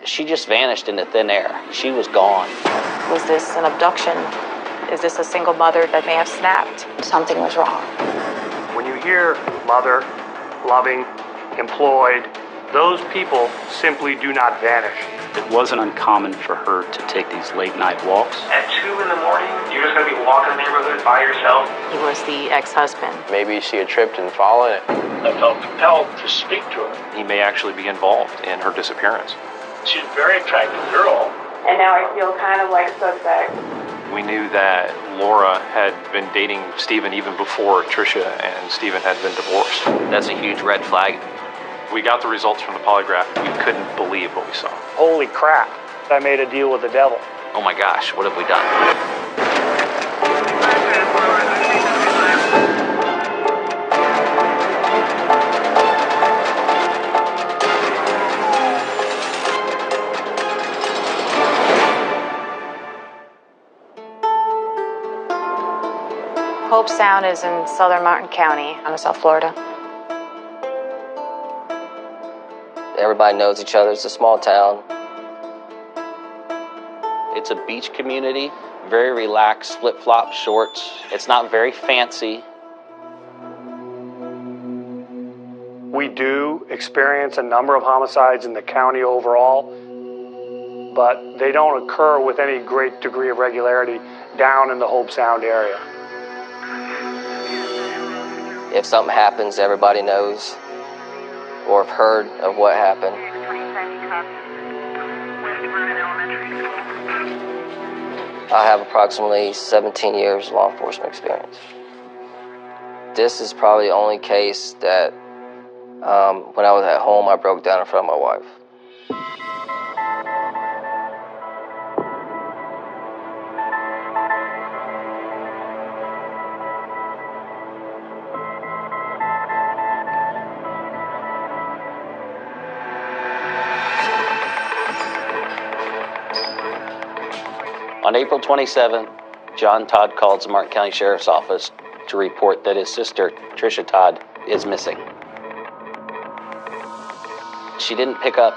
She just vanished into thin air. She was gone. Was this an abduction? Is this a single mother that may have snapped? Something was wrong. When you hear mother, loving, employed, those people simply do not vanish. It wasn't uncommon for her to take these late night walks. At 2 in the morning, you're just going to be walking the neighborhood by yourself. He was the ex-husband. Maybe she had tripped and fallen. I felt compelled to speak to her. He may actually be involved in her disappearance. She's a very attractive girl. And now I feel kind of like suspect. We knew that Laura had been dating Stephen even before Tricia and Stephen had been divorced. That's a huge red flag. We got the results from the polygraph. We couldn't believe what we saw. Holy crap, I made a deal with the devil. Oh my gosh, what have we done? Hope Sound is in southern Martin County, out of South Florida. Everybody knows each other. It's a small town. It's a beach community, very relaxed, flip-flop shorts. It's not very fancy. We do experience a number of homicides in the county overall, but they don't occur with any great degree of regularity down in the Hope Sound area. If something happens, everybody knows or have heard of what happened. I have approximately 17 years law enforcement experience. This is probably the only case that when I was at home, I broke down in front of my wife. On April 27th, John Todd called the Martin County Sheriff's Office to report that his sister, Tricia Todd, is missing. She didn't pick up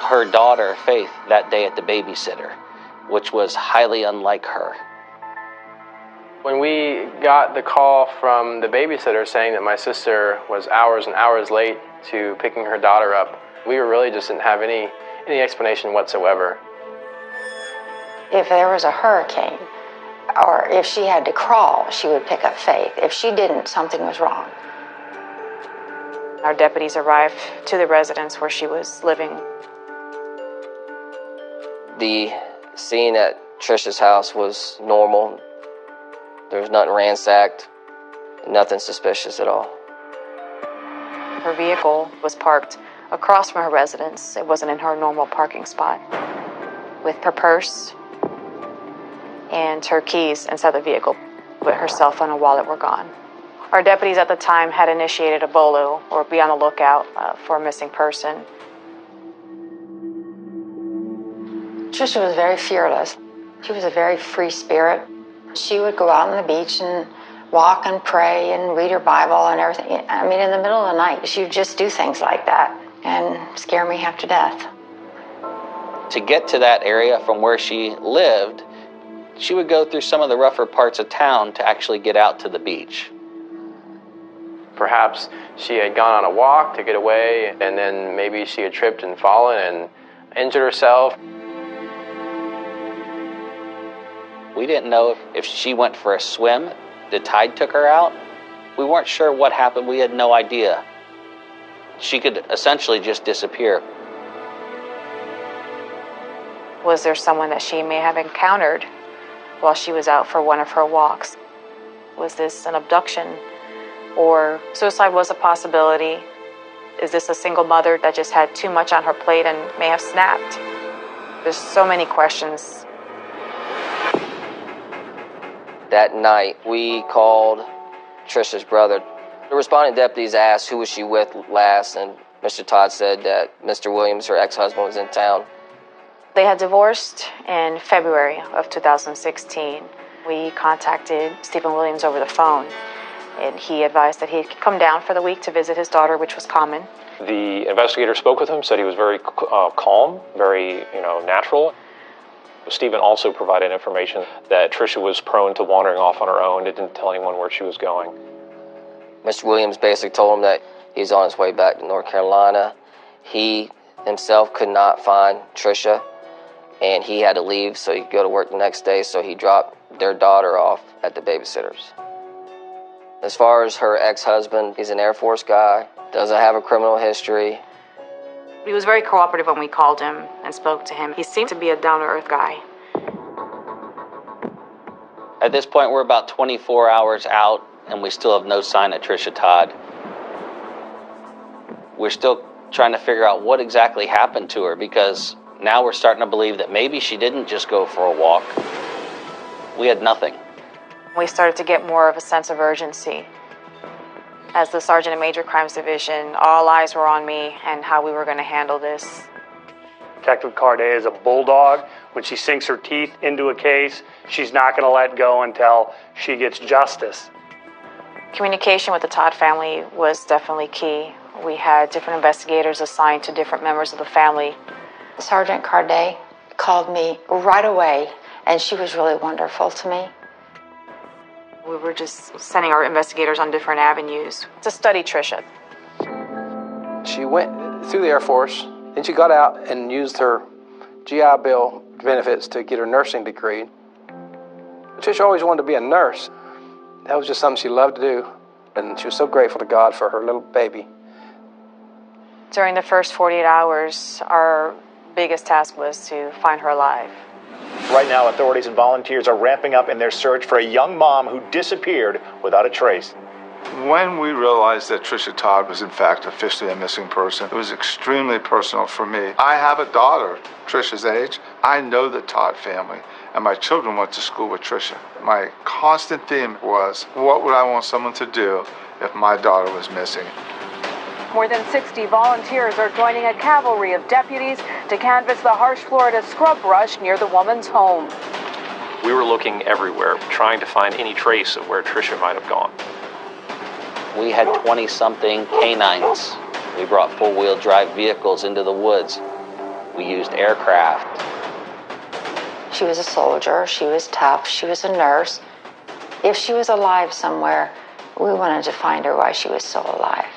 her daughter, Faith, that day at the babysitter, which was highly unlike her. When we got the call from the babysitter saying that my sister was hours and hours late to picking her daughter up, we really just didn't have any explanation whatsoever. If there was a hurricane, or if she had to crawl, she would pick up Faith. If she didn't, something was wrong. Our deputies arrived to the residence where she was living. The scene at Tricia's house was normal. There was nothing ransacked, nothing suspicious at all. Her vehicle was parked across from her residence. It wasn't in her normal parking spot. With her purse and her keys inside the vehicle, but her cell phone and wallet were gone. Our deputies at the time had initiated a BOLO, or be on the lookout for a missing person. Tricia was very fearless. She was a very free spirit. She would go out on the beach and walk and pray and read her Bible and everything. I mean, in the middle of the night, she would just do things like that and scare me half to death. To get to that area from where she lived, she would go through some of the rougher parts of town to actually get out to the beach. Perhaps she had gone on a walk to get away, and then maybe she had tripped and fallen and injured herself. We didn't know if she went for a swim, the tide took her out. We weren't sure what happened. We had no idea. She could essentially just disappear. Was there someone that she may have encountered while she was out for one of her walks? Was this an abduction? Or suicide was a possibility? Is this a single mother that just had too much on her plate and may have snapped? There's so many questions. That night, we called Tricia's brother. The responding deputies asked who was she with last, and Mr. Todd said that Mr. Williams, her ex-husband, was in town. They had divorced in February of 2016. We contacted Stephen Williams over the phone, And he advised that he'd come down for the week to visit his daughter, which was common. The investigator spoke with him, said he was very calm, very natural. Stephen also provided information that Tricia was prone to wandering off on her own. It didn't tell anyone where she was going. Mr. Williams basically told him that he's on his way back to North Carolina. He himself could not find Tricia, and he had to leave so he could go to work the next day, so he dropped their daughter off at the babysitter's. As far as her ex-husband, he's an Air Force guy, doesn't have a criminal history. He was very cooperative when we called him and spoke to him. He seemed to be a down-to-earth guy. At this point, we're about 24 hours out, and we still have no sign of Tricia Todd. We're still trying to figure out what exactly happened to her, because now we're starting to believe that maybe she didn't just go for a walk. We had nothing. We started to get more of a sense of urgency. As the Sergeant in Major Crimes Division, all eyes were on me and how we were going to handle this. Detective Carday is a bulldog. When she sinks her teeth into a case, she's not going to let go until she gets justice. Communication with the Todd family was definitely key. We had different investigators assigned to different members of the family. Sergeant Carday called me right away, and she was really wonderful to me. We were just sending our investigators on different avenues to study Tricia. She went through the Air Force, then she got out and used her GI Bill benefits to get her nursing degree. Tricia always wanted to be a nurse. That was just something she loved to do, and she was so grateful to God for her little baby. During the first 48 hours, our biggest task was to find her alive. Right now, authorities and volunteers are ramping up in their search for a young mom who disappeared without a trace. When we realized that Tricia Todd was in fact officially a missing person, it was extremely personal for me. I have a daughter, Tricia's age. I know the Todd family, and my children went to school with Tricia. My constant theme was, what would I want someone to do if my daughter was missing? More than 60 volunteers are joining a cavalry of deputies to canvass the harsh Florida scrub brush near the woman's home. We were looking everywhere, trying to find any trace of where Tricia might have gone. We had 20-something canines. We brought four-wheel drive vehicles into the woods. We used aircraft. She was a soldier, she was tough, she was a nurse. If she was alive somewhere, we wanted to find her while she was still alive.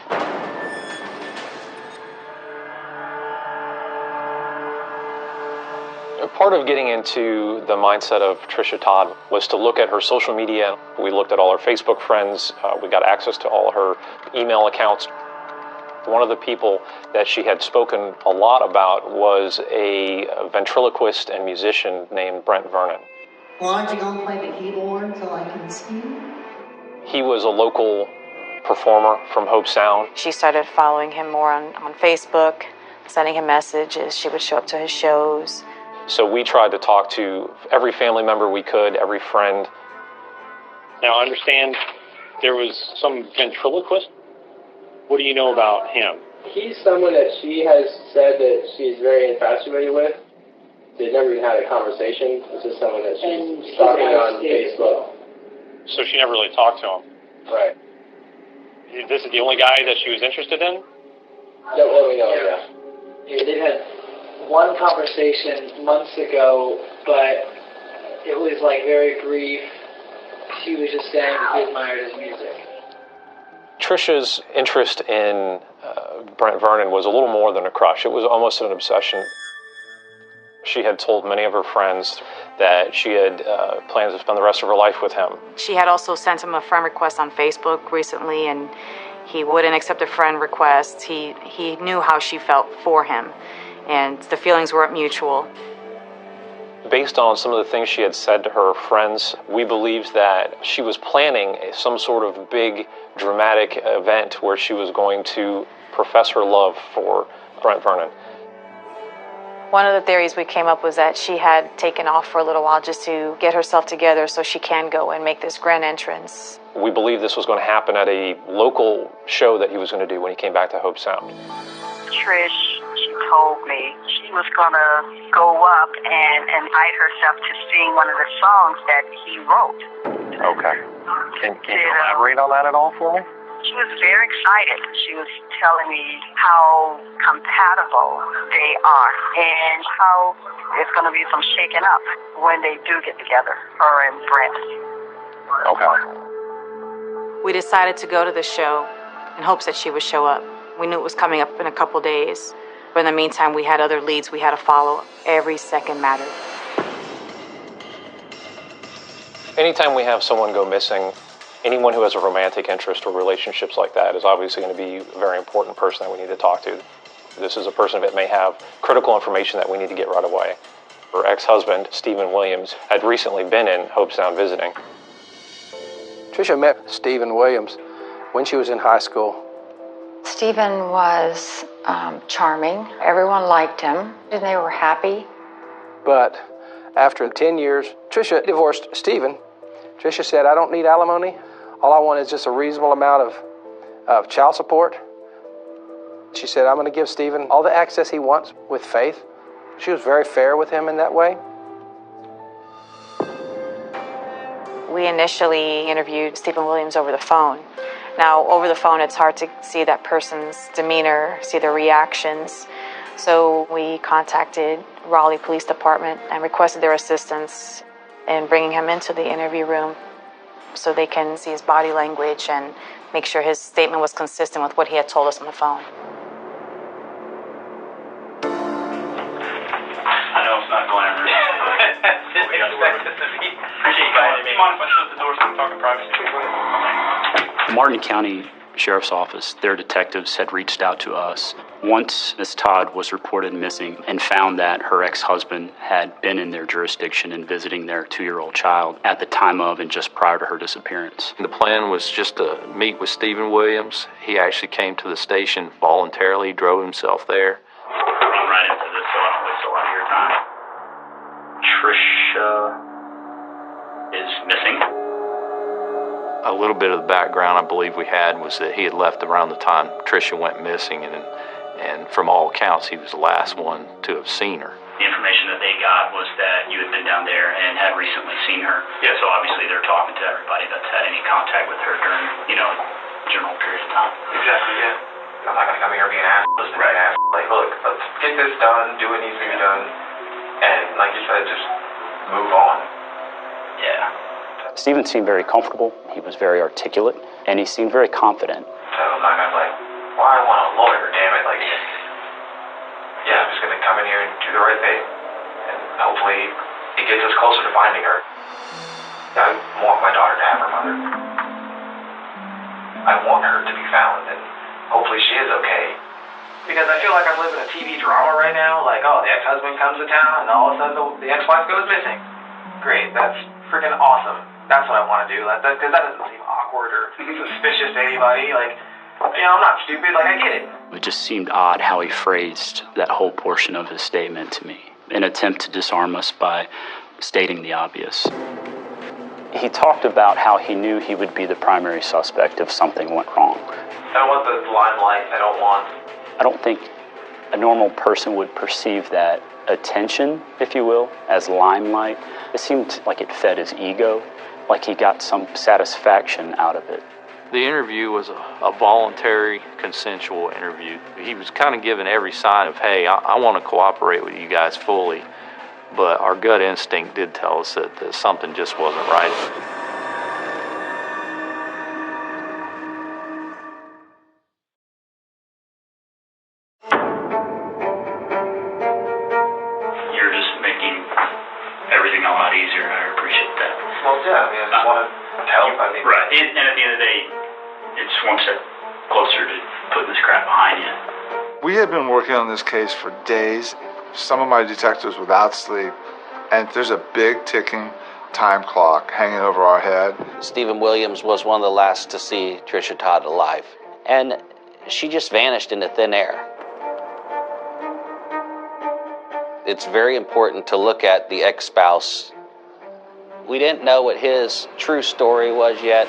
Part of getting into the mindset of Tricia Todd was to look at her social media. We looked at all her Facebook friends. We got access to all her email accounts. One of the people that she had spoken a lot about was a ventriloquist and musician named Brent Vernon. Why don't you go and play the keyboard so I can see? He was a local performer from Hope Sound. She started following him more on Facebook, sending him messages. She would show up to his shows. So we tried to talk to every family member we could, every friend. Now, I understand there was some ventriloquist. What do you know about him? He's someone that she has said that she's very infatuated with. They've never even had a conversation. It's just someone that she's talking on Facebook. So she never really talked to him? Right. This is the only guy that she was interested in? That we know, yeah. They had one conversation months ago, but it was like very brief. She was just saying she admired his music. Tricia's interest in Brent Vernon was a little more than a crush. It was almost an obsession. She had told many of her friends that she had plans to spend the rest of her life with him. She had also sent him a friend request on Facebook recently, and he wouldn't accept a friend request. He knew how she felt for him, and the feelings weren't mutual. Based on some of the things she had said to her friends, we believed that she was planning some sort of big, dramatic event where she was going to profess her love for Brent Vernon. One of the theories we came up was that she had taken off for a little while just to get herself together so she can go and make this grand entrance. We believed this was going to happen at a local show that he was going to do when he came back to Hope Sound. Trish, she told me she was going to go up and invite herself to sing one of the songs that he wrote. Okay. Can you elaborate on that at all for me? She was very excited. She was telling me how compatible they are and how it's going to be some shaking up when they do get together, her and Brent. Okay. We decided to go to the show in hopes that she would show up. We knew it was coming up in a couple days. But in the meantime, we had other leads we had to follow. Every second mattered. Anytime we have someone go missing, anyone who has a romantic interest or relationships like that is obviously going to be a very important person that we need to talk to. This is a person that may have critical information that we need to get right away. Her ex-husband, Stephen Williams, had recently been in Hobestown visiting. Tricia met Stephen Williams when she was in high school. Stephen was charming. Everyone liked him, and they were happy. But after 10 years, Tricia divorced Stephen. Tricia said, I don't need alimony. All I want is just a reasonable amount of child support. She said, I'm going to give Stephen all the access he wants with faith. She was very fair with him in that way. We initially interviewed Stephen Williams over the phone. Now, over the phone, it's hard to see that person's demeanor, see their reactions. So we contacted Raleigh Police Department and requested their assistance in bringing him into the interview room so they can see his body language and make sure his statement was consistent with what he had told us on the phone. I know it's not glamorous. Didn't expect this to be. Appreciate you calling me. Come on, if I shut the door so I'm talking privacy. The Martin County Sheriff's Office, their detectives had reached out to us once Ms. Todd was reported missing and found that her ex-husband had been in their jurisdiction and visiting their 2-year-old child at the time of and just prior to her disappearance. The plan was just to meet with Stephen Williams. He actually came to the station voluntarily, drove himself there. Run right into this so I don't waste a lot of your time. Trisha is missing. A little bit of the background I believe we had was that he had left around the time Trisha went missing, and from all accounts he was the last one to have seen her. The information that they got was that you had been down there and had recently seen her. Yeah. So obviously they're talking to everybody that's had any contact with her during, a general period of time. Exactly, yeah. I'm not gonna come here being an ass. Listen, right. Ass. Like, look, let's get this done, do what needs to be done, and like you said, just move on. Yeah. Stephen seemed very comfortable, he was very articulate, and he seemed very confident. So I'm not gonna well, I want a lawyer, damn it. Yeah, I'm just gonna come in here and do the right thing, and hopefully it gets us closer to finding her. I want my daughter to have her mother. I want her to be found, and hopefully she is okay. Because I feel like I'm living a TV drama right now, the ex-husband comes to town, and all of a sudden the ex-wife goes missing. Great, that's freaking awesome. That's what I want to do, because that doesn't seem awkward or suspicious to anybody. I'm not stupid, I get it. It just seemed odd how he phrased that whole portion of his statement to me, an attempt to disarm us by stating the obvious. He talked about how he knew he would be the primary suspect if something went wrong. I don't want the limelight. I don't think a normal person would perceive that attention, if you will, as limelight. It seemed like it fed his ego, like he got some satisfaction out of it. The interview was a voluntary, consensual interview. He was kind of giving every sign of, hey, I want to cooperate with you guys fully, but our gut instinct did tell us that something just wasn't right. You're just making everything a lot easier. I appreciate that. Well, yeah, I just want to help. Right, and at the end of the day, it's one step closer to putting this crap behind you. We had been working on this case for days. Some of my detectives without sleep, and there's a big ticking time clock hanging over our head. Stephen Williams was one of the last to see Trisha Todd alive, and she just vanished into thin air. It's very important to look at the ex-spouse. We didn't know what his true story was yet.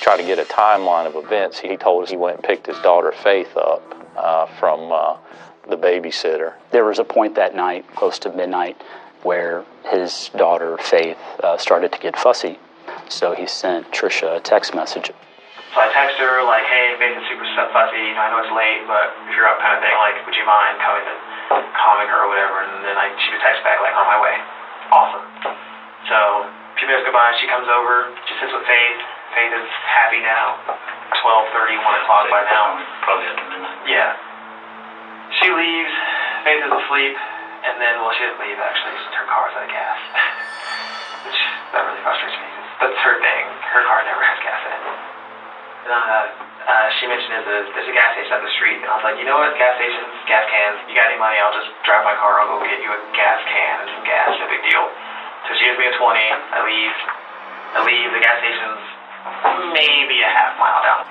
Try to get a timeline of events. He told us he went and picked his daughter Faith up from the babysitter. There was a point that night, close to midnight, where his daughter, Faith, started to get fussy. So he sent Trisha a text message. So I text her, like, hey, Faith is super fussy, I know it's late, but if you're up kind of thing, like, would you mind coming and calming her or whatever? And then she would text back, like, on my way. Awesome. So a few minutes go by, she comes over, she sits with Faith. Faith is happy now. 12:30, 1 o'clock by now. Probably after midnight. Yeah. She leaves, Faith is asleep, and then, well, she didn't leave, actually. Her car's out of gas. Which, that really frustrates me. That's her thing. Her car never has gas in it. And she mentioned there's a gas station up the street, and I was like, you know what, gas stations, gas cans, you got any money, I'll just drive my car, I'll go get you a gas can and some gas, no big deal. So she gives me a 20, I leave, the gas station's maybe a half mile down.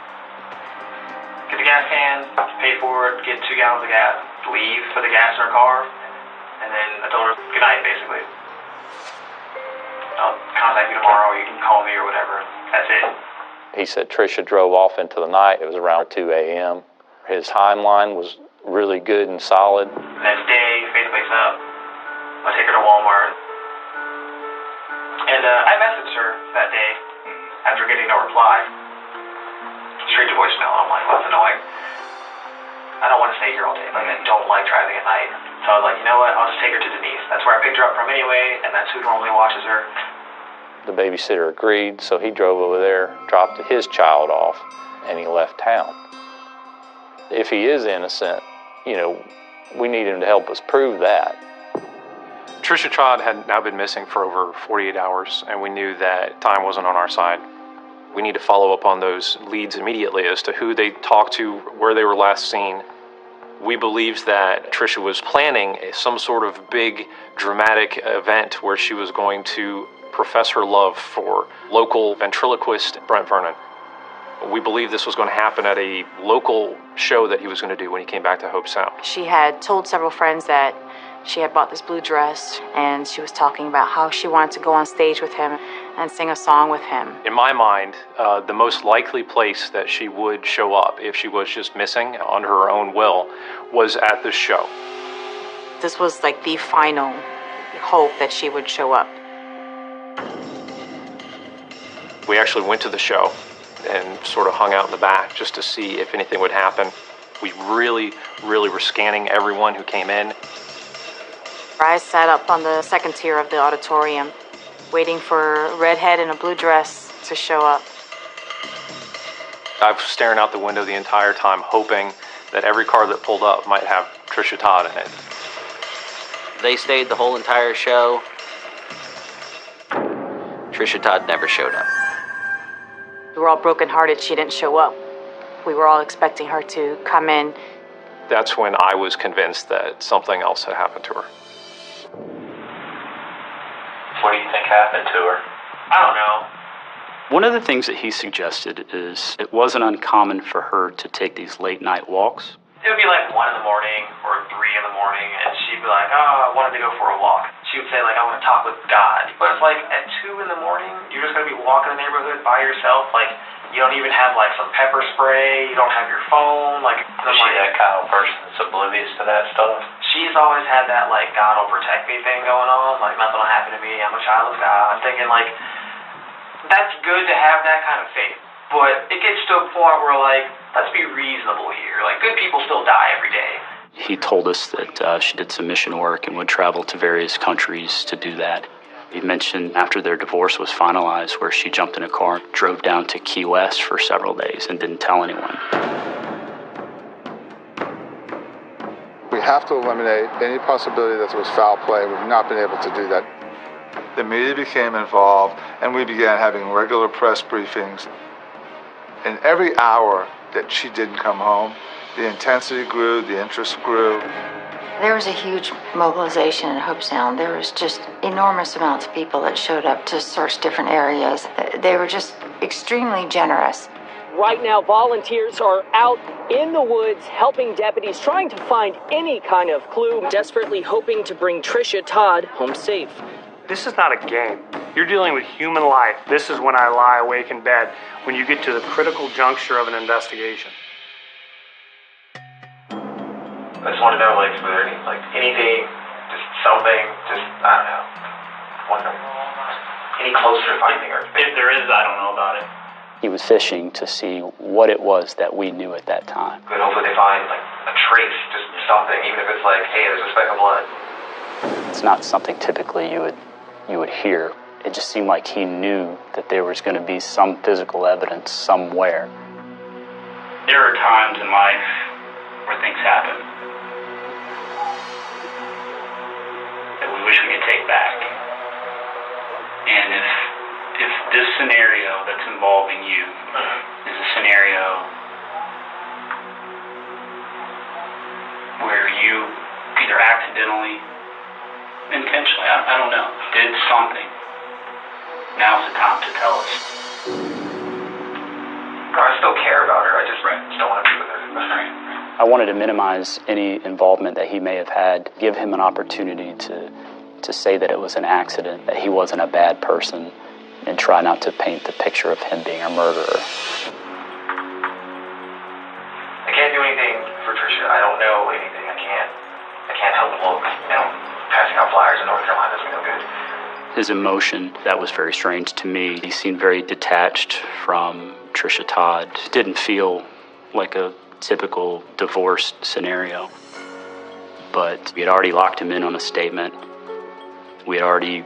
Get the gas can, pay for it, get 2 gallons of gas, leave, put the gas in her car, and then I told her good night, basically. I'll contact you tomorrow, you can call me or whatever. That's it. He said Trisha drove off into the night. It was around 2 a.m. His timeline was really good and solid. Next day, Faith wakes up. I take her to Walmart. And I messaged her that day after getting no reply. Straight to voicemail. I'm like, well, that's annoying. I don't want to stay here all day. Like, I don't like driving at night. So I was like, you know what? I'll just take her to Denise. That's where I picked her up from anyway, and that's who normally watches her. The babysitter agreed, so he drove over there, dropped his child off, and he left town. If he is innocent, we need him to help us prove that. Trisha Todd had now been missing for over 48 hours, and we knew that time wasn't on our side. We need to follow up on those leads immediately as to who they talked to, where they were last seen. We believed that Trisha was planning some sort of big, dramatic event where she was going to profess her love for local ventriloquist Brent Vernon. We believed this was going to happen at a local show that he was going to do when he came back to Hobe Sound. She had told several friends that she had bought this blue dress, and she was talking about how she wanted to go on stage with him and sing a song with him. In my mind, the most likely place that she would show up if she was just missing under her own will was at this show. This was like the final hope that she would show up. We actually went to the show and sort of hung out in the back just to see if anything would happen. We really were scanning everyone who came in. I sat up on the second tier of the auditorium, waiting for a redhead in a blue dress to show up. I was staring out the window the entire time, hoping that every car that pulled up might have Trisha Todd in it. They stayed the whole entire show. Trisha Todd never showed up. We were all brokenhearted she didn't show up. We were all expecting her to come in. That's when I was convinced that something else had happened to her. What do you think happened to her? I don't know. One of the things that he suggested is it wasn't uncommon for her to take these late night walks. It would be like 1 in the morning or 3 in the morning, and she'd be like, oh, I wanted to go for a walk. She would say, like, I want to talk with God. But it's like, at 2 in the morning, you're just going to be walking the neighborhood by yourself. Like, you don't even have, like, some pepper spray. You don't have your phone. Like, is she that kind of person that's oblivious to that stuff? She's always had that, like, God will protect me thing going on. Like, nothing will happen to me. I'm a child of God. I'm thinking, like, that's good to have that kind of faith. But it gets to a point where, like, let's be reasonable here. Like, good people still die every day. He told us that she did some mission work and would travel to various countries to do that. He mentioned after their divorce was finalized where she jumped in a car, drove down to Key West for several days and didn't tell anyone. We have to eliminate any possibility that there was foul play. We've not been able to do that. The media became involved, and we began having regular press briefings. And every hour that she didn't come home, the intensity grew, the interest grew. There was a huge mobilization in Hobe Sound. There was just enormous amounts of people that showed up to search different areas. They were just extremely generous. Right now, volunteers are out in the woods helping deputies trying to find any kind of clue, desperately hoping to bring Trisha Todd home safe. This is not a game. You're dealing with human life. This is when I lie awake in bed, when you get to the critical juncture of an investigation. I just want to know, like, is there anything, just something? Just, I don't know. Wondering. Any closer to finding her? If there is, I don't know about it. He was fishing to see what it was that we knew at that time. Good, hopefully they find, like, a trace, just something, even if it's like, hey, there's a speck of blood. It's not something typically you would hear. It just seemed like he knew that there was going to be some physical evidence somewhere. There are times in life where things happen that we wish we could take back. And if this scenario that's involving you is a scenario where you either accidentally, intentionally, I don't know, did something, now's the time to tell us. I still care about her, I just don't want to be with her. I wanted to minimize any involvement that he may have had, give him an opportunity to say that it was an accident, that he wasn't a bad person, and try not to paint the picture of him being a murderer. I can't do anything for Tricia. I don't know anything. I can't help look. Passing out flyers in North Carolina does me no good. His emotion, that was very strange to me. He seemed very detached from Tricia Todd. It didn't feel like a typical divorce scenario. But we had already locked him in on a statement. We had already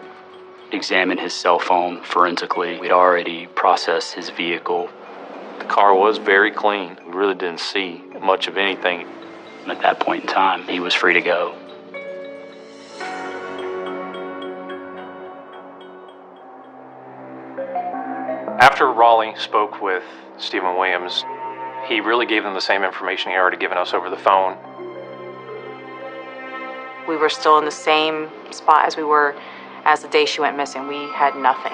examined his cell phone forensically. We'd already processed his vehicle. The car was very clean. We really didn't see much of anything. At that point in time, he was free to go. After Raleigh spoke with Stephen Williams, he really gave them the same information he had already given us over the phone. We were still in the same spot as we were as the day she went missing. We had nothing.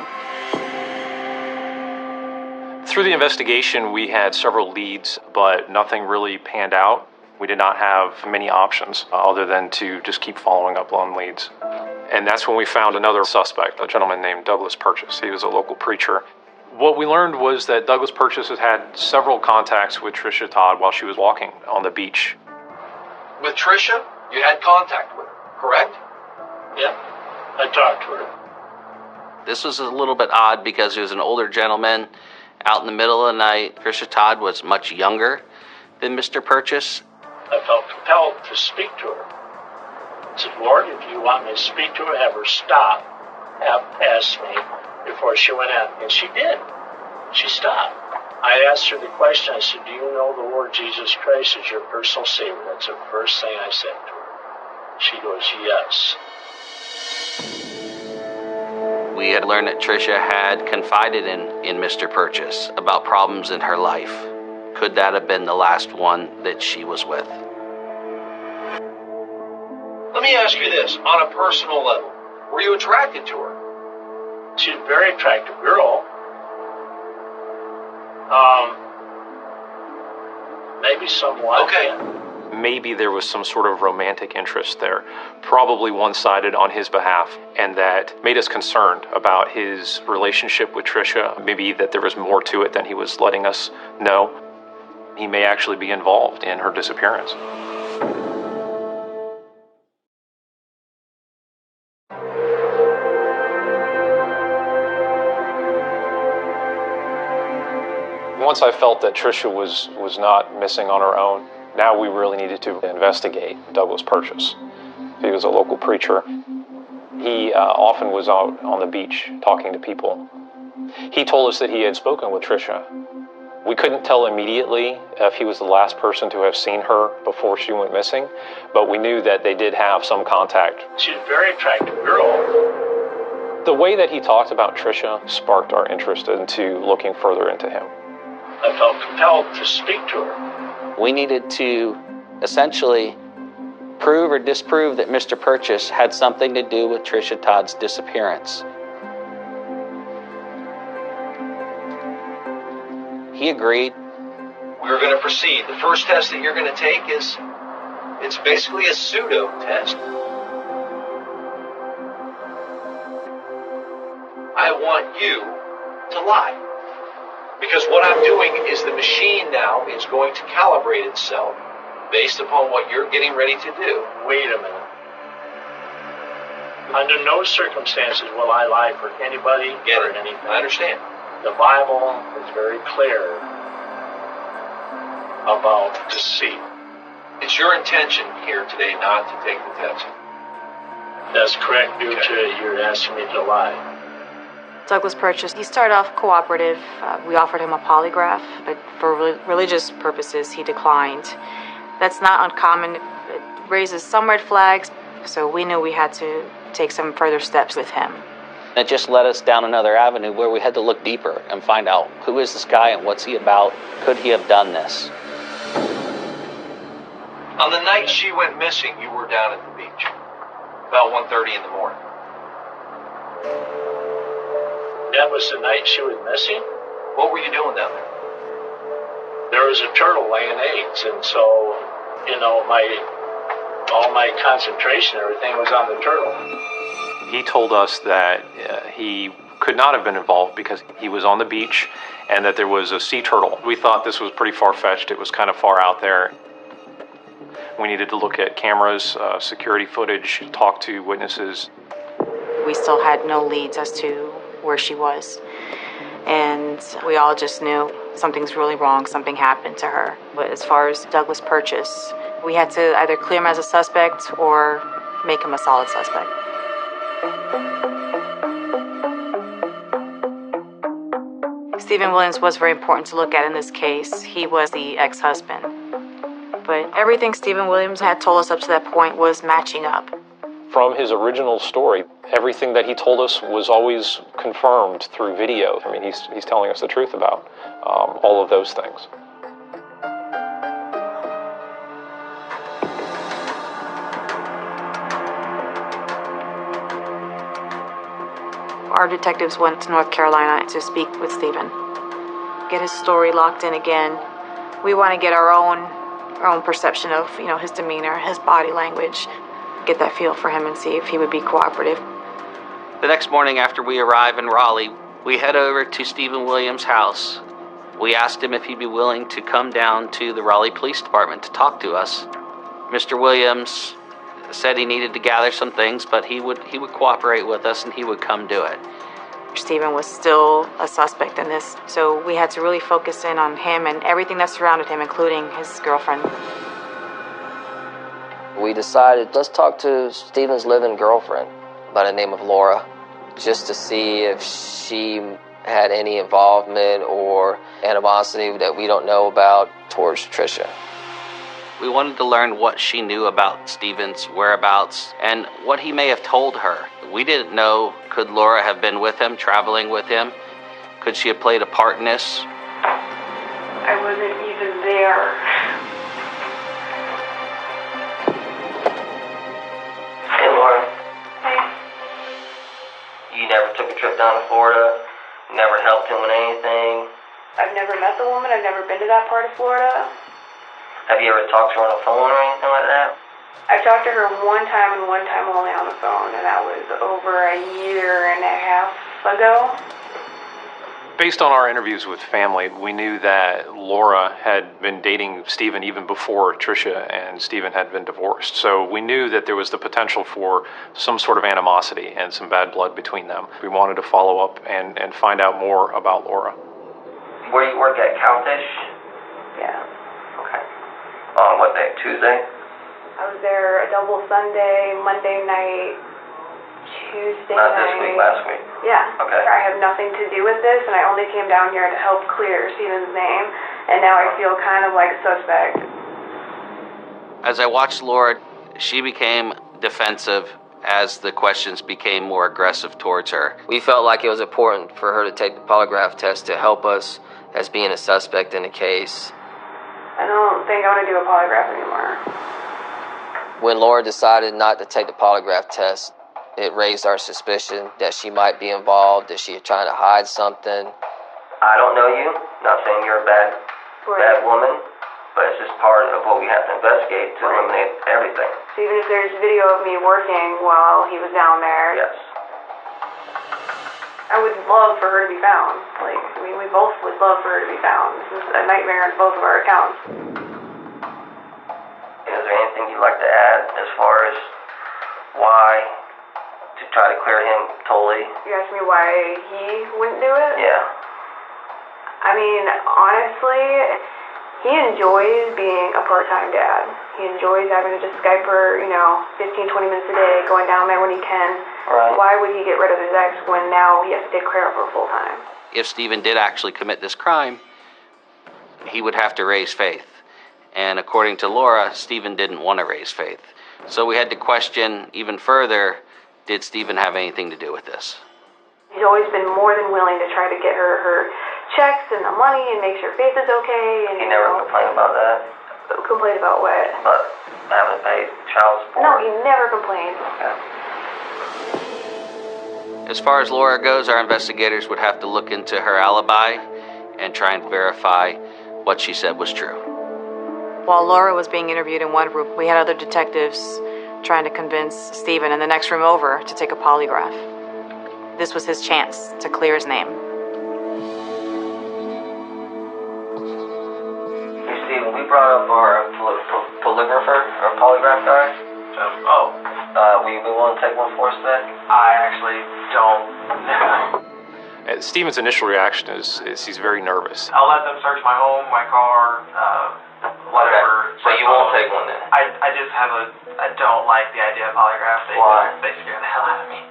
Through the investigation, we had several leads, but nothing really panned out. We did not have many options other than to just keep following up on leads. And that's when we found another suspect, a gentleman named Douglas Purchase. He was a local preacher. What we learned was that Douglas Purchase has had several contacts with Tricia Todd while she was walking on the beach. With Tricia, you had contact with her, correct? Yeah, I talked to her. This was a little bit odd because he was an older gentleman out in the middle of the night. Tricia Todd was much younger than Mr. Purchase. I felt compelled to speak to her. I said, Lord, if you want me to speak to her, have her stop, ask me before she went out. And she did. She stopped. I asked her the question. I said, do you know the Lord Jesus Christ is your personal Savior? That's the first thing I said to her. She goes, yes. We had learned that Tricia had confided in Mr. Purchase about problems in her life. Could that have been the last one that she was with? Let me ask you this, on a personal level. Were you attracted to her? She's a very attractive girl. Maybe somewhat. Okay. Maybe there was some sort of romantic interest there, probably one-sided on his behalf, and that made us concerned about his relationship with Tricia. Maybe that there was more to it than he was letting us know. He may actually be involved in her disappearance. Once I felt that Tricia was not missing on her own, now we really needed to investigate Douglas Purchase. He was a local preacher. He often was out on the beach talking to people. He told us that he had spoken with Tricia. We couldn't tell immediately if he was the last person to have seen her before she went missing, but we knew that they did have some contact. She's a very attractive girl. The way that he talked about Tricia sparked our interest into looking further into him. I felt compelled to speak to her. We needed to essentially prove or disprove that Mr. Purchase had something to do with Tricia Todd's disappearance. He agreed. We're going to proceed. The first test that you're going to take is, it's basically a pseudo test. I want you to lie. Because what I'm doing is the machine now is going to calibrate itself based upon what you're getting ready to do. Wait a minute. Under no circumstances will I lie for anybody or anything. I understand. The Bible is very clear about deceit. It's your intention here today not to take the test. That's correct, due to you're asking me to lie. Douglas Purchase, he started off cooperative. We offered him a polygraph, but for religious purposes, he declined. That's not uncommon. It raises some red flags, so we knew we had to take some further steps with him. It just led us down another avenue where we had to look deeper and find out who is this guy and what's he about? Could he have done this? On the night she went missing, you were down at the beach. About 1:30 in the morning. That was the night she was missing? What were you doing down there? There was a turtle laying eggs, and so, all my concentration, everything was on the turtle. He told us that he could not have been involved because he was on the beach and that there was a sea turtle. We thought this was pretty far-fetched. It was kind of far out there. We needed to look at cameras, security footage, talk to witnesses. We still had no leads as to where she was. And we all just knew something's really wrong, something happened to her. But as far as Douglas Purchase, we had to either clear him as a suspect or make him a solid suspect. Stephen Williams was very important to look at in this case. He was the ex-husband. But everything Stephen Williams had told us up to that point was matching up. From his original story, everything that he told us was always confirmed through video. I mean, he's telling us the truth about all of those things. Our detectives went to North Carolina to speak with Stephen, get his story locked in again. We want to get our own perception of, his demeanor, his body language, get that feel for him and see if he would be cooperative. The next morning after we arrive in Raleigh, we head over to Stephen Williams' house. We asked him if he'd be willing to come down to the Raleigh Police Department to talk to us. Mr. Williams said he needed to gather some things, but he would cooperate with us and he would come do it. Stephen was still a suspect in this, so we had to really focus in on him and everything that surrounded him, including his girlfriend. We decided, let's talk to Stephen's living girlfriend by the name of Laura, just to see if she had any involvement or animosity that we don't know about towards Tricia. We wanted to learn what she knew about Stephen's whereabouts and what he may have told her. We didn't know, could Laura have been with him, traveling with him? Could she have played a part in this? I wasn't even there. Hey, Laura. Hey. You never took a trip down to Florida? Never helped him with anything? I've never met the woman. I've never been to that part of Florida. Have you ever talked to her on the phone or anything like that? I talked to her one time and one time only on the phone, and that was over a year and a half ago. Based on our interviews with family, we knew that Laura had been dating Stephen even before Tricia and Stephen had been divorced. So we knew that there was the potential for some sort of animosity and some bad blood between them. We wanted to follow up and find out more about Laura. Where you work at, Cowfish? Yeah. Okay. On what day? Tuesday? I was there a double Sunday, Monday night, Tuesday Not night. this week, last week? Yeah. Okay. I have nothing to do with this, and I only came down here to help clear Stephen's name, and now I feel kind of like a suspect. As I watched Laura, she became defensive as the questions became more aggressive towards her. We felt like it was important for her to take the polygraph test to help us as being a suspect in the case. I don't think I want to do a polygraph anymore. When Laura decided not to take the polygraph test, it raised our suspicion that she might be involved, that she was trying to hide something. I don't know you. Not saying you're a bad woman, but it's just part of what we have to investigate to eliminate everything. So even if there's video of me working while he was down there, yes, I would love for her to be found. We both would love for her to be found. This is a nightmare on both of our accounts. Is there anything you'd like to add as far as why to asking me why he wouldn't do it? Yeah. I mean, honestly, he enjoys being a part-time dad. He enjoys having to just Skype her, 15, 20 minutes a day, going down there when he can. Right. Why would he get rid of his ex when now he has to take care of her full-time? If Stephen did actually commit this crime, he would have to raise Faith. And according to Laura, Stephen didn't want to raise Faith. So we had to question even further, did Stephen have anything to do with this? He's always been more than willing to try to get her checks and the money and make sure Faith is okay. And He never complained about that? Complained about what? About having to pay child support? No, he never complained. Okay. As far as Laura goes, our investigators would have to look into her alibi and try and verify what she said was true. While Laura was being interviewed in one room, we had other detectives trying to convince Stephen in the next room over to take a polygraph. This was his chance to clear his name. Hey, Stephen, we brought up our polygrapher, or polygraph guy. Will you be willing to take one for us today? I actually don't know. Stephen's initial reaction is he's very nervous. I'll let them search my home, my car, whatever. Okay. So you won't take one then? I don't like the idea of polygraph. They scare the hell out of me.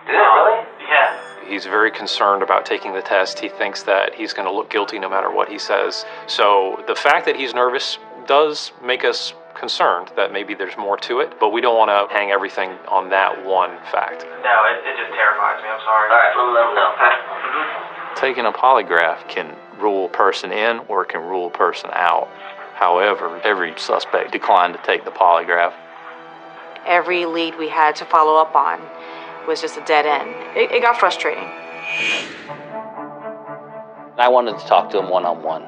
Did it really? Yeah. He's very concerned about taking the test. He thinks that he's going to look guilty no matter what he says. So the fact that he's nervous does make us concerned that maybe there's more to it, but we don't want to hang everything on that one fact. No, it just terrifies me. I'm sorry. All right, let him know. Taking a polygraph can rule a person in or it can rule a person out. However, every suspect declined to take the polygraph. Every lead we had to follow up on was just a dead end. It got frustrating. I wanted to talk to him one-on-one.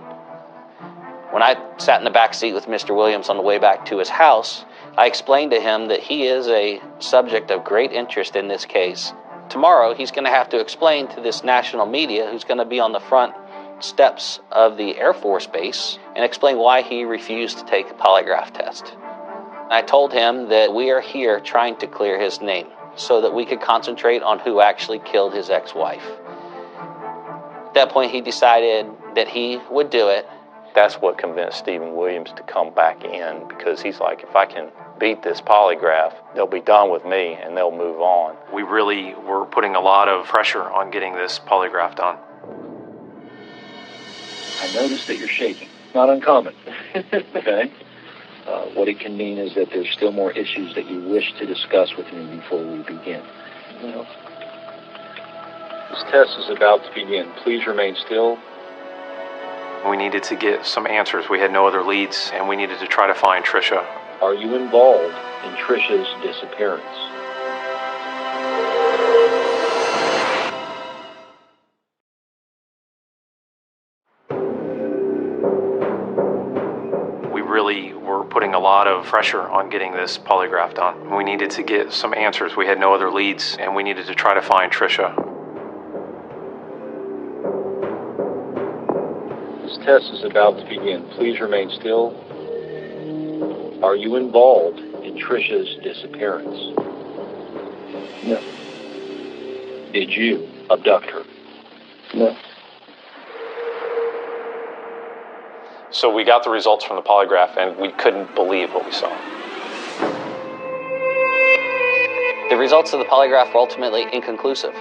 When I sat in the back seat with Mr. Williams on the way back to his house, I explained to him that he is a subject of great interest in this case. Tomorrow, he's going to have to explain to this national media who's going to be on the front steps of the Air Force Base and explain why he refused to take a polygraph test. I told him that we are here trying to clear his name so that we could concentrate on who actually killed his ex-wife. At that point, he decided that he would do it. That's what convinced Stephen Williams to come back in, because he's like, if I can beat this polygraph, they'll be done with me and they'll move on. We really were putting a lot of pressure on getting this polygraph done. I noticed that you're shaking. Not uncommon. Okay? What it can mean is that there's still more issues that you wish to discuss with me before we begin. Well, this test is about to begin. Please remain still. We needed to get some answers. We had no other leads, and we needed to try to find Trisha. Are you involved in Trisha's disappearance? We really were putting a lot of pressure on getting this polygraph done. We needed to get some answers. We had no other leads, and we needed to try to find Trisha. This test is about to begin. Please remain still. Are you involved in Trisha's disappearance? No. Did you abduct her? No. So we got the results from the polygraph, and we couldn't believe what we saw. The results of the polygraph were ultimately inconclusive.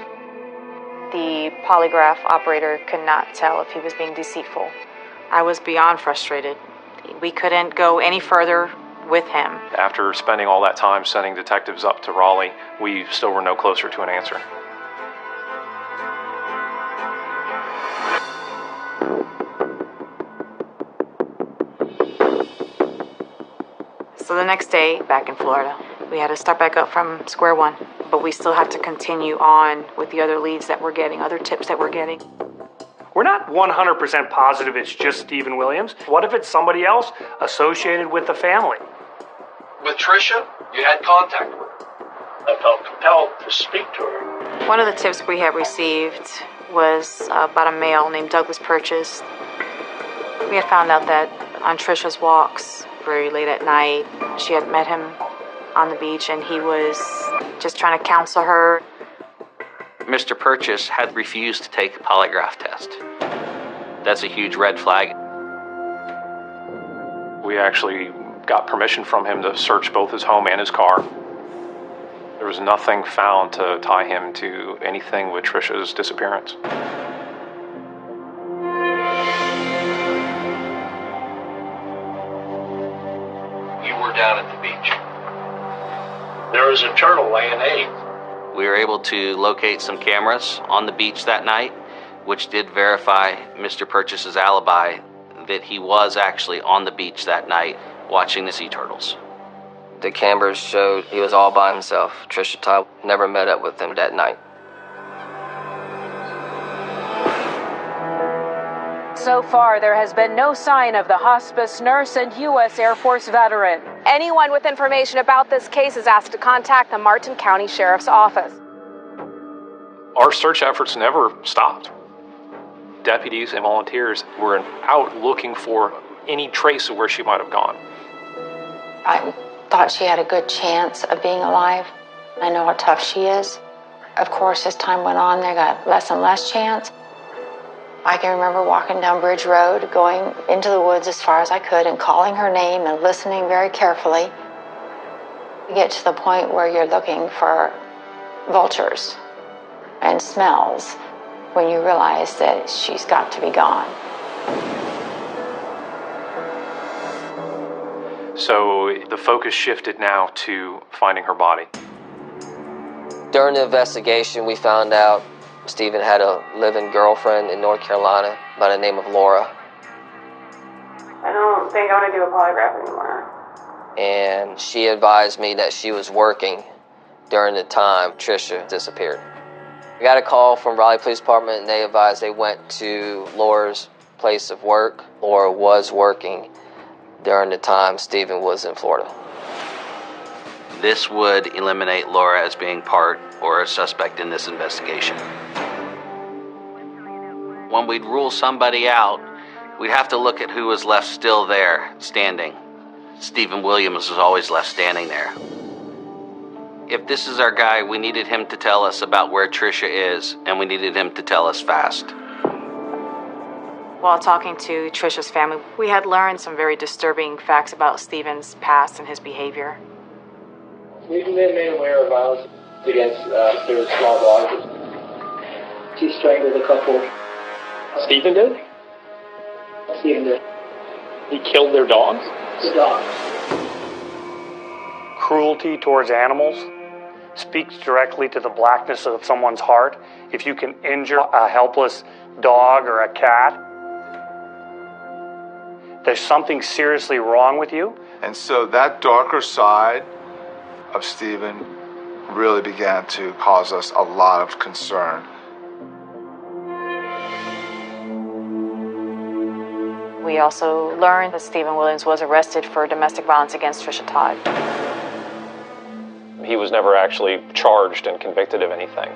The polygraph operator could not tell if he was being deceitful. I was beyond frustrated. We couldn't go any further with him. After spending all that time sending detectives up to Raleigh, we still were no closer to an answer. So the next day, back in Florida, we had to start back up from square one. But we still have to continue on with the other leads that we're getting, other tips that we're getting. We're not 100% positive it's just Stephen Williams. What if it's somebody else associated with the family? With Trisha, you had contact with her. I felt compelled to speak to her. One of the tips we had received was about a male named Douglas Purchase. We had found out that on Trisha's walks, very late at night, she had met him on the beach and he was just trying to counsel her. Mr. Purchase had refused to take a polygraph test. That's a huge red flag. We actually got permission from him to search both his home and his car. There was nothing found to tie him to anything with Trisha's disappearance. You were down at the beach. There was a turtle laying eggs. We were able to locate some cameras on the beach that night, which did verify Mr. Purchase's alibi that he was actually on the beach that night watching the sea turtles. The cameras showed he was all by himself. Trisha Todd never met up with him that night. So far, there has been no sign of the hospice nurse and U.S. Air Force veteran. Anyone with information about this case is asked to contact the Martin County Sheriff's Office. Our search efforts never stopped. Deputies and volunteers were out looking for any trace of where she might have gone. I thought she had a good chance of being alive. I know how tough she is. Of course, as time went on, they got less and less chance. I can remember walking down Bridge Road, going into the woods as far as I could and calling her name and listening very carefully. You get to the point where you're looking for vultures and smells when you realize that she's got to be gone. So the focus shifted now to finding her body. During the investigation, we found out Stephen had a living girlfriend in North Carolina by the name of Laura. I don't think I want to do a polygraph anymore. And she advised me that she was working during the time Trisha disappeared. I got a call from Raleigh Police Department and they advised they went to Laura's place of work. Laura was working during the time Stephen was in Florida. This would eliminate Laura as being part or a suspect in this investigation. When we'd rule somebody out, we'd have to look at who was left still there, standing. Stephen Williams was always left standing there. If this is our guy, we needed him to tell us about where Trisha is, and we needed him to tell us fast. While talking to Trisha's family, we had learned some very disturbing facts about Stephen's past and his behavior. We've been made aware of violence against their small dogs. She strangled a couple. Stephen did? Stephen did. He killed their dogs? The dogs. Cruelty towards animals speaks directly to the blackness of someone's heart. If you can injure a helpless dog or a cat, there's something seriously wrong with you. And so that darker side of Stephen really began to cause us a lot of concern. We also learned that Stephen Williams was arrested for domestic violence against Trisha Todd. He was never actually charged and convicted of anything.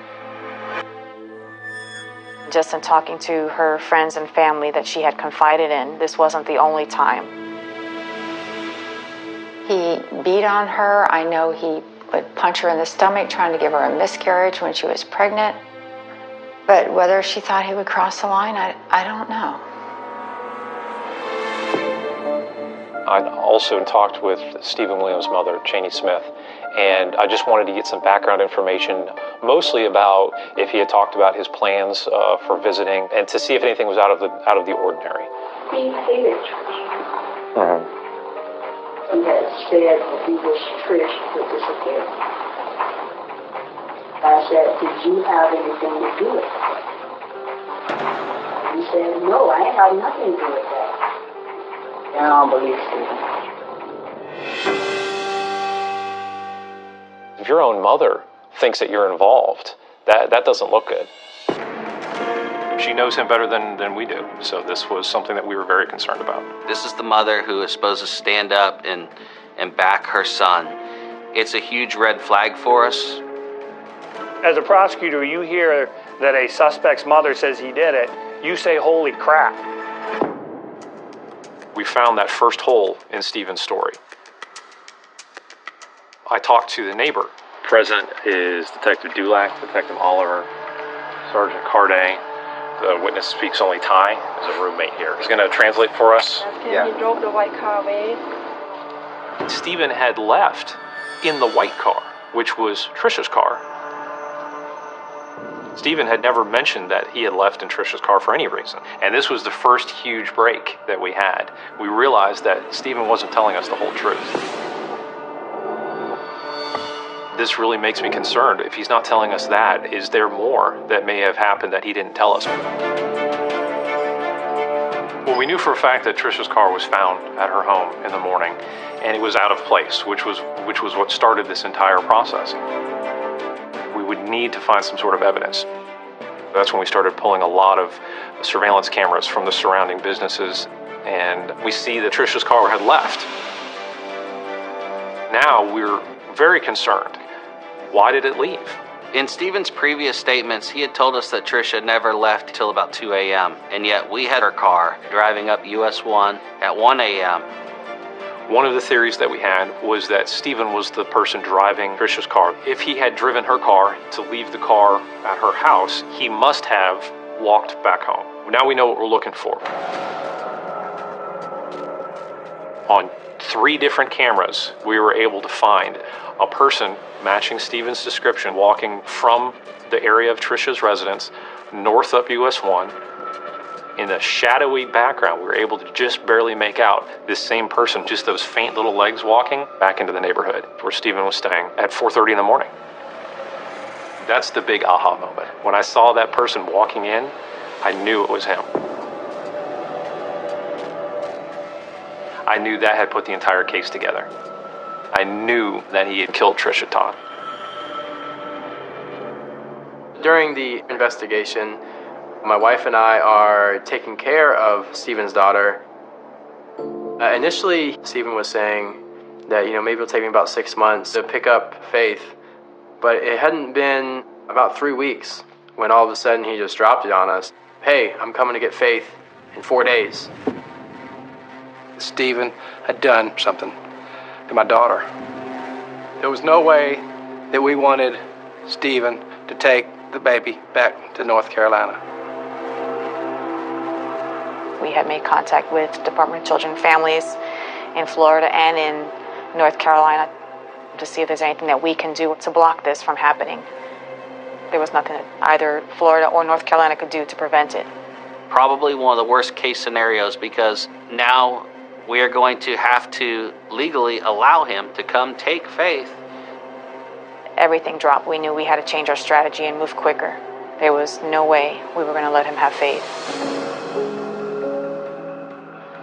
Just in talking to her friends and family that she had confided in, this wasn't the only time. He beat on her. I know he would punch her in the stomach trying to give her a miscarriage when she was pregnant. But whether she thought he would cross the line, I don't know. I also talked with Stephen Williams' mother, Cheney Smith, and I just wanted to get some background information, mostly about if he had talked about his plans for visiting, and to see if anything was out of the ordinary. He hated Trish. Mm-hmm. He had said that he wished Trish would disappear. I said, did you have anything to do with it? He said, no, I ain't have nothing to do with that. And I don't believe Stephen. If your own mother thinks that you're involved, that doesn't look good. She knows him better than we do, so this was something that we were very concerned about. This is the mother who is supposed to stand up and back her son. It's a huge red flag for us. As a prosecutor, you hear that a suspect's mother says he did it, you say, holy crap. We found that first hole in Stephen's story. I talked to the neighbor. Present is Detective Dulac, Detective Oliver, Sergeant Carday. The witness speaks only Thai, is a roommate here. He's going to translate for us. He drove the white car away. Stephen had left in the white car, which was Trisha's car. Stephen had never mentioned that he had left in Trisha's car for any reason. And this was the first huge break that we had. We realized that Stephen wasn't telling us the whole truth. This really makes me concerned. If he's not telling us that, is there more that may have happened that he didn't tell us? Well, we knew for a fact that Trisha's car was found at her home in the morning, and it was out of place, which was what started this entire process. We would need to find some sort of evidence. That's when we started pulling a lot of surveillance cameras from the surrounding businesses, and we see that Trisha's car had left. Now we're very concerned. Why did it leave? In Stephen's previous statements, he had told us that Trisha never left till about 2 a.m., and yet we had her car driving up US 1 at 1 a.m. One of the theories that we had was that Stephen was the person driving Trisha's car. If he had driven her car to leave the car at her house, he must have walked back home. Now we know what we're looking for. On 3 different cameras, we were able to find a person matching Stephen's description walking from the area of Trisha's residence north up US 1. In the shadowy background, we were able to just barely make out this same person, just those faint little legs walking back into the neighborhood where Stephen was staying at 4:30 in the morning. That's the big aha moment. When I saw that person walking in, I knew it was him. I knew that had put the entire case together. I knew that he had killed Trisha Todd. During the investigation, my wife and I are taking care of Stephen's daughter. Initially, Stephen was saying that, maybe it'll take me about 6 months to pick up Faith. But it hadn't been about 3 weeks when all of a sudden he just dropped it on us. Hey, I'm coming to get Faith in 4 days. Stephen had done something to my daughter. There was no way that we wanted Stephen to take the baby back to North Carolina. We had made contact with Department of Children and Families in Florida and in North Carolina to see if there's anything that we can do to block this from happening. There was nothing that either Florida or North Carolina could do to prevent it. Probably one of the worst case scenarios, because now we are going to have to legally allow him to come take Faith. Everything dropped. We knew we had to change our strategy and move quicker. There was no way we were going to let him have Faith.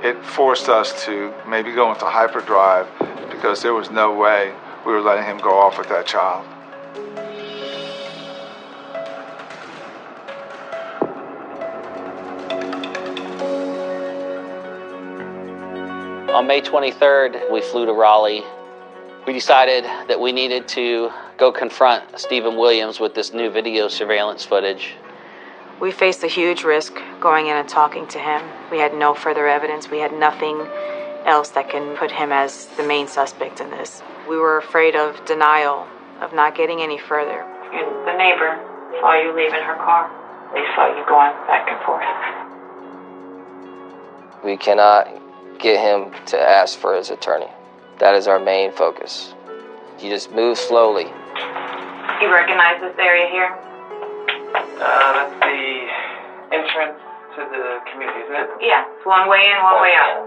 It forced us to maybe go into hyperdrive because there was no way we were letting him go off with that child. On May 23rd, we flew to Raleigh. We decided that we needed to go confront Stephen Williams with this new video surveillance footage. We faced a huge risk going in and talking to him. We had no further evidence. We had nothing else that can put him as the main suspect in this. We were afraid of denial, of not getting any further. And the neighbor saw you leaving her car. They saw you going back and forth. We cannot get him to ask for his attorney. That is our main focus. You just move slowly. You recognize this area here? That's the entrance to the community, isn't it? Yeah, it's one way in, one way out.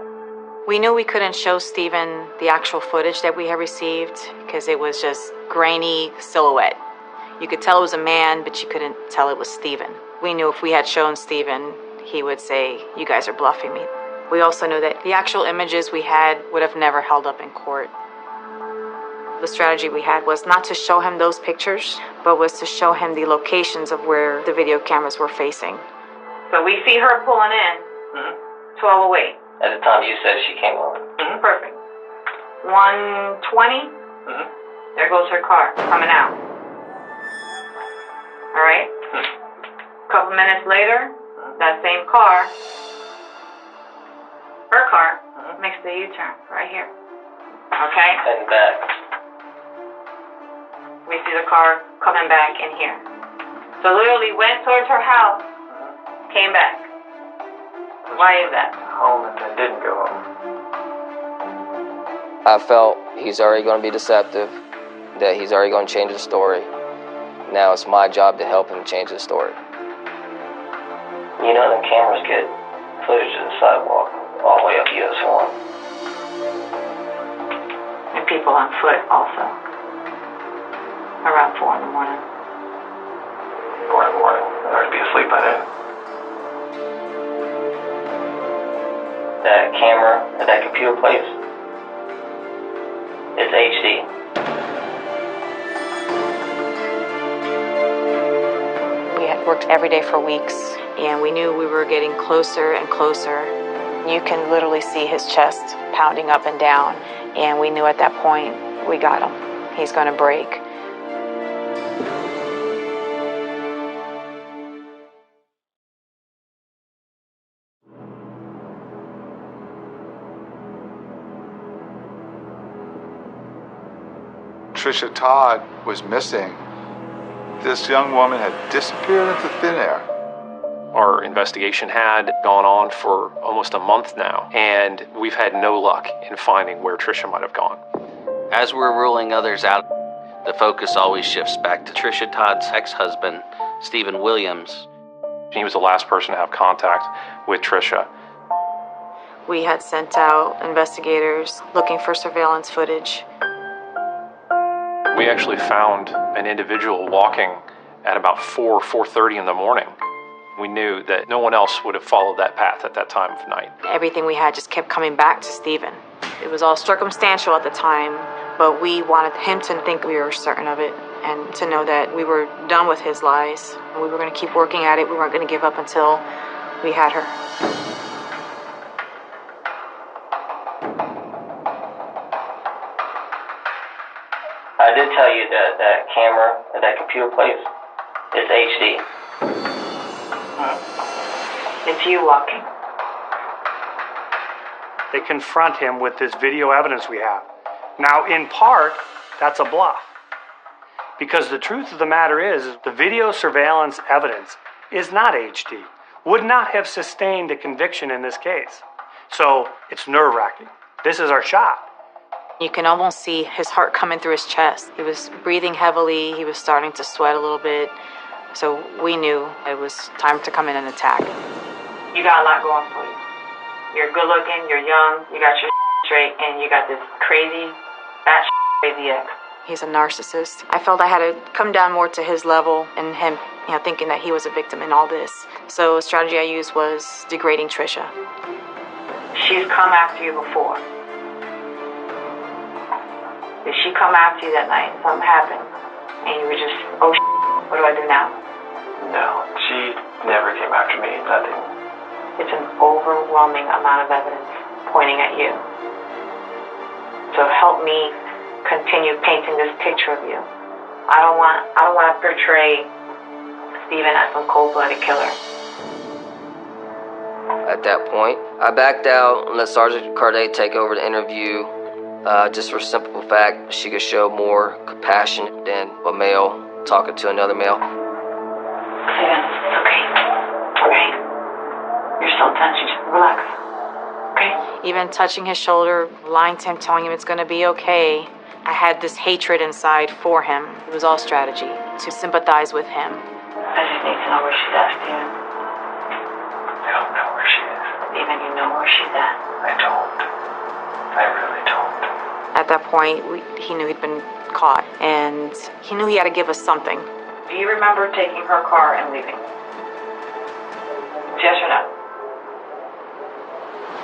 We knew we couldn't show Stephen the actual footage that we had received because it was just grainy silhouette. You could tell it was a man, but you couldn't tell it was Stephen. We knew if we had shown Stephen, he would say, "You guys are bluffing me." We also knew that the actual images we had would have never held up in court. The strategy we had was not to show him those pictures, but was to show him the locations of where the video cameras were facing. So we see her pulling in, 12 away. At the time you said she came over. Perfect. 1:20, there goes her car, coming out. All right? A couple minutes later, that same car, her car, makes the U-turn right here. Okay? And back. We see the car coming back in here. So literally went towards her house, came back. Why is that? Home and then didn't go home. I felt he's already going to be deceptive, that he's already going to change his story. Now it's my job to help him change his story. You know the cameras get footage of the sidewalk all the way up US 1. And people on foot also. Around 4 in the morning. 4 in the morning. I'd be asleep by then. That camera at that computer place, it's HD. We had worked every day for weeks, and we knew we were getting closer and closer. You can literally see his chest pounding up and down, and we knew at that point, we got him. He's going to break. Trisha Todd was missing. This young woman had disappeared into thin air. Our investigation had gone on for almost a month now, and we've had no luck in finding where Trisha might have gone. As we're ruling others out, the focus always shifts back to Trisha Todd's ex-husband, Stephen Williams. He was the last person to have contact with Trisha. We had sent out investigators looking for surveillance footage. We actually found an individual walking at about 4:30 in the morning. We knew that no one else would have followed that path at that time of night. Everything we had just kept coming back to Stephen. It was all circumstantial at the time, but we wanted him to think we were certain of it and to know that we were done with his lies. We were going to keep working at it. We weren't going to give up until we had her. I did tell you that that camera at that computer place is HD. It's you walking. They confront him with this video evidence we have. Now, in part, that's a bluff. Because the truth of the matter is the video surveillance evidence is not HD, would not have sustained a conviction in this case. So it's nerve-wracking. This is our shot. You can almost see his heart coming through his chest. He was breathing heavily. He was starting to sweat a little bit. So we knew it was time to come in and attack. You got a lot going for you. You're good looking, you're young, you got your straight, and you got this crazy, crazy ex. He's a narcissist. I felt I had to come down more to his level and him, thinking that he was a victim in all this. So the strategy I used was degrading Trisha. She's come after you before. Did she come after you that night? Something happened, and you were just, what do I do now? No, she never came after me, nothing. It's an overwhelming amount of evidence pointing at you. So help me continue painting this picture of you. I don't want to portray Stephen as some cold-blooded killer. At that point, I backed out and let Sergeant Cardet take over the interview. Just for simple fact, she could show more compassion than a male talking to another male. Stephen, it's okay. Okay? You're so tense, you just relax. Okay? Even touching his shoulder, lying to him, telling him it's going to be okay. I had this hatred inside for him. It was all strategy to sympathize with him. I just need to know where she's at, Stephen. I don't know where she is. Stephen, you know where she's at. I don't. I really don't. At that point, he knew he'd been caught, and he knew he had to give us something. Do you remember taking her car and leaving? Yes or no?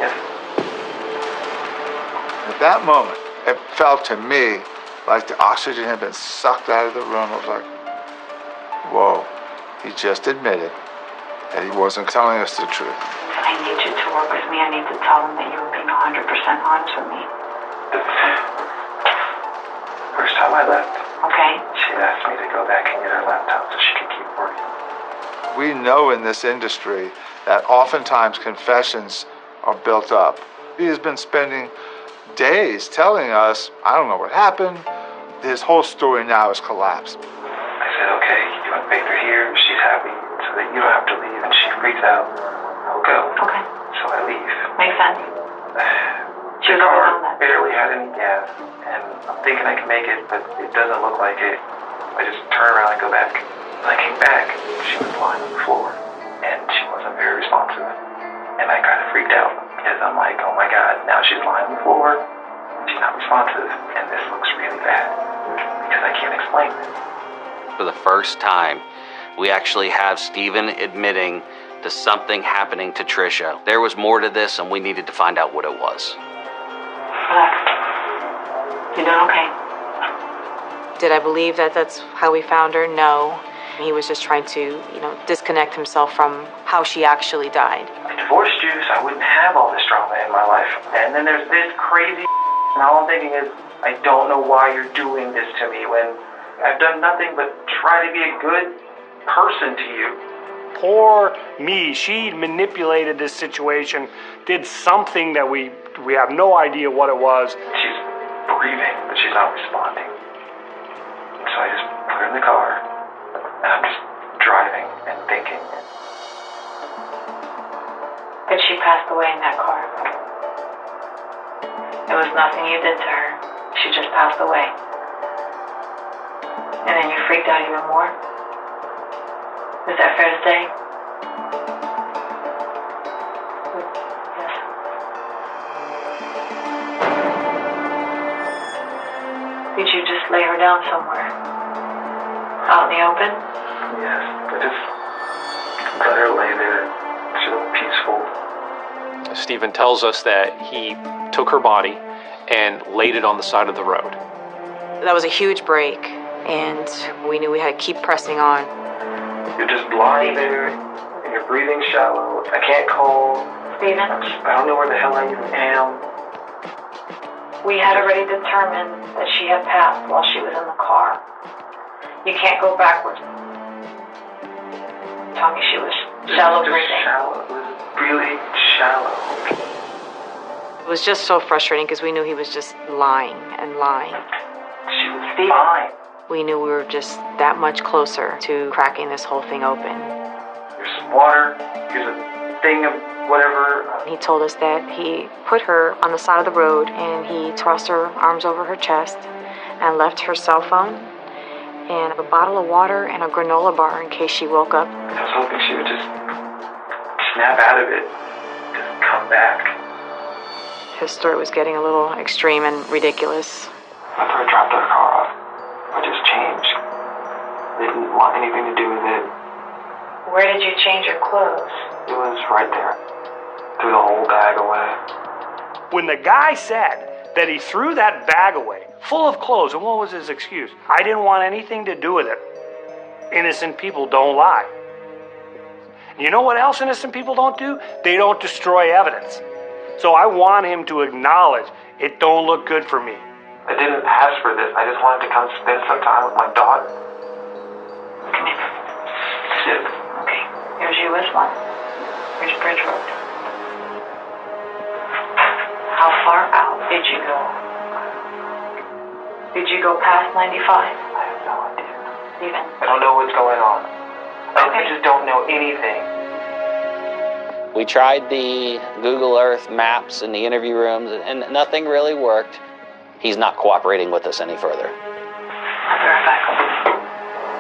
Yes. At that moment, it felt to me like the oxygen had been sucked out of the room. I was like, whoa, he just admitted that he wasn't telling us the truth. I need you to work with me. I need to tell him that you were being 100% honest with me. First time I left, okay, she asked me to go back and get her laptop so she could keep working. We know in this industry that oftentimes confessions are built up. He has been spending days telling us, I don't know what happened. His whole story now has collapsed. I said, okay, you want Baker here? She's happy so that you don't have to leave, and she freaks out, I'll go. Okay. So I leave. Makes sense. The car barely had any gas, and I'm thinking I can make it, but it doesn't look like it. I just turn around and go back. When I came back, she was lying on the floor, and she wasn't very responsive. And I kind of freaked out, because I'm like, oh my God, now she's lying on the floor, she's not responsive, and this looks really bad, because I can't explain it. For the first time, we actually have Stephen admitting to something happening to Trisha. There was more to this, and we needed to find out what it was. Relax. You're doing okay. Did I believe that that's how we found her? No. He was just trying to, disconnect himself from how she actually died. I divorced you so I wouldn't have all this drama in my life. And then there's this crazy and all I'm thinking is, I don't know why you're doing this to me when I've done nothing but try to be a good person to you. Poor me. She manipulated this situation, did something that we have no idea what it was. She's breathing, but she's not responding. So I just put her in the car, and I'm just driving and thinking. But she passed away in that car. It was nothing you did to her. She just passed away. And then you freaked out even more? Is that fair to say? Yes. Did you just lay her down somewhere? Out in the open? Yes, I just let her lay there, feel peaceful. Stephen tells us that he took her body and laid it on the side of the road. That was a huge break, and we knew we had to keep pressing on. You're just lying there, and you're breathing shallow. I can't call. Stephen? I don't know where the hell I even am. We had already determined that she had passed while she was in the car. You can't go backwards. Tell me she was shallow breathing. Shallow. It was really shallow. It was just so frustrating because we knew he was just lying and lying. She was fine. We knew we were just that much closer to cracking this whole thing open. Here's some water. Here's a thing of whatever. He told us that he put her on the side of the road and he tossed her arms over her chest and left her cell phone and a bottle of water and a granola bar in case she woke up. I was hoping she would just snap out of it, just come back. His story was getting a little extreme and ridiculous. After I dropped her car off, I just changed. Didn't want anything to do with it. Where did you change your clothes? It was right there. Threw the whole bag away. When the guy said that he threw that bag away, full of clothes, and what was his excuse? I didn't want anything to do with it. Innocent people don't lie. You know what else innocent people don't do? They don't destroy evidence. So I want him to acknowledge it don't look good for me. I didn't ask for this. I just wanted to come spend some time with my daughter. Come here. Sit. Okay, here's US 1. Here's Bridge Road. How far out did you go? Did you go past 95? I have no idea. Stephen? I don't know what's going on. I just don't know anything. We tried the Google Earth maps in the interview rooms, and nothing really worked. He's not cooperating with us any further.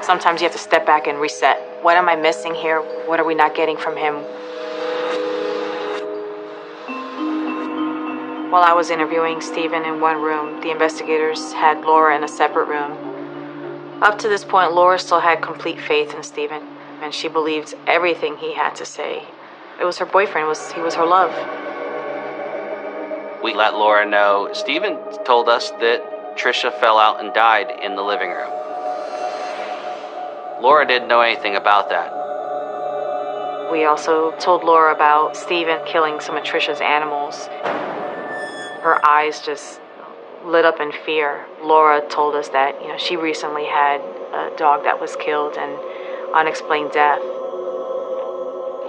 Sometimes you have to step back and reset. What am I missing here? What are we not getting from him? While I was interviewing Stephen in one room, the investigators had Laura in a separate room. Up to this point, Laura still had complete faith in Stephen, and she believed everything he had to say. It was her boyfriend, he was her love. We let Laura know Stephen told us that Trisha fell out and died in the living room. Laura didn't know anything about that. We also told Laura about Stephen killing some of Trisha's animals. Her eyes just lit up in fear. Laura told us that, she recently had a dog that was killed and unexplained death.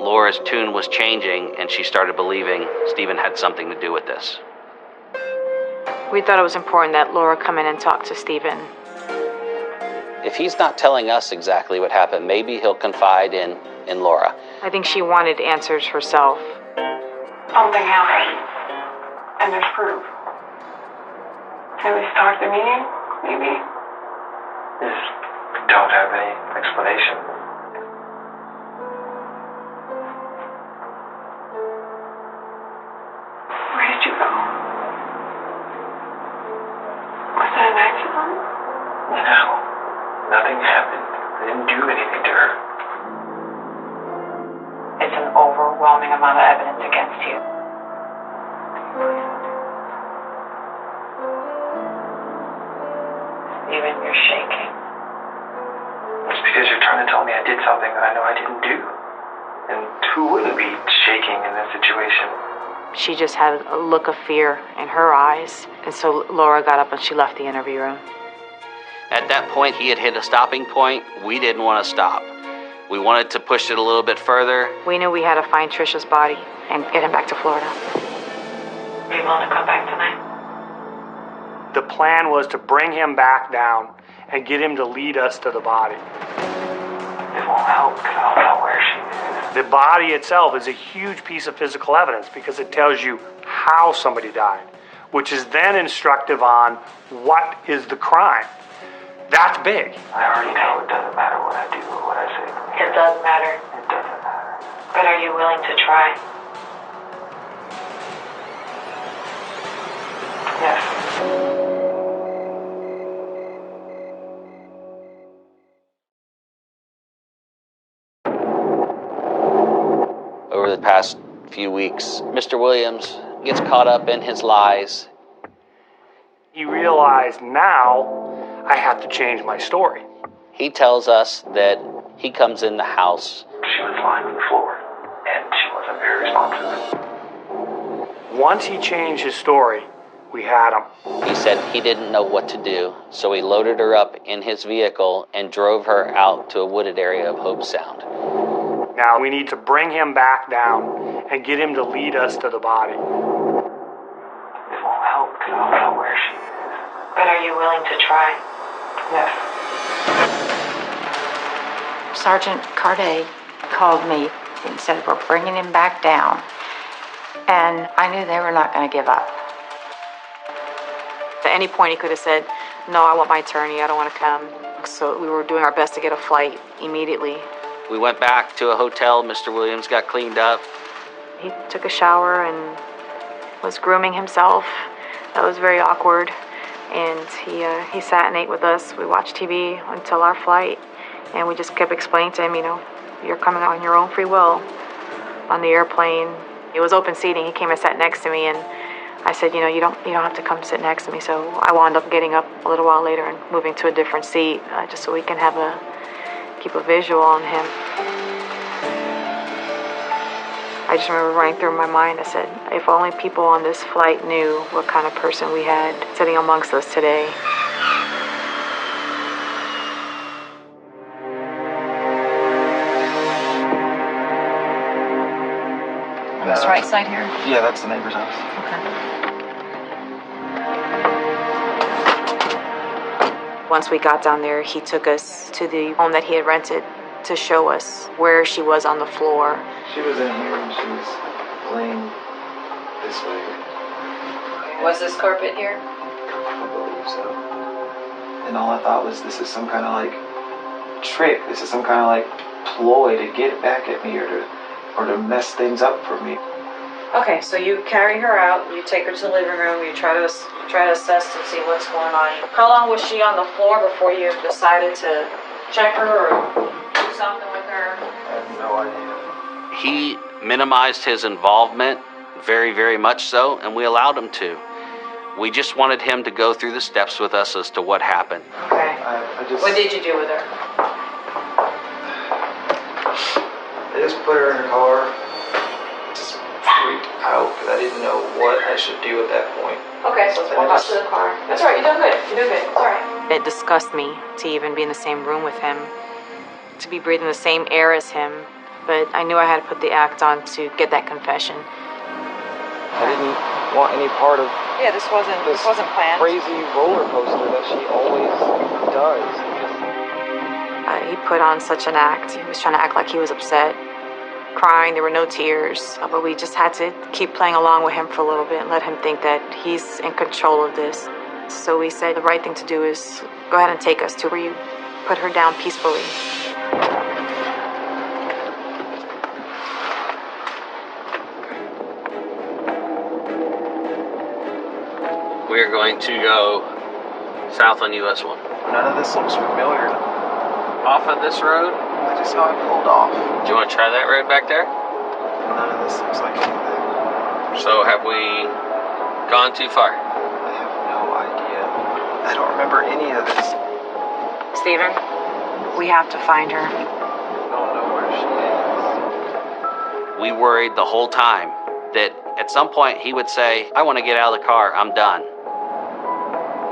Laura's tune was changing, and she started believing Stephen had something to do with this. We thought it was important that Laura come in and talk to Stephen. If he's not telling us exactly what happened, maybe he'll confide in Laura. I think she wanted answers herself. Something happened. And there's proof. Can we start the meeting, maybe? Just don't have any explanation. Where did you go? Was that an accident? No, nothing happened. I didn't do anything to her. It's an overwhelming amount of evidence against you. Even you're shaking. It's because you're trying to tell me I did something that I know I didn't do. And who wouldn't be shaking in this situation? She just had a look of fear in her eyes. And so Laura got up and she left the interview room. At that point, he had hit a stopping point. We didn't want to stop. We wanted to push it a little bit further. We knew we had to find Trisha's body and get him back to Florida. Are you willing to come back tonight? The plan was to bring him back down and get him to lead us to the body. It won't help because I don't know where she is. The body itself is a huge piece of physical evidence because it tells you how somebody died, which is then instructive on what is the crime. That's big. I already know it doesn't matter what I do or what I say. It does matter. It doesn't matter. But are you willing to try? Yes. Over the past few weeks, Mr. Williams gets caught up in his lies. He realized now I have to change my story. He tells us that he comes in the house. She was lying on the floor, and she wasn't very responsive. Once he changed his story, we had him. He said he didn't know what to do, so he loaded her up in his vehicle and drove her out to a wooded area of Hobe Sound. Now we need to bring him back down and get him to lead us to the body. It won't help because I don't know where she is. But are you willing to try? Yes. Sergeant Carday called me and said, we're bringing him back down. And I knew they were not going to give up. At any point, he could have said, no, I want my attorney, I don't want to come. So we were doing our best to get a flight immediately. We went back to a hotel. Mr. Williams got cleaned up. He took a shower and was grooming himself. That was very awkward. And he sat and ate with us. We watched TV until our flight. And we just kept explaining to him, you're coming on your own free will on the airplane. It was open seating. He came and sat next to me, and I said, you don't have to come sit next to me. So I wound up getting up a little while later and moving to a different seat, just so we can keep a visual on him. I just remember running through my mind. I said, if only people on this flight knew what kind of person we had sitting amongst us today. This right side here? Yeah, that's the neighbor's house. Okay. Once we got down there, he took us to the home that he had rented to show us where she was on the floor. She was in here and she was laying this way. Was this carpet here? I believe so. And all I thought was, this is some kind of trick. This is some kind of ploy to get back at me or to mess things up for me. Okay, so you carry her out, you take her to the living room, you try to assess and see what's going on. How long was she on the floor before you decided to check her or do something with her? I have no idea. He minimized his involvement, very, very much so, and we allowed him to. We just wanted him to go through the steps with us as to what happened. Okay. What did you do with her? I just put her in her car. Just freaked out because I didn't know what I should do at that point. Okay, so let's walk out to the car. That's all right, you're doing good. You're doing good. It's all right. It disgusted me to even be in the same room with him, to be breathing the same air as him. But I knew I had to put the act on to get that confession. I didn't want any part of this wasn't planned. Crazy roller coaster that she always does. He put on such an act. He was trying to act like he was upset, crying. There were no tears, but we just had to keep playing along with him for a little bit and let him think that he's in control of this. So we said the right thing to do is go ahead and take us to where you put her down peacefully. We are going to go south on US 1. None of this looks familiar. Off of this road? I just saw it pulled off. Do you want to try that road back there? None of this looks like anything. So have we gone too far? I have no idea. I don't remember any of this. Stephen, we have to find her. I don't know where she is. We worried the whole time that at some point he would say, I want to get out of the car, I'm done.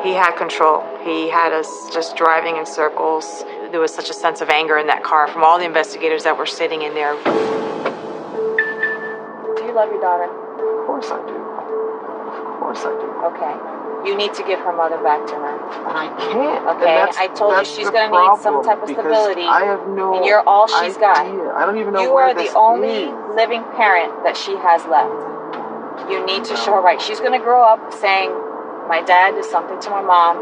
He had control. He had us just driving in circles. There was such a sense of anger in that car from all the investigators that were sitting in there. Do you love your daughter? Of course I do. Of course I do. Okay. You need to give her mother back to her. But I can't. Okay, I told you she's going to need some type of stability. I have no and you're all she's got. I don't even know you where are the only living parent that she has left. You need to show her right. She's going to grow up saying, my dad did something to my mom,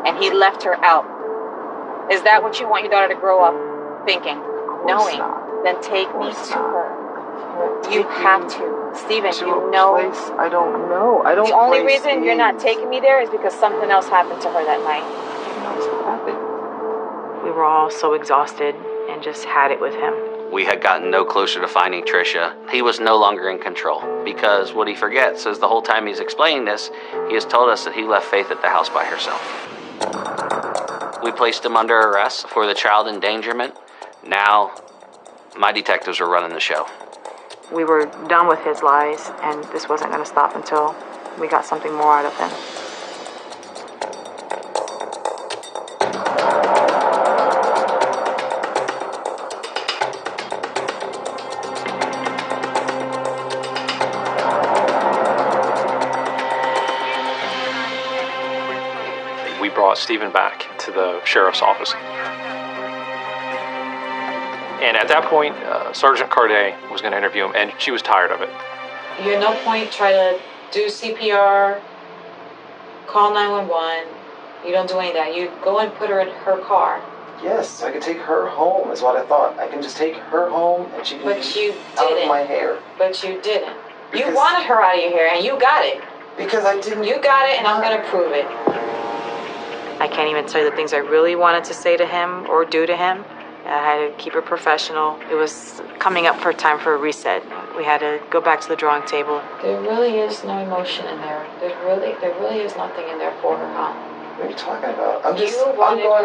and he left her out. Is that what you want your daughter to grow up thinking? Knowing? Then take me to her. You have to. Stephen, you know. I don't know. I don't. The only reason you're not taking me there is because something else happened to her that night. We were all so exhausted and just had it with him. We had gotten no closer to finding Tricia. He was no longer in control because what he forgets is the whole time he's explaining this, he has told us that he left Faith at the house by herself. We placed him under arrest for the child endangerment. Now, my detectives are running the show. We were done with his lies, and this wasn't going to stop until we got something more out of him. We brought Stephen back to the sheriff's office. And at that point, Sergeant Carday was going to interview him, and she was tired of it. You at no point try to do CPR, call 911. You don't do any of that. You go and put her in her car. Yes, I could take her home, is what I thought. I can just take her home, and she can But you out didn't. of my hair. But you didn't. You wanted her out of your hair, and you got it. Because I didn't. You got it, and I'm going to prove it. I can't even tell you the things I really wanted to say to him or do to him. I had to keep it professional. It was coming up for time for a reset. We had to go back to the drawing table. There really is no emotion in there. There really is nothing in there for her, huh? What are you talking about? I'm going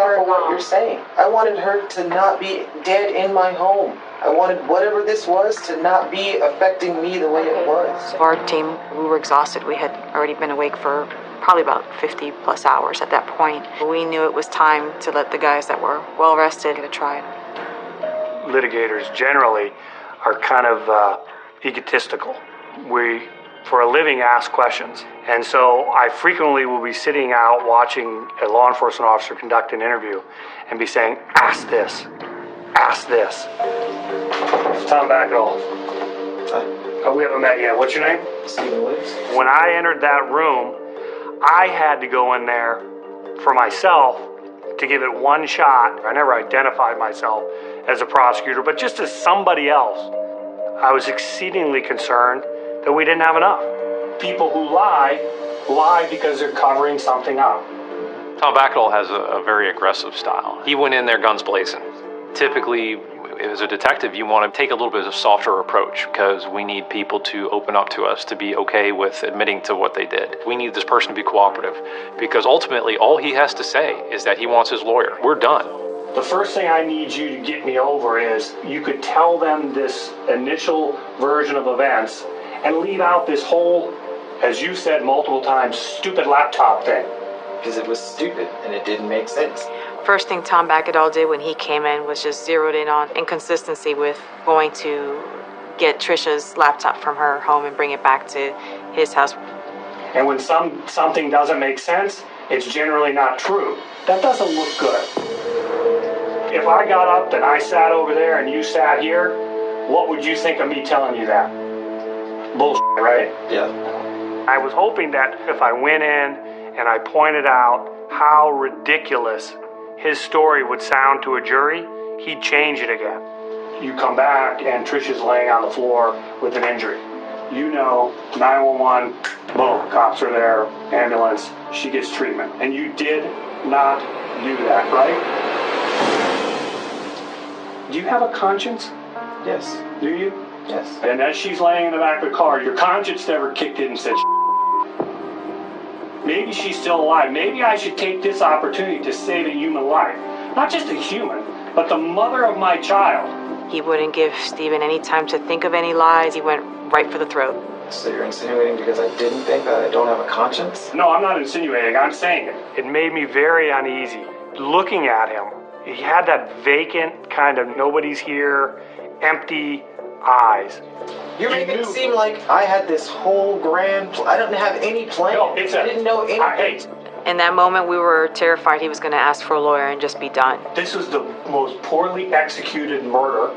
off of what you're saying. I wanted her to not be dead in my home. I wanted whatever this was to not be affecting me the way it was. Our team, we were exhausted. We had already been awake for probably about 50 plus hours at that point. We knew it was time to let the guys that were well rested get a try. Litigators generally are kind of egotistical. We, for a living, ask questions. And so I frequently will be sitting out watching a law enforcement officer conduct an interview and be saying, ask this, ask this. Tom Backall. Oh, we haven't met yet. What's your name? Stephen Williams. When I entered that room, I had to go in there for myself to give it one shot. I never identified myself as a prosecutor, but just as somebody else. I was exceedingly concerned that we didn't have enough. People who lie because they're covering something up. Tom Backall has a very aggressive style. He went in there guns blazing. Typically, as a detective, you want to take a little bit of a softer approach because we need people to open up to us, to be okay with admitting to what they did. We need this person to be cooperative because ultimately all he has to say is that he wants his lawyer. We're done. The first thing I need you to get me over is you could tell them this initial version of events and leave out this whole, as you said multiple times, stupid laptop thing. Because it was stupid and it didn't make sense. First thing Tom Backall did when he came in was just zeroed in on inconsistency with going to get Tricia's laptop from her home and bring it back to his house. And when something doesn't make sense, it's generally not true. That doesn't look good. If I got up and I sat over there and you sat here, what would you think of me telling you that? Bullshit, right? Yeah. I was hoping that if I went in and I pointed out how ridiculous his story would sound to a jury, he'd change it again. You come back and Trisha's laying on the floor with an injury. You know, 911, boom, cops are there, ambulance, she gets treatment. And you did not do that, right? Do you have a conscience? Yes. Do you? Yes. And as she's laying in the back of the car, your conscience never kicked in and said, maybe she's still alive. Maybe I should take this opportunity to save a human life. Not just a human, but the mother of my child. He wouldn't give Stephen any time to think of any lies. He went right for the throat. So you're insinuating because I didn't think that I don't have a conscience? No, I'm not insinuating. I'm saying it. It made me very uneasy. Looking at him, he had that vacant kind of nobody's here, empty eyes. You're making it seem like I had this whole grand I didn't have any plan. No, I didn't know anything. In that moment, we were terrified he was going to ask for a lawyer and just be done. This was the most poorly executed murder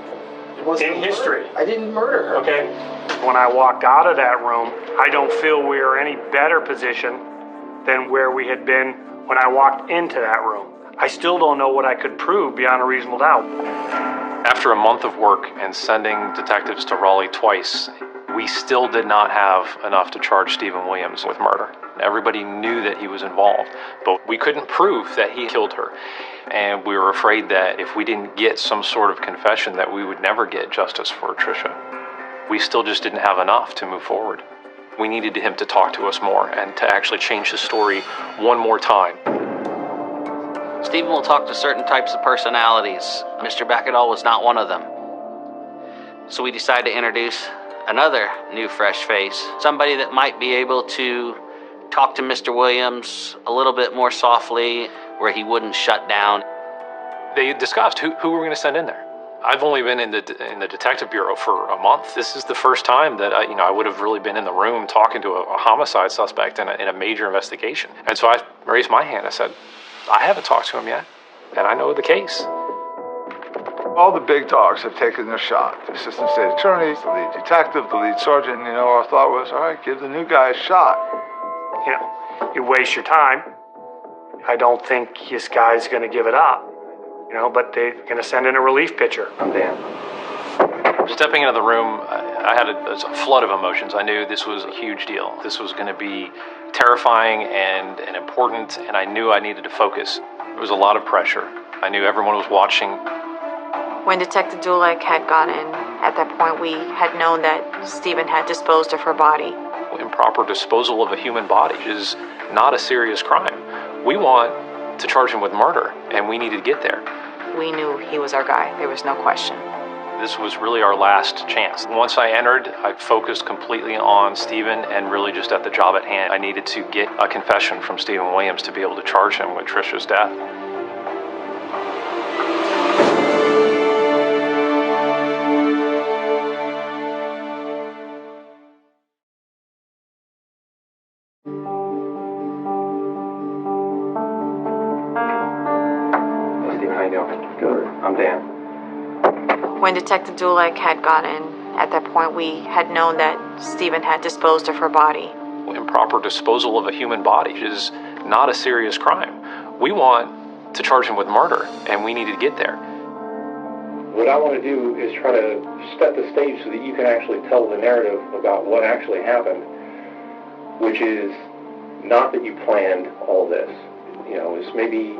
in history. I didn't murder her. Okay? When I walked out of that room, I don't feel we are any better position than where we had been when I walked into that room. I still don't know what I could prove beyond a reasonable doubt. After a month of work and sending detectives to Raleigh twice, we still did not have enough to charge Stephen Williams with murder. Everybody knew that he was involved, but we couldn't prove that he killed her. And we were afraid that if we didn't get some sort of confession that we would never get justice for Trisha. We still just didn't have enough to move forward. We needed him to talk to us more and to actually change his story one more time. Stephen will talk to certain types of personalities. Mr. Backendall was not one of them. So we decided to introduce another new fresh face, somebody that might be able to talk to Mr. Williams a little bit more softly, where he wouldn't shut down. They discussed who we were going to send in there. I've only been in the detective bureau for a month. This is the first time that I would have really been in the room talking to a homicide suspect in a major investigation. And so I raised my hand. I said, I haven't talked to him yet, and I know the case. All the big dogs have taken their shot. The assistant state attorney, the lead detective, the lead sergeant. Our thought was, all right, give the new guy a shot. You waste your time. I don't think this guy's going to give it up. But they're going to send in a relief pitcher. I'm Dan. Stepping into the room, I had a flood of emotions. I knew this was a huge deal. This was going to be terrifying and important, and I knew I needed to focus. It was a lot of pressure. I knew everyone was watching. When Detective Dulek had gone in, at that point we had known that Stephen had disposed of her body. Improper disposal of a human body is not a serious crime. We want to charge him with murder, and we needed to get there. We knew he was our guy. There was no question. This was really our last chance. Once I entered, I focused completely on Stephen and really just at the job at hand. I needed to get a confession from Stephen Williams to be able to charge him with Trisha's death. I'm Dan. When Detective Dulek had gone in, at that point we had known that Stephen had disposed of her body. Improper disposal of a human body is not a serious crime. We want to charge him with murder, and we need to get there. What I want to do is try to set the stage so that you can actually tell the narrative about what actually happened, which is not that you planned all this. It's maybe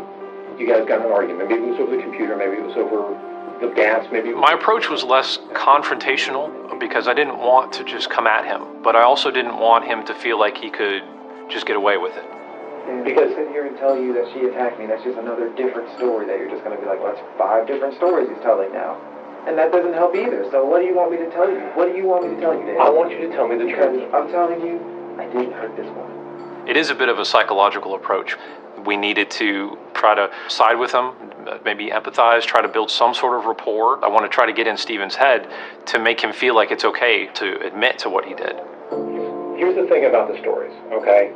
you guys got in an argument. Maybe it was over the computer, maybe it was over the gas, maybe... My approach was less confrontational because I didn't want to just come at him, but I also didn't want him to feel like he could just get away with it. Because sit here and tell you that she attacked me, that's just another different story that you're just going to be like, well, that's 5 different stories he's telling now. And that doesn't help either. So what do you want me to tell you? What do you want me to tell you, Dan? I want you to tell me the truth. I'm telling you, I didn't hurt this woman. It is a bit of a psychological approach. We needed to try to side with him, maybe empathize, try to build some sort of rapport. I want to try to get in Stephen's head to make him feel like it's okay to admit to what he did. Here's the thing about the stories, okay?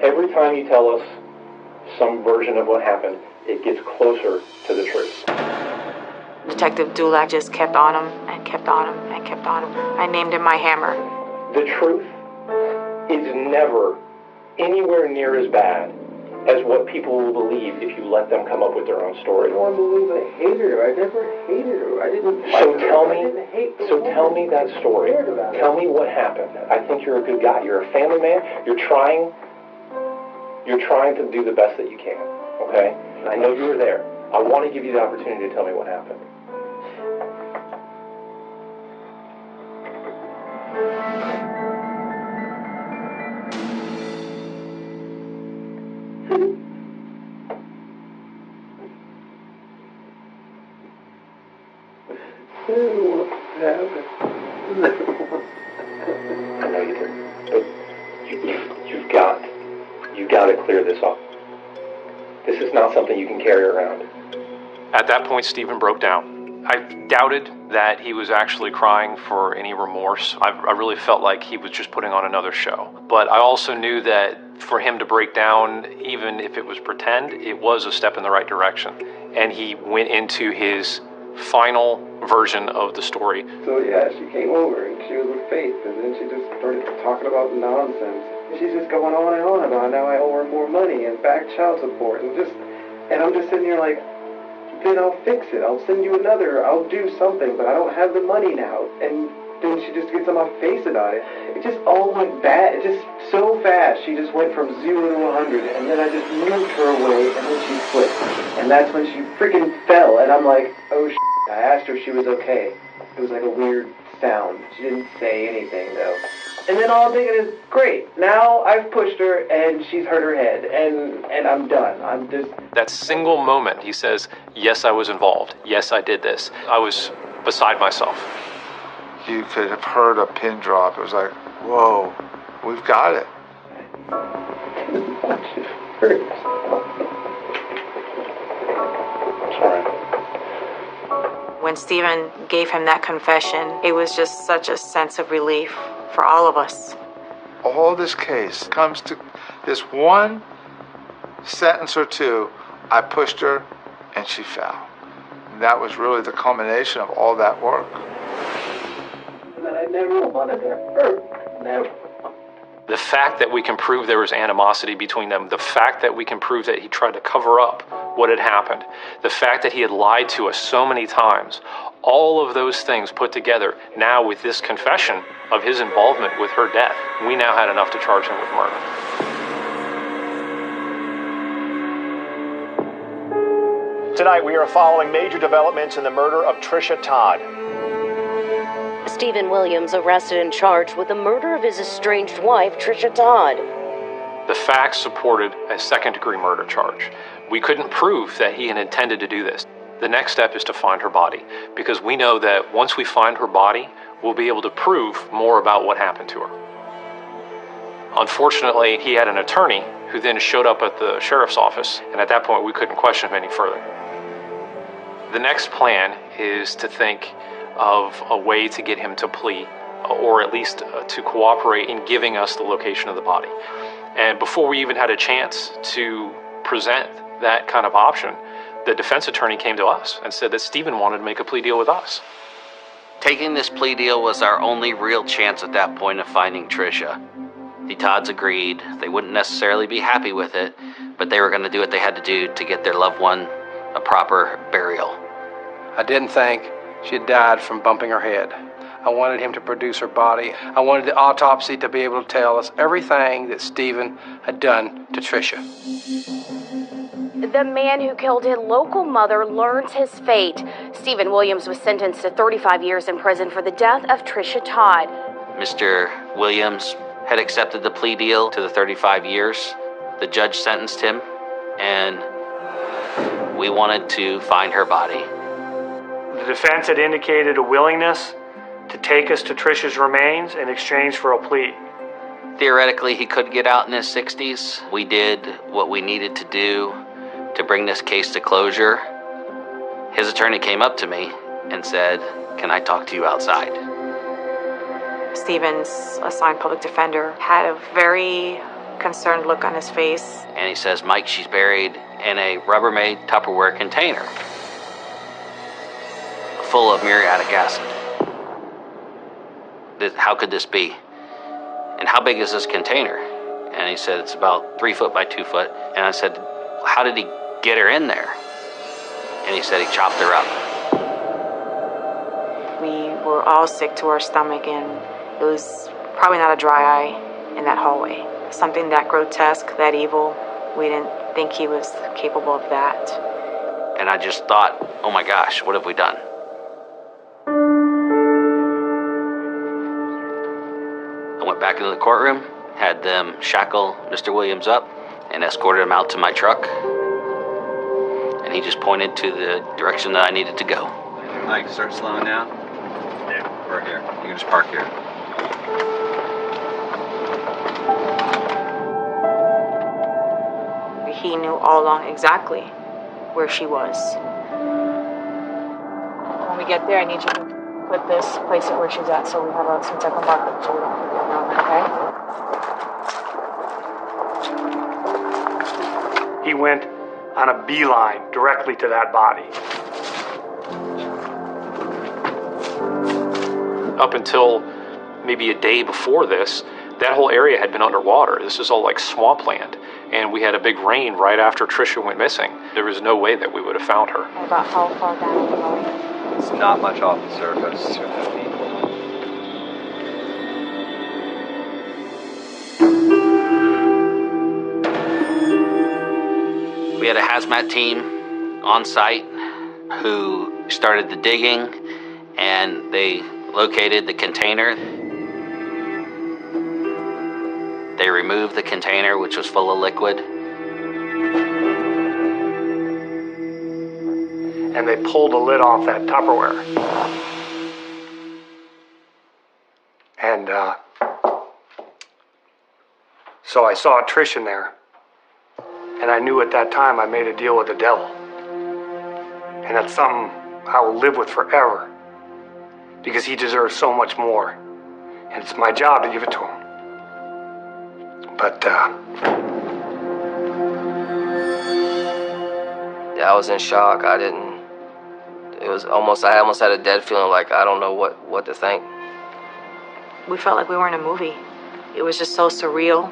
Every time you tell us some version of what happened, it gets closer to the truth. Detective Dulac just kept on him and kept on him and kept on him. I named him my hammer. The truth is never anywhere near as bad as what people will believe if you let them come up with their own story. I don't believe I hated her. I never hated her. I didn't like So her. tell I me, didn't hate the so woman. tell me that story. I cared about her. Tell me what happened. I think you're a good guy. You're a family man. You're trying to do the best that you can. Okay? I know you were there. I want to give you the opportunity to tell me what happened. I know you did, but you've got to clear this up. This is not something you can carry around. At that point, Stephen broke down. I doubted that he was actually crying for any remorse. I really felt like he was just putting on another show. But I also knew that for him to break down, even if it was pretend, it was a step in the right direction. And he went into his final version of the story. So yeah, she came over and she was with Faith, and then she just started talking about nonsense. And she's just going on and on about now I owe her more money and back child support and I'm just sitting here like, then I'll fix it. I'll send you another. I'll do something, but I don't have the money now. And then she just gets on my face about it. It just all went bad. It just so fast. She just went from 0 to 100, and then I just moved her away, and then she flipped. And that's when she freaking fell, and I'm like, oh shit. I asked her if she was okay. It was like a weird sound. She didn't say anything, though. And then all I'm thinking is, great, now I've pushed her, and she's hurt her head, and I'm done. I'm just... That single moment, he says, yes, I was involved. Yes, I did this. I was beside myself. You could have heard a pin drop. It was like, whoa, we've got it. When Stephen gave him that confession, it was just such a sense of relief for all of us. All this case comes to this one sentence or two. I pushed her and she fell. And that was really the culmination of all that work. That I never wanted to hurt. Never. The fact that we can prove there was animosity between them, the fact that we can prove that he tried to cover up what had happened, the fact that he had lied to us so many times, all of those things put together, now with this confession of his involvement with her death, we now had enough to charge him with murder. Tonight we are following major developments in the murder of Tricia Todd. Stephen Williams arrested and charged with the murder of his estranged wife, Tricia Todd. The facts supported a second-degree murder charge. We couldn't prove that he had intended to do this. The next step is to find her body, because we know that once we find her body, we'll be able to prove more about what happened to her. Unfortunately, he had an attorney who then showed up at the sheriff's office, and at that point we couldn't question him any further. The next plan is to think of a way to get him to plea, or at least to cooperate in giving us the location of the body. And before we even had a chance to present that kind of option, the defense attorney came to us and said that Stephen wanted to make a plea deal with us. Taking this plea deal was our only real chance at that point of finding Tricia. The Todds agreed. They wouldn't necessarily be happy with it, but they were going to do what they had to do to get their loved one a proper burial. I didn't think she had died from bumping her head. I wanted him to produce her body. I wanted the autopsy to be able to tell us everything that Stephen had done to Tricia. The man who killed his local mother learns his fate. Stephen Williams was sentenced to 35 years in prison for the death of Tricia Todd. Mr. Williams had accepted the plea deal to the 35 years. The judge sentenced him, and we wanted to find her body. The defense had indicated a willingness to take us to Tricia's remains in exchange for a plea. Theoretically, he could get out in his 60s. We did what we needed to do to bring this case to closure. His attorney came up to me and said, "Can I talk to you outside?" Stephen's assigned public defender had a very concerned look on his face. And he says, Mike, she's buried in a Rubbermaid Tupperware container full of muriatic acid. How could this be? And how big is this container? And he said, it's about 3 foot by 2 foot. And I said, how did he get her in there? And he said he chopped her up. We were all sick to our stomach, and it was probably not a dry eye in that hallway. Something that grotesque, that evil, we didn't think he was capable of that. And I just thought, oh my gosh, what have we done? I went back into the courtroom, had them shackle Mr. Williams up, and escorted him out to my truck. And he just pointed to the direction that I needed to go. Mike, start slowing down. Yeah, we're here. You can just park here. He knew all along exactly where she was. When we get there, I need you to put this, place it where she's at, so we have some type of marker so we don't forget her, okay? He went on a beeline directly to that body. Up until maybe a day before this, that whole area had been underwater. This is all like swampland. And we had a big rain right after Trisha went missing. There was no way that we would have found her. About how far down are we going? It's not much off the surface. 2.5 feet. We had a hazmat team on site who started the digging, and they located the container. They removed the container, which was full of liquid. And they pulled the lid off that Tupperware. And so I saw Trish in there. And I knew at that time I made a deal with the devil. And that's something I will live with forever. Because he deserves so much more. And it's my job to give it to him. But, yeah, I was in shock. I almost had a dead feeling, like I don't know what to think. We felt like we were in a movie. It was just so surreal.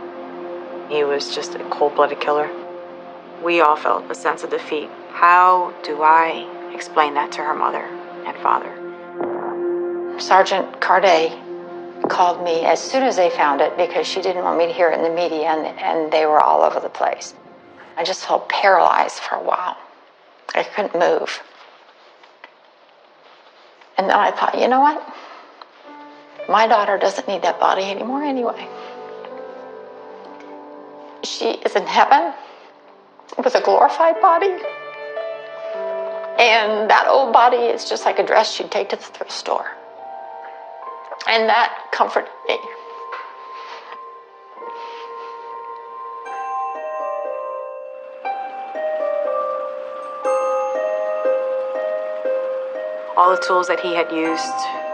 He was just a cold-blooded killer. We all felt a sense of defeat. How do I explain that to her mother and father? Sergeant Carday called me as soon as they found it because she didn't want me to hear it in the media, and they were all over the place. I just felt paralyzed for a while. I couldn't move. And then I thought, you know what? My daughter doesn't need that body anymore anyway. She is in heaven with a glorified body. And that old body is just like a dress she'd take to the thrift store. And that comforted me. All the tools that he had used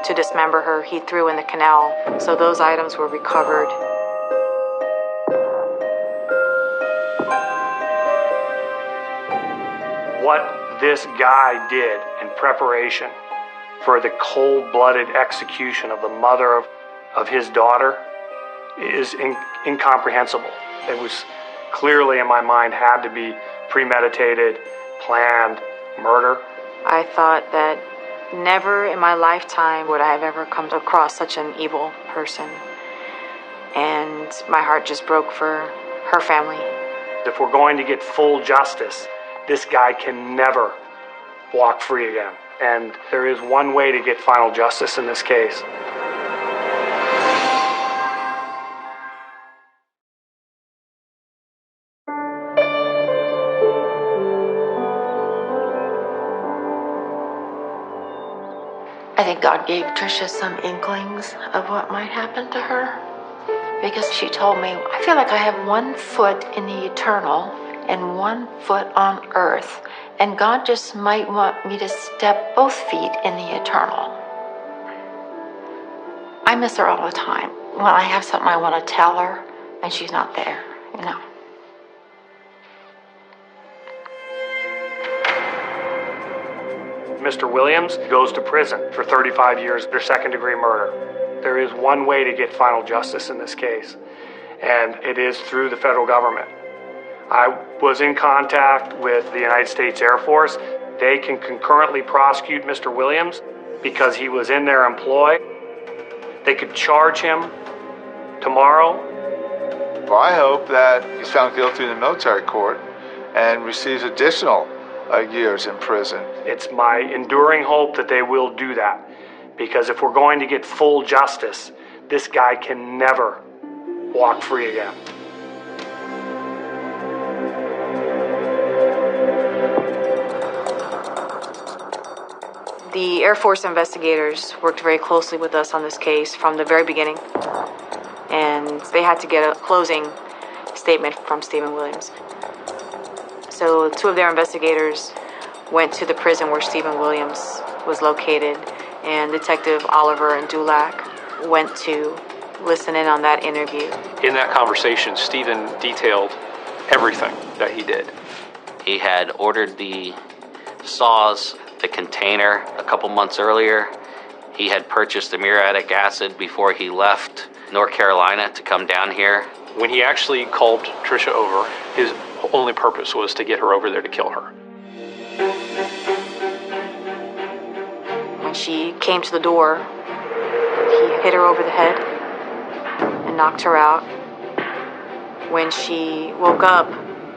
to dismember her, he threw in the canal. So those items were recovered. what this guy did in preparation for the cold-blooded execution of the mother of his daughter is incomprehensible. It was clearly, in my mind, had to be premeditated, planned murder. I thought that never in my lifetime would I have ever come across such an evil person. And my heart just broke for her family. If we're going to get full justice, this guy can never walk free again. And there is one way to get final justice in this case. I think God gave Trisha some inklings of what might happen to her, because she told me, I feel like I have 1 foot in the eternal and 1 foot on earth, and God just might want me to step both feet in the eternal. I miss her all the time. When I have something I want to tell her and she's not there, No. Mr. Williams goes to prison for 35 years for second-degree murder. There is one way to get final justice in this case, and it is through the federal government. I was in contact with the United States Air Force. They can concurrently prosecute Mr. Williams because he was in their employ. They could charge him tomorrow. Well, I hope that he's found guilty in the military court and receives additional years in prison. It's my enduring hope that they will do that, because if we're going to get full justice, this guy can never walk free again. The Air Force investigators worked very closely with us on this case from the very beginning, and they had to get a closing statement from Stephen Williams. So 2 of their investigators went to the prison where Stephen Williams was located, and Detective Oliver and Dulac went to listen in on that interview. In that conversation, Stephen detailed everything that he did. He had ordered the saws, the container, a couple months earlier. He had purchased the muriatic acid before he left North Carolina to come down here. When he actually called Tricia over, his only purpose was to get her over there to kill her. When she came to the door, he hit her over the head and knocked her out. When she woke up,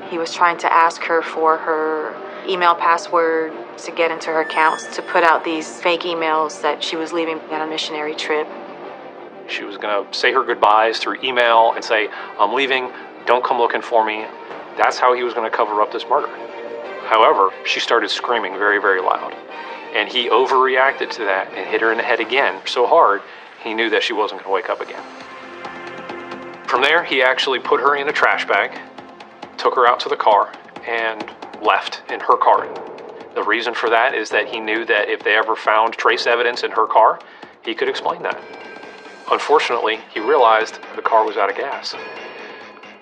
he was trying to ask her for her email password to get into her accounts, to put out these fake emails that she was leaving on a missionary trip. She was going to say her goodbyes through email and say, "I'm leaving, don't come looking for me." That's how he was going to cover up this murder. However, she started screaming very, very loud. And he overreacted to that and hit her in the head again so hard, he knew that she wasn't going to wake up again. From there, he actually put her in a trash bag, took her out to the car, and left in her car. The reason for that is that he knew that if they ever found trace evidence in her car, he could explain that. Unfortunately, he realized the car was out of gas.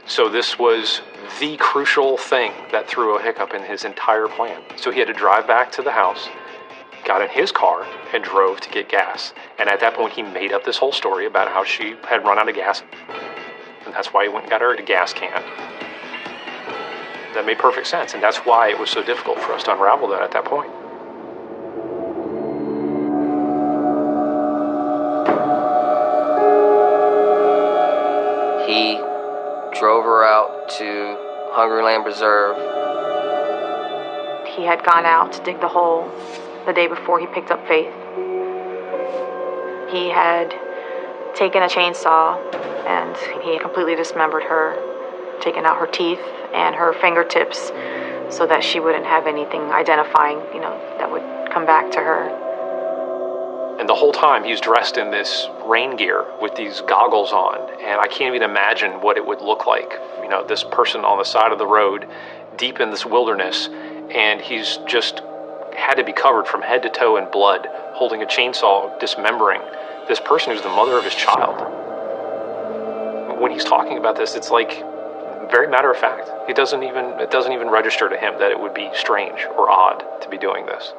So this was the crucial thing that threw a hiccup in his entire plan. So he had to drive back to the house, got in his car, and drove to get gas. And at that point, he made up this whole story about how she had run out of gas. And that's why he went and got her a gas can. That made perfect sense, and that's why it was so difficult for us to unravel that at that point. He drove her out to Hungry Land Reserve. He had gone out to dig the hole the day before he picked up Faith. He had taken a chainsaw and he completely dismembered her, taken out her teeth and her fingertips so that she wouldn't have anything identifying, that would come back to her. And the whole time he's dressed in this rain gear with these goggles on, and I can't even imagine what it would look like. This person on the side of the road, deep in this wilderness, and he's just had to be covered from head to toe in blood, holding a chainsaw, dismembering this person who's the mother of his child. When he's talking about this, it's like very matter of fact. It doesn't even register to him that it would be strange or odd to be doing this.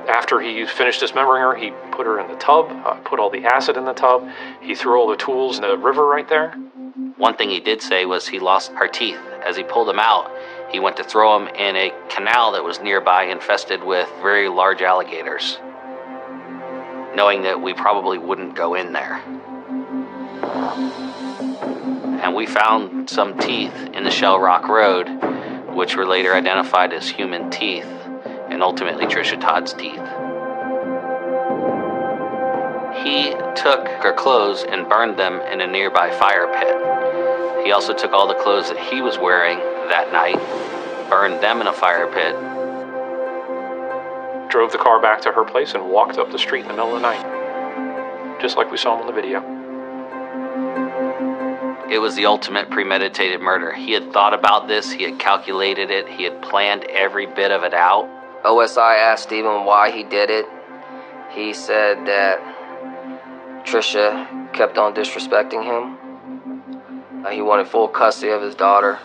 After he finished dismembering her, he put her in the tub, put all the acid in the tub. He threw all the tools in the river right there. One thing he did say was he lost her teeth. As he pulled them out, he went to throw them in a canal that was nearby infested with very large alligators, knowing that we probably wouldn't go in there. And we found some teeth in the Shell Rock Road, which were later identified as human teeth, and ultimately Tricia Todd's teeth. He took her clothes and burned them in a nearby fire pit. He also took all the clothes that he was wearing that night, burned them in a fire pit, drove the car back to her place, and walked up the street in the middle of the night, just like we saw him on the video. It was the ultimate premeditated murder. He had thought about this, he had calculated it, he had planned every bit of it out. OSI asked Stephen why he did it. He said that Tricia kept on disrespecting him, He wanted full custody of his daughter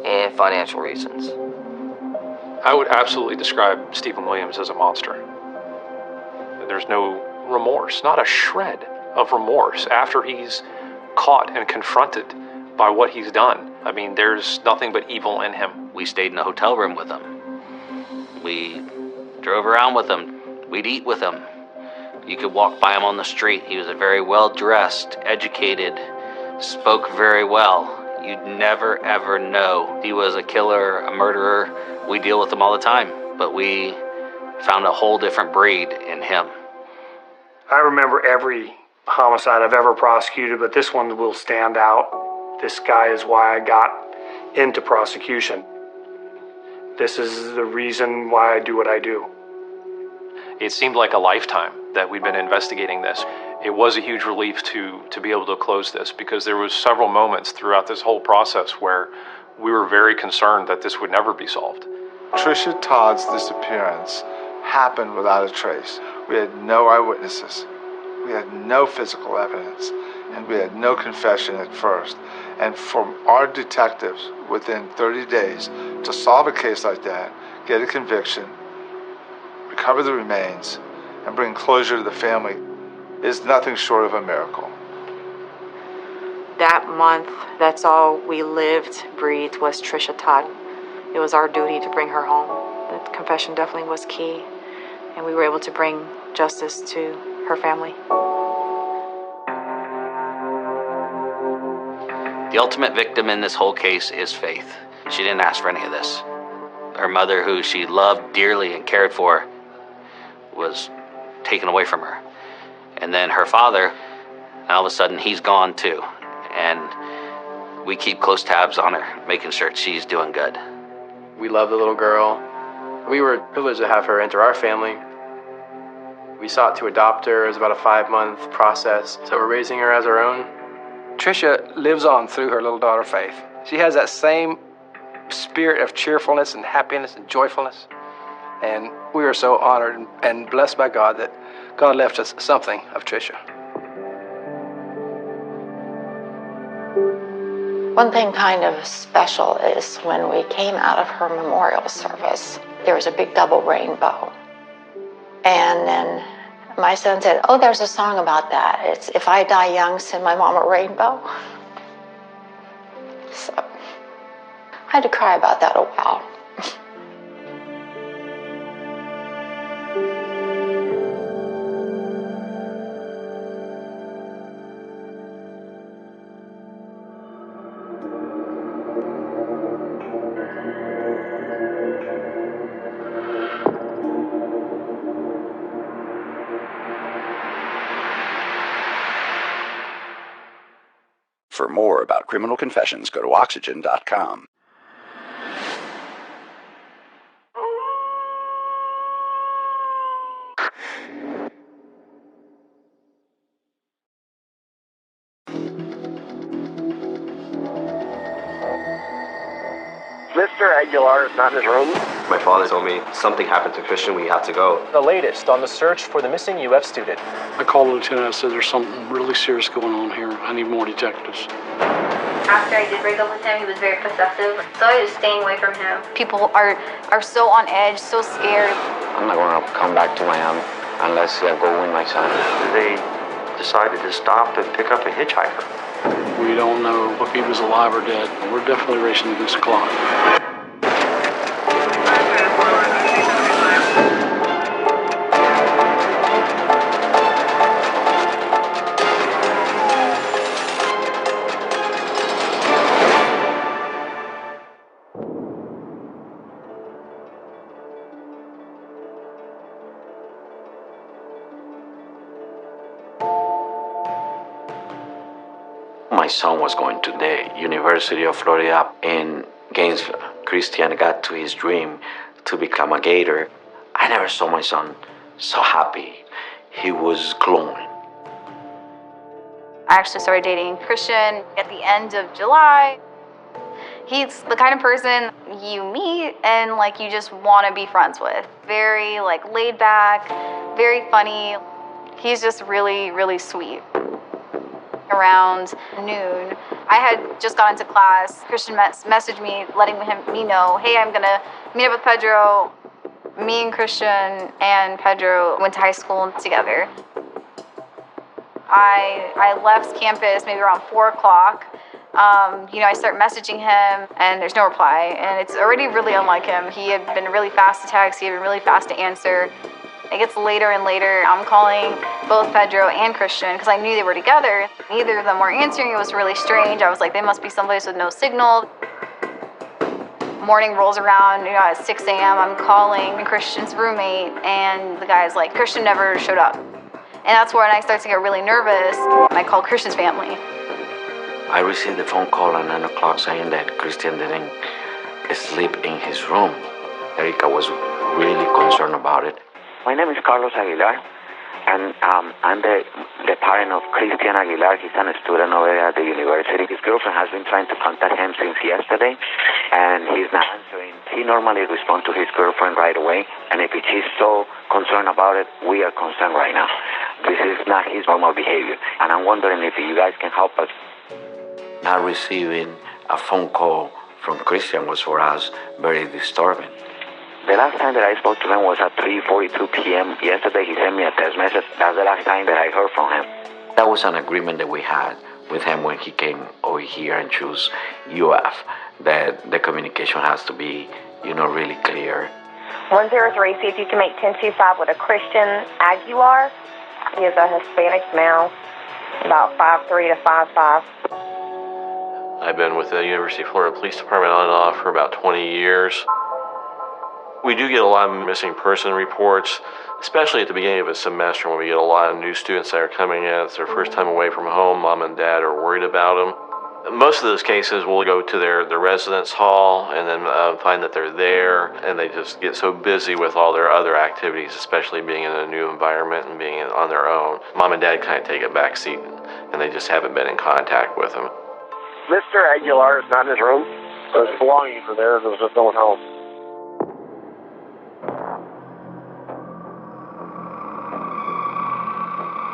and financial reasons. I would absolutely describe Stephen Williams as a monster. There's no remorse, not a shred of remorse after he's caught and confronted by what he's done. I mean, there's nothing but evil in him. We stayed in a hotel room with him. We drove around with him. We'd eat with him. You could walk by him on the street. He was a very well-dressed, educated, spoke very well. You'd never, ever know he was a killer, a murderer. We deal with him all the time, but we found a whole different breed in him. I remember every homicide I've ever prosecuted, but this one will stand out. This guy is why I got into prosecution. This is the reason why I do what I do. It seemed like a lifetime that we'd been investigating this. It was a huge relief to be able to close this, because there was several moments throughout this whole process where we were very concerned that this would never be solved. Tricia Todd's disappearance happened without a trace. We had no eyewitnesses. We had no physical evidence, and we had no confession at first. And for our detectives, within 30 days, to solve a case like that, get a conviction, recover the remains, and bring closure to the family is nothing short of a miracle. That month, that's all we lived, breathed, was Tricia Todd. It was our duty to bring her home. The confession definitely was key, and we were able to bring justice to her family. The ultimate victim in this whole case is Faith. She didn't ask for any of this. Her mother, who she loved dearly and cared for, was taken away from her. And then her father, all of a sudden, he's gone too. And we keep close tabs on her, making sure she's doing good. We love the little girl. We were privileged to have her enter our family. We sought to adopt her. It was about a 5-month process, so we're raising her as our own. Tricia lives on through her little daughter, Faith. She has that same spirit of cheerfulness and happiness and joyfulness. And we are so honored and blessed by God that God left us something of Tricia. One thing kind of special is when we came out of her memorial service, there was a big double rainbow. And then my son said, "Oh, there's a song about that. It's If I Die Young, Send My Mom a Rainbow." So I had to cry about that a while. For more about Criminal Confessions, go to Oxygen.com. Mr. Aguilar is not in his room. My father told me something happened to Christian, we have to go. The latest on the search for the missing UF student. I called the lieutenant and said there's something really serious going on here. I need more detectives. After I did break up with him, he was very possessive, so I was staying away from him. People are so on edge, so scared. I'm not going to come back to Miami unless I go with my son. They decided to stop and pick up a hitchhiker. We don't know if he was alive or dead. We're definitely racing against the clock. My son was going to the University of Florida in Gainesville. Christian got to his dream to become a Gator. I never saw my son so happy. He was glowing. I actually started dating Christian at the end of July. He's the kind of person you meet and you just want to be friends with. Very laid back, very funny. He's just really, really sweet. Around noon, I had just got into class. Christian messaged me, letting me know, hey, I'm gonna meet up with Pedro. Me and Christian and Pedro went to high school together. I left campus maybe around 4 o'clock. I start messaging him and there's no reply. And it's already really unlike him. He had been really fast to text. He had been really fast to answer. It gets later and later. I'm calling both Pedro and Christian because I knew they were together. Neither of them were answering. It was really strange. I was like, they must be someplace with no signal. Morning rolls around, at 6 a.m. I'm calling Christian's roommate and the guy's like, Christian never showed up. And that's when I start to get really nervous. I call Christian's family. I received a phone call at 9 o'clock saying that Christian didn't sleep in his room. Erica was really concerned about it. My name is Carlos Aguilar, and I'm the parent of Christian Aguilar. He's a student over there at the university. His girlfriend has been trying to contact him since yesterday, and he's not answering. He normally responds to his girlfriend right away, and if she's so concerned about it, we are concerned right now. This is not his normal behavior, and I'm wondering if you guys can help us. Not receiving a phone call from Christian was for us very disturbing. The last time that I spoke to him was at 3:42 p.m. Yesterday he sent me a text message. That's the last time that I heard from him. That was an agreement that we had with him when he came over here and chose UF, that the communication has to be, really clear. 103, see if you can make 1025 with a Christian Aguilar. He is a Hispanic male, about 5'3" to 5'5". I've been with the University of Florida Police Department on and off for about 20 years. We do get a lot of missing person reports, especially at the beginning of a semester when we get a lot of new students that are coming in. It's their first time away from home. Mom and dad are worried about them. Most of those cases will go to their residence hall and then find that they're there, and they just get so busy with all their other activities, especially being in a new environment and being on their own. Mom and dad kind of take a back seat, and they just haven't been in contact with them. Mr. Aguilar is not in his room. His belongings are there. There's just no one home.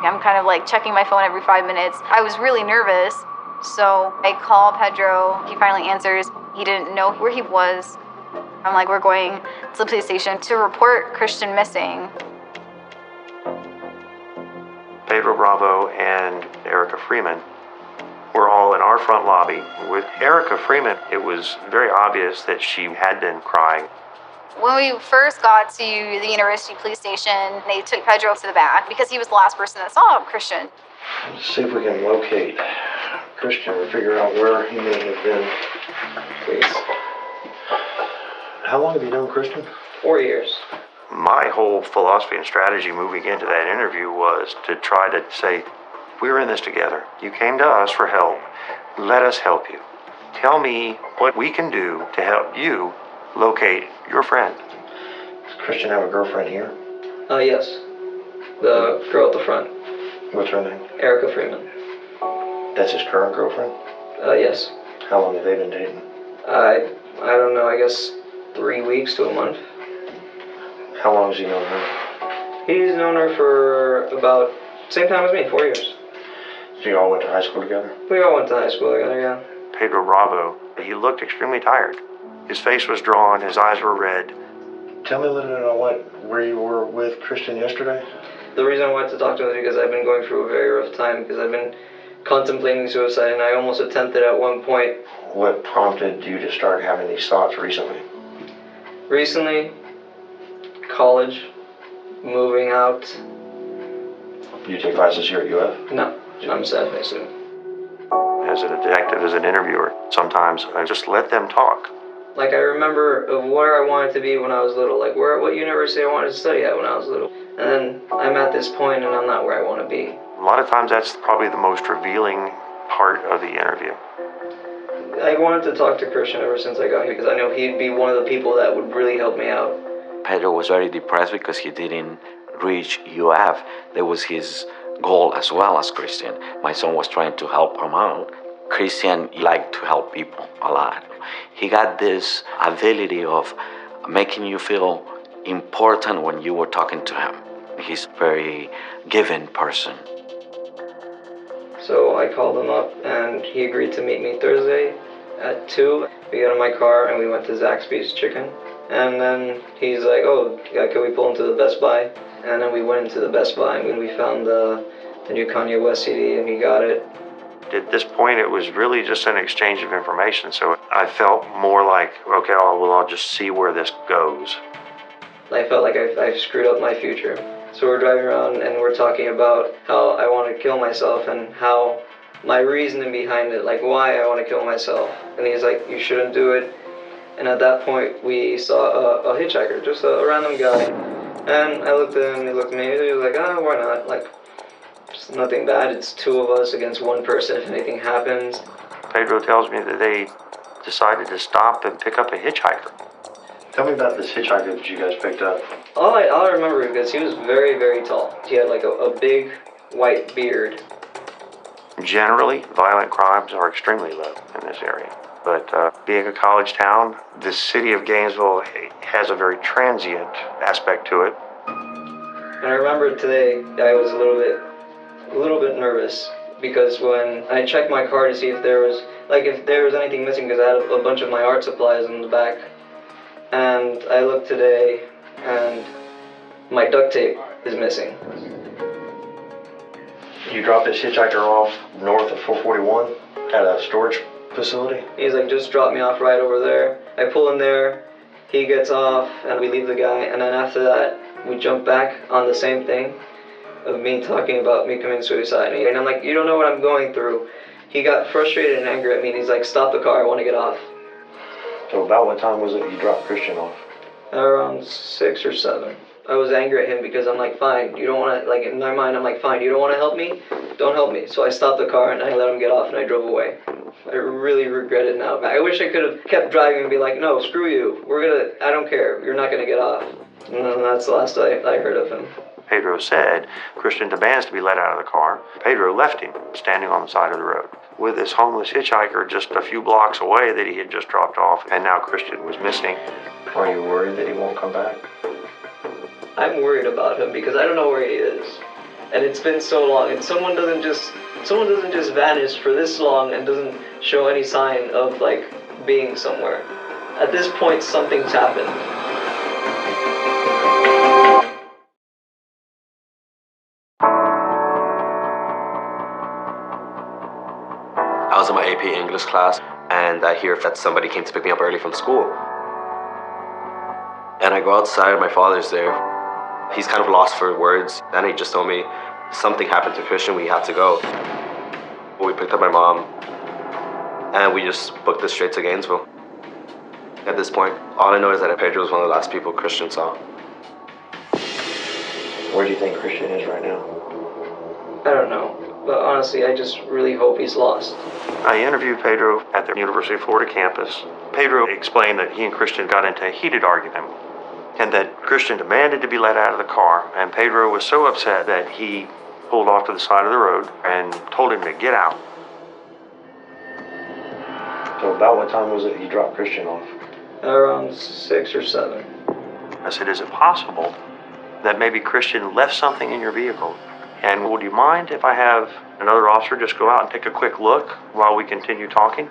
I'm kind of like checking my phone every 5 minutes. I was really nervous. So I call Pedro. He finally answers. He didn't know where he was. I'm like, we're going to the police station to report Christian missing. Pedro Bravo and Erica Freeman were all in our front lobby. With Erica Freeman, it was very obvious that she had been crying. When we first got to the University Police Station, they took Pedro to the back because he was the last person that saw Christian. Let's see if we can locate Christian or figure out where he may have been. Please. How long have you known Christian? 4 years. My whole philosophy and strategy moving into that interview was to try to say, we're in this together. You came to us for help. Let us help you. Tell me what we can do to help you locate your friend. Does Christian have a girlfriend here? Yes. The girl at the front. What's her name? Erica Freeman. That's his current girlfriend? Yes. How long have they been dating? I don't know, I guess 3 weeks to a month. How long has he known her? He's known her for about same time as me, 4 years. So you all went to high school together? We all went to high school together, yeah. Pedro Bravo, he looked extremely tired. His face was drawn, his eyes were red. Tell me a little bit about where you were with Christian yesterday. The reason I wanted to talk to him is because I've been going through a very rough time, because I've been contemplating suicide, and I almost attempted at one point. What prompted you to start having these thoughts recently? Recently, college, moving out. You take classes here at UF? No, I'm a sad student. As a detective, as an interviewer, sometimes I just let them talk. Like, I remember of where I wanted to be when I was little, like what university I wanted to study at when I was little. And then I'm at this point and I'm not where I want to be. A lot of times that's probably the most revealing part of the interview. I wanted to talk to Christian ever since I got here because I know he'd be one of the people that would really help me out. Pedro was very depressed because he didn't reach UF. That was his goal as well as Christian. My son was trying to help him out. Christian liked to help people a lot. He got this ability of making you feel important when you were talking to him. He's a very giving person. So I called him up, and he agreed to meet me Thursday at 2. We got in my car, and we went to Zaxby's Chicken. And then he's like, oh, yeah, can we pull into the Best Buy? And then we went into the Best Buy, and we found the new Kanye West CD, and he got it. At this point, it was really just an exchange of information, so I felt more like, okay, I'll just see where this goes. I felt like I screwed up my future. So we're driving around and we're talking about how I want to kill myself and how my reasoning behind it, like why I want to kill myself. And he's like, you shouldn't do it. And at that point, we saw a hitchhiker, just a random guy. And I looked at him, he looked at me, he was like, oh, why not? Like, it's nothing bad, it's 2 of us against 1 person if anything happens. Pedro tells me that they decided to stop and pick up a hitchhiker. Tell me about this hitchhiker that you guys picked up. All I remember because he was very, very tall. He had like a big white beard. Generally, violent crimes are extremely low in this area. But being a college town, the city of Gainesville has a very transient aspect to it. And I remember today I was a little bit nervous because when I checked my car to see if there was anything missing, because I had a bunch of my art supplies in the back. And I looked today, and my duct tape is missing. You dropped this hitchhiker off north of 441 at a storage facility? He's like, just drop me off right over there. I pull in there, he gets off, and we leave the guy. And then after that, we jump back on the same thing of me talking about me committing suicide. And I'm like, you don't know what I'm going through. He got frustrated and angry at me, and he's like, stop the car, I want to get off. So about what time was it you dropped Christian off? Around 6 or 7. I was angry at him because I'm like, fine, you don't want to, like in my mind, I'm like, fine, you don't want to help me? Don't help me. So I stopped the car and I let him get off and I drove away. I really regret it now. I wish I could have kept driving and be like, no, screw you. I don't care. You're not going to get off. And then that's the last I heard of him. Pedro said Christian demands to be let out of the car. Pedro left him standing on the side of the road with this homeless hitchhiker just a few blocks away that he had just dropped off, and now Christian was missing. Are you worried that he won't come back? I'm worried about him because I don't know where he is. And it's been so long, and someone doesn't just vanish for this long and doesn't show any sign of like being somewhere. At this point, something's happened. I was in my AP English class, and I hear that somebody came to pick me up early from school. And I go outside, and my father's there. He's kind of lost for words, and he just told me, something happened to Christian, we have to go. We picked up my mom, and we just booked this straight to Gainesville. At this point, all I know is that Pedro was one of the last people Christian saw. Where do you think Christian is right now? I don't know. But honestly, I just really hope he's lost. I interviewed Pedro at the University of Florida campus. Pedro explained that he and Christian got into a heated argument and that Christian demanded to be let out of the car, and Pedro was so upset that he pulled off to the side of the road and told him to get out. So about what time was it you dropped Christian off? Around 6 or 7. I said, is it possible that maybe Christian left something in your vehicle? And would you mind if I have another officer just go out and take a quick look while we continue talking?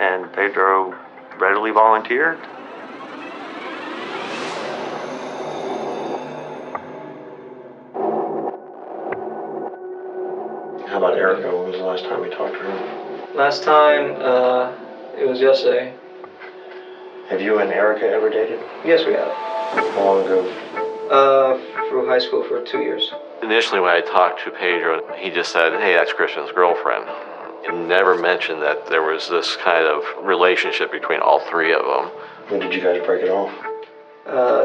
And Pedro readily volunteered. How about Erica? When was the last time you talked to her? Last time, it was yesterday. Have you and Erica ever dated? Yes, we have. How long ago? Through high school for 2 years. Initially, when I talked to Pedro, he just said, hey, that's Christian's girlfriend. He never mentioned that there was this kind of relationship between all 3 of them. When did you guys break it off?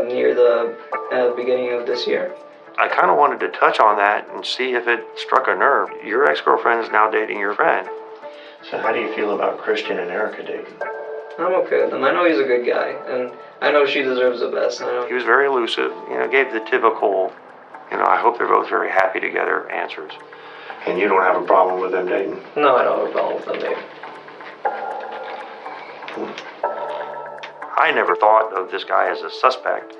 Near the beginning of this year. I kind of wanted to touch on that and see if it struck a nerve. Your ex-girlfriend is now dating your friend. So how do you feel about Christian and Erica dating? I'm okay with him. I know he's a good guy, and I know she deserves the best. He was very elusive, gave the typical, I hope they're both very happy together answers. And you don't have a problem with them dating? No, I don't have a problem with them dating. I never thought of this guy as a suspect,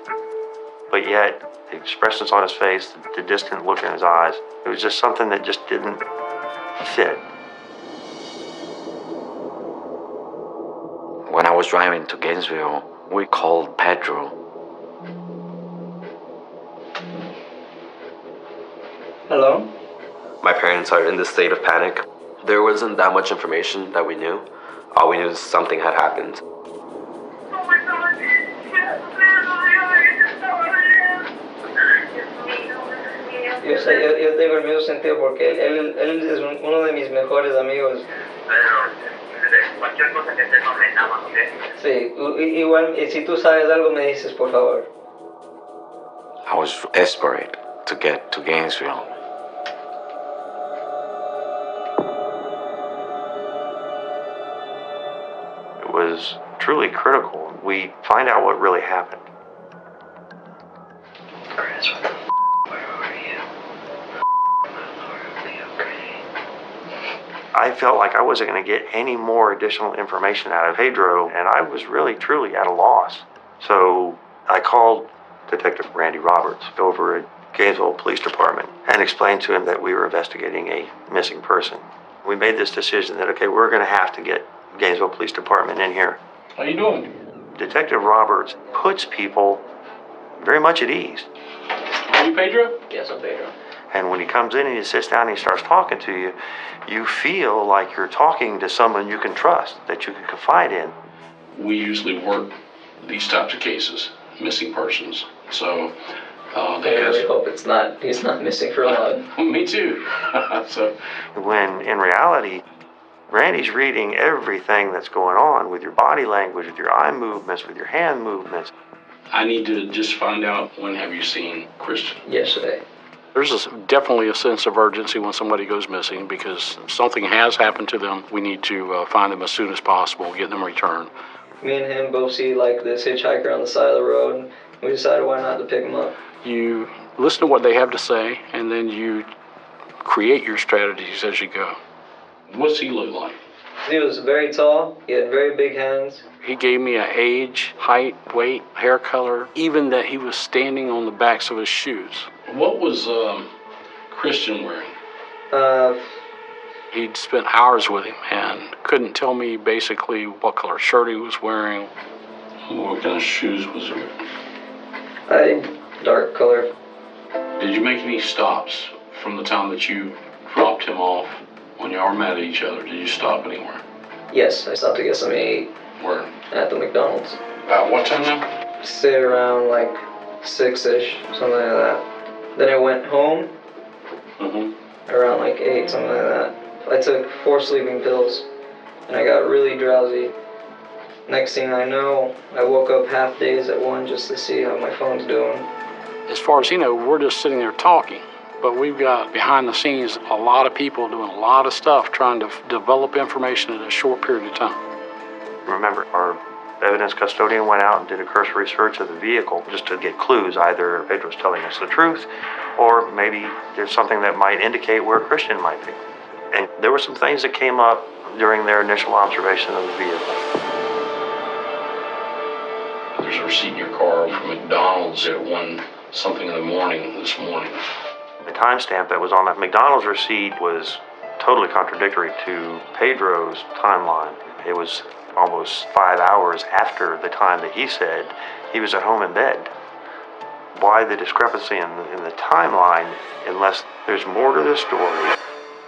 but yet the expressions on his face, the distant look in his eyes, it was just something that just didn't fit. When I was driving to Gainesville, we called Pedro. Hello? My parents are in this state of panic. There wasn't that much information that we knew. All we knew is something had happened. Yo tengo el mismo sentido porque él es uno de mis mejores amigos. Cualquier cosa que estés nos reclamas, ¿ok? Sí, igual, si tú sabes algo me dices, por favor. I was desperate to get to Gainesville. It was truly critical. We find out what really happened. Chris, where are you? I felt like I wasn't going to get any more additional information out of Pedro, and I was really, truly at a loss. So I called Detective Randy Roberts over at Gainesville Police Department and explained to him that we were investigating a missing person. We made this decision that, okay, we're going to have to get Gainesville Police Department in here. How you doing? Detective Roberts puts people very much at ease. Are you Pedro? Yes, I'm Pedro. And when he comes in and he sits down and he starts talking to you, you feel like you're talking to someone you can trust, that you can confide in. We usually work these types of cases, missing persons. So I really hope he's not missing for long. Me too. So when in reality, Randy's reading everything that's going on with your body language, with your eye movements, with your hand movements. I need to just find out, when have you seen Christian? Yesterday. There's definitely a sense of urgency when somebody goes missing because something has happened to them. We need to find them as soon as possible, get them returned. Me and him both see like this hitchhiker on the side of the road, and we decided why not to pick him up. You listen to what they have to say, and then you create your strategies as you go. What's he look like? He was very tall. He had very big hands. He gave me an age, height, weight, hair color, even that he was standing on the backs of his shoes. What was Christian wearing? He'd spent hours with him and couldn't tell me basically what color shirt he was wearing. What kind of shoes was he wearing? Dark color. Did you make any stops from the time that you dropped him off when y'all were mad at each other? Did you stop anywhere? Yes, I stopped to get something to eat. Where? At the McDonald's. About what time now? Say around like 6-ish, something like that. Then I went home. Around like 8, something like that. I took 4 sleeping pills, and I got really drowsy. Next thing I know, I woke up half dazed at 1 just to see how my phone's doing. As far as you know, we're just sitting there talking, but we've got behind the scenes a lot of people doing a lot of stuff trying to develop information in a short period of time. Remember, our evidence custodian went out and did a cursory search of the vehicle just to get clues. Either Pedro's telling us the truth, or maybe there's something that might indicate where Christian might be. And there were some things that came up during their initial observation of the vehicle. There's a receipt in your car from McDonald's at 1-something in the morning this morning. The timestamp that was on that McDonald's receipt was totally contradictory to Pedro's timeline. It was almost 5 hours after the time that he said he was at home in bed. Why the discrepancy in the timeline, unless there's more to the story?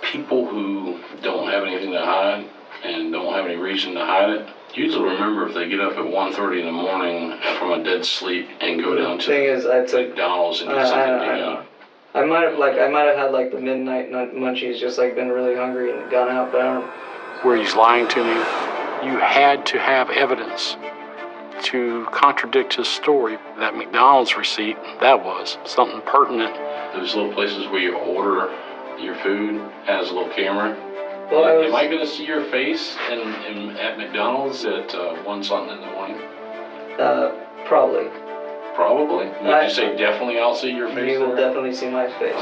People who don't have anything to hide and don't have any reason to hide it usually remember if they get up at 1:30 in the morning from a dead sleep and go down to McDonald's and get something to eat. I might have had like the midnight munchies, just like been really hungry and gone out, but I don't. Where he's lying to me, you had to have evidence to contradict his story. That McDonald's receipt, that was something pertinent. Those little places where you order your food has a little camera. Well, Am I going to see your face at McDonald's at 1-something in the morning? Probably. Probably? Would you say definitely I'll see your face? You will definitely see my face.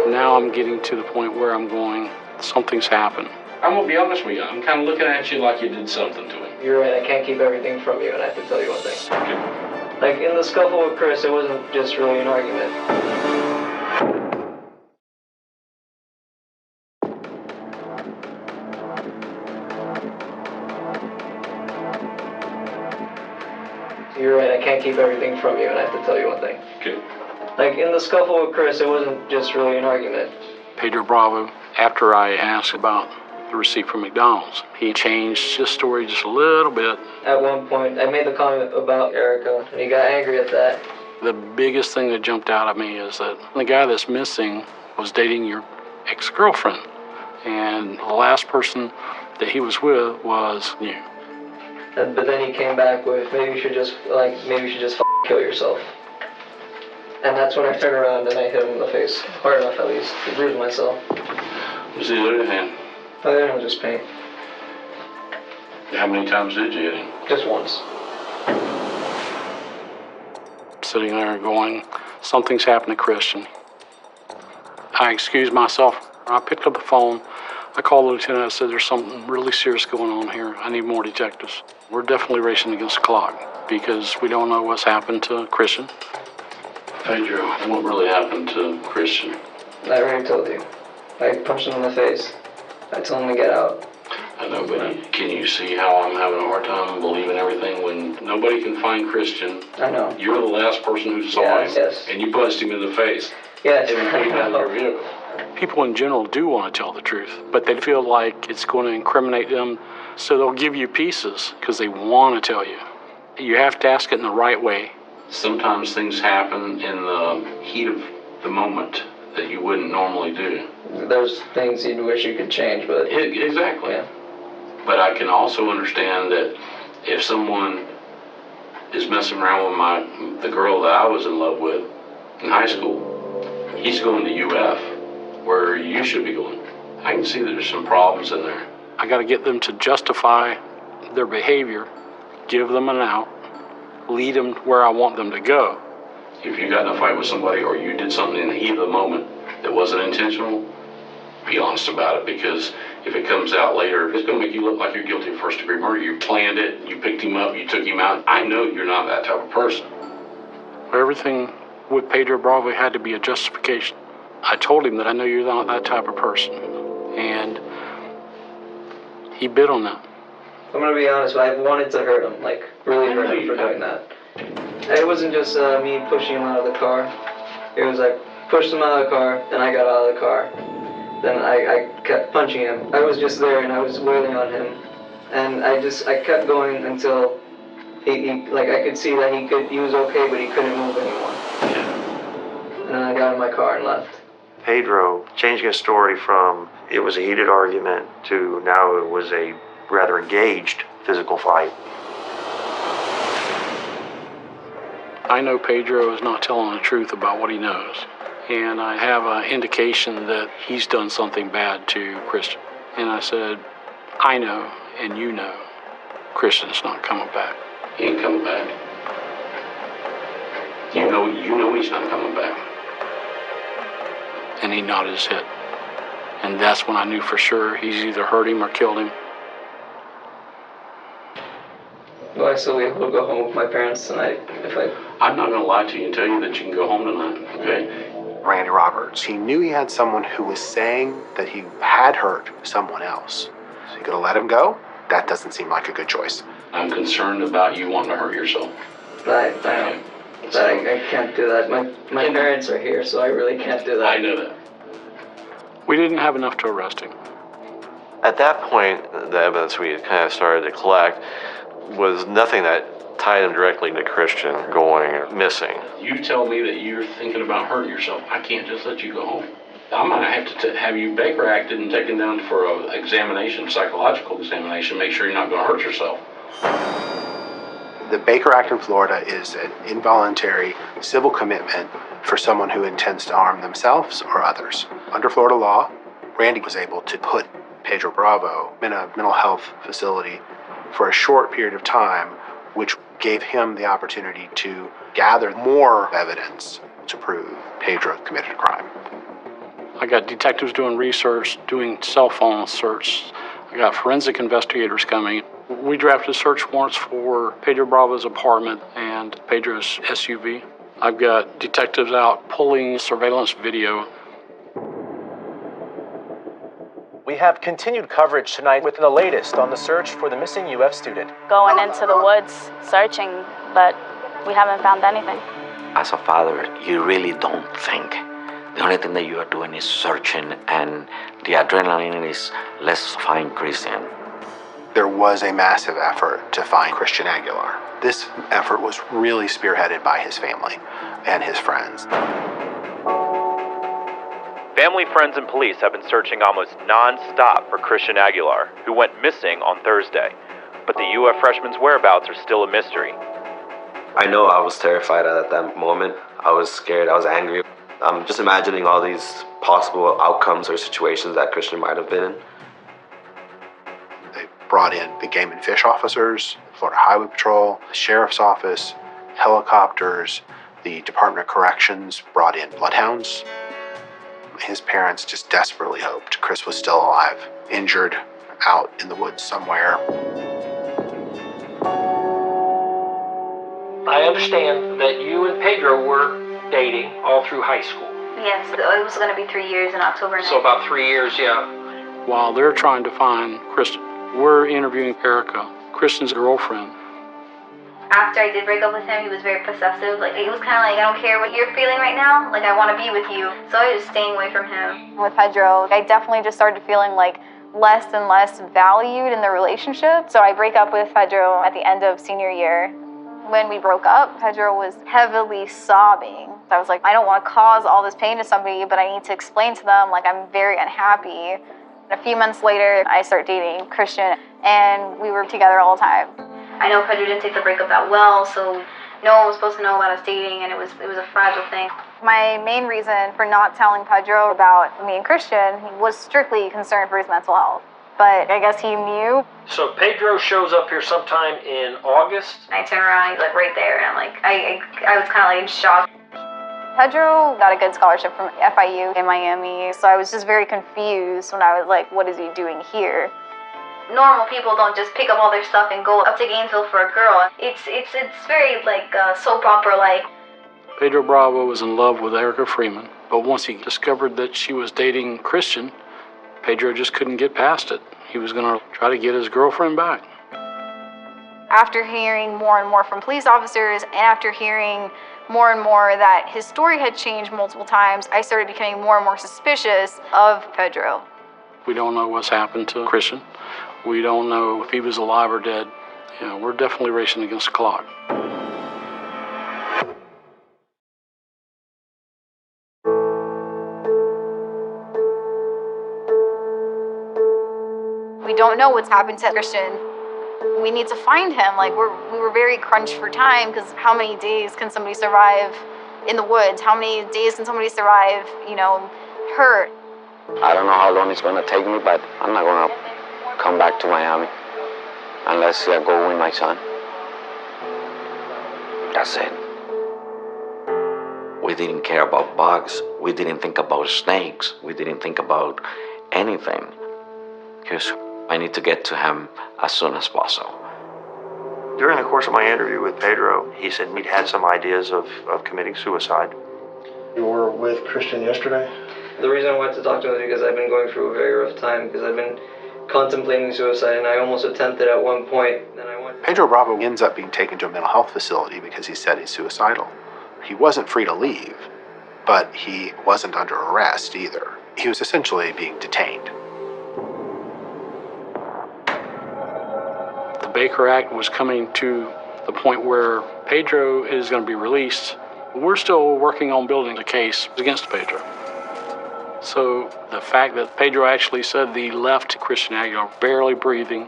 Now I'm getting to the point where I'm going, something's happened. I'm going to be honest with you. I'm kind of looking at you like you did something to him. You're right, I can't keep everything from you, and I have to tell you one thing. Okay. Like, in the scuffle with Chris, it wasn't just really an argument. can't keep everything from you, and I have to tell you one thing. Okay. Like, in the scuffle with Chris, it wasn't just really an argument. Pedro Bravo, after I asked about the receipt from McDonald's, he changed his story just a little bit. At one point, I made the comment about Erica, and he got angry at that. The biggest thing that jumped out at me is that the guy that's missing was dating your ex-girlfriend, and the last person that he was with was you. But then he came back with, maybe you should just kill yourself. And that's when I turned around and I hit him in the face. Hard enough, at least, to bruise myself. What's the other hand? My other hand was just pain. How many times did you hit him? Just once. Sitting there going, something's happened to Christian. I excused myself. I picked up the phone. I called the lieutenant. I said, there's something really serious going on here. I need more detectives. We're definitely racing against the clock because we don't know what's happened to Christian. Pedro, what really happened to Christian? I already told you. I punched him in the face. I told him to get out. I know, but can you see how I'm having a hard time believing everything when nobody can find Christian? I know. You're the last person who saw him, yes. and you punched him in the face. Yes, and pointed out your vehicle. People in general do want to tell the truth, but they feel like it's going to incriminate them, so they'll give you pieces because they want to tell you. You have to ask it in the right way. Sometimes things happen in the heat of the moment that you wouldn't normally do. There's things you'd wish you could change, but... Exactly. Yeah. But I can also understand that if someone is messing around with the girl that I was in love with in high school, he's going to UF, where you should be going. I can see that there's some problems in there. I got to get them to justify their behavior, give them an out, lead them where I want them to go. If you got in a fight with somebody or you did something in the heat of the moment that wasn't intentional, be honest about it, because if it comes out later, it's going to make you look like you're guilty of first-degree murder. You planned it, you picked him up, you took him out. I know you're not that type of person. Everything with Pedro Bravo had to be a justification. I told him that I know you're not that type of person, and he bit on that. I'm going to be honest, I wanted to hurt him, like, really hurt him for doing that. It wasn't just me pushing him out of the car. It was like, pushed him out of the car, then I got out of the car. Then I kept punching him. I was just there and I was wailing on him. And I kept going until he I could see that he was okay, but he couldn't move anymore. And then I got in my car and left. Pedro changing his story from it was a heated argument to now it was a rather engaged physical fight. I know Pedro is not telling the truth about what he knows, and I have an indication that he's done something bad to Christian. And I said, I know, and you know, Christian's not coming back. He ain't coming back. You know he's not coming back. And he nodded his head. And that's when I knew for sure he's either hurt him or killed him. Will I still be able to go home with my parents tonight I'm not going to lie to you and tell you that you can go home tonight, okay? Randy Roberts, he knew he had someone who was saying that he had hurt someone else. So you gonna let him go? That doesn't seem like a good choice. I'm concerned about you wanting to hurt yourself. I can't do that. My parents are here, so I really can't do that. I know that. We didn't have enough to arrest him. At that point, the evidence we had kind of started to collect was nothing that tied him directly to Christian going missing. You tell me that you're thinking about hurting yourself. I can't just let you go home. I might have to have you Baker acted and taken down for an examination, psychological examination, make sure you're not going to hurt yourself. The Baker Act in Florida is an involuntary civil commitment for someone who intends to harm themselves or others. Under Florida law, Randy was able to put Pedro Bravo in a mental health facility for a short period of time, which gave him the opportunity to gather more evidence to prove Pedro committed a crime. I got detectives doing research, doing cell phone search. I got forensic investigators coming. We drafted search warrants for Pedro Bravo's apartment and Pedro's SUV. I've got detectives out pulling surveillance video. We have continued coverage tonight with the latest on the search for the missing UF student. Going into the woods, searching, but We haven't found anything. As a father, you really don't think. The only thing that you are doing is searching, and the adrenaline is, let's find Christian. There was a massive effort to find Christian Aguilar. This effort was really spearheaded by his family and his friends. Family, friends, and police have been searching almost non-stop for Christian Aguilar, who went missing on Thursday. But the UF freshman's whereabouts are still a mystery. I know I was terrified at that moment. I was scared, I was angry. I'm just imagining all these possible outcomes or situations that Christian might have been in. They brought in the Game and Fish officers, Florida Highway Patrol, the Sheriff's Office, helicopters, the Department of Corrections brought in bloodhounds. His parents just desperately hoped Chris was still alive, injured, out in the woods somewhere. I understand that you and Pedro were dating all through high school. Yes, it was going to be 3 years in October 9th. So about 3 years, yeah. While they're trying to find Christian, we're interviewing Erica, Christian's girlfriend. After I did break up with him, he was very possessive. Like, it was kind of like, I don't care what you're feeling right now. Like, I want to be with you. So I was just staying away from him. With Pedro, I definitely just started feeling like less and less valued in the relationship. So I break up with Pedro at the end of senior year. When we broke up, Pedro was heavily sobbing. I was like, I don't want to cause all this pain to somebody, but I need to explain to them, like, I'm very unhappy. And a few months later, I start dating Christian, and we were together all the time. I know Pedro didn't take the breakup that well, so no one was supposed to know about us dating, and it was a fragile thing. My main reason for not telling Pedro about me and Christian was strictly concerned for his mental health. But I guess he knew. So Pedro shows up here sometime in August. I turn around, he's like right there, and I'm like, I was kind of like in shock. Pedro got a good scholarship from FIU in Miami, so I was just very confused when I was like, what is he doing here? Normal people don't just pick up all their stuff and go up to Gainesville for a girl. It's very like soap opera like. Pedro Bravo was in love with Erica Freeman, but once he discovered that she was dating Christian, Pedro just couldn't get past it. He was going to try to get his girlfriend back. After hearing more and more from police officers, and after hearing more and more that his story had changed multiple times, I started becoming more and more suspicious of Pedro. We don't know what's happened to Christian. We don't know if he was alive or dead. You know, we're definitely racing against the clock. We don't know what's happened to Christian. We need to find him. Like, we were very crunched for time, because how many days can somebody survive in the woods? How many days can somebody survive, hurt? I don't know how long it's going to take me, but I'm not going to come back to Miami unless I go with my son. That's it. We didn't care about bugs. We didn't think about snakes. We didn't think about anything. Because I need to get to him as soon as possible. During the course of my interview with Pedro, he said he'd had some ideas of committing suicide. You were with Christian yesterday? The reason I wanted to talk to him is because I've been going through a very rough time, because I've been contemplating suicide, and I almost attempted at one point. Pedro Bravo ends up being taken to a mental health facility because he said he's suicidal. He wasn't free to leave, but he wasn't under arrest either. He was essentially being detained. The Baker Act was coming to the point where Pedro is going to be released. We're still working on building a case against Pedro. So the fact that Pedro actually said that he left Christian Aguilar barely breathing,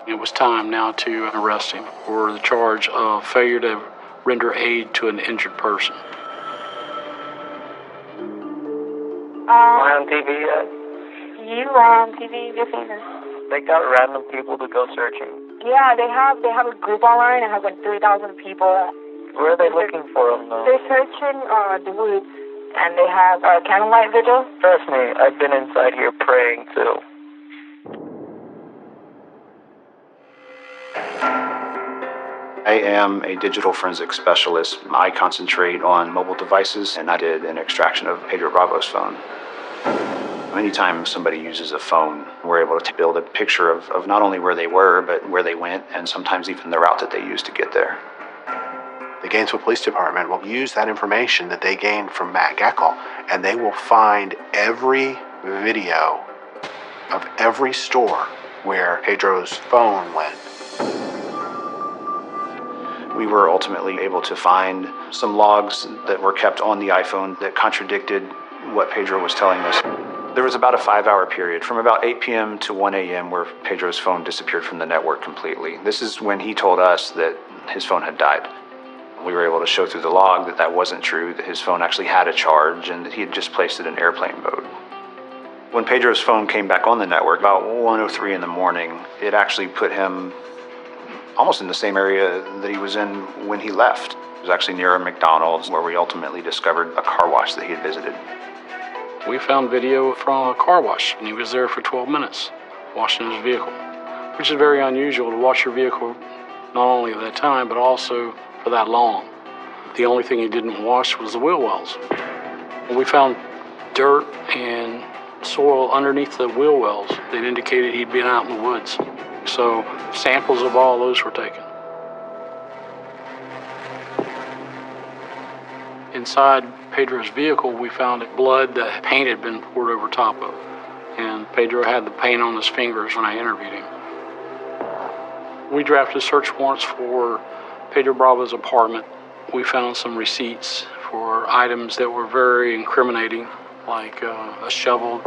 it was time now to arrest him for the charge of failure to render aid to an injured person. Am I on TV yet? You are on TV, you're famous. They got random people to go searching. Yeah, they have a group online. It has like 3,000 people. Where are they looking for them though? They're searching the woods, and they have a candlelight vigil. Trust me, I've been inside here praying too. I am a digital forensic specialist. I concentrate on mobile devices, and I did an extraction of Pedro Bravo's phone. Anytime somebody uses a phone, we're able to build a picture of not only where they were, but where they went, and sometimes even the route that they used to get there. The Gainesville Police Department will use that information that they gained from Matt Geckel, and they will find every video of every store where Pedro's phone went. We were ultimately able to find some logs that were kept on the iPhone that contradicted what Pedro was telling us. There was about a 5-hour period from about 8 p.m. to 1 a.m. where Pedro's phone disappeared from the network completely. This is when he told us that his phone had died. We were able to show through the log that that wasn't true, that his phone actually had a charge and that he had just placed it in airplane mode. When Pedro's phone came back on the network, about 1:03 in the morning, it actually put him almost in the same area that he was in when he left. It was actually near a McDonald's where we ultimately discovered a car wash that he had visited. We found video from a car wash, and he was there for 12 minutes, washing his vehicle, which is very unusual to wash your vehicle not only at that time, but also for that long. The only thing he didn't wash was the wheel wells. We found dirt and soil underneath the wheel wells that indicated he'd been out in the woods. So samples of all those were taken. Inside Pedro's vehicle, we found blood that paint had been poured over top of. And Pedro had the paint on his fingers when I interviewed him. We drafted search warrants for Pedro Bravo's apartment. We found some receipts for items that were very incriminating, like a shovel.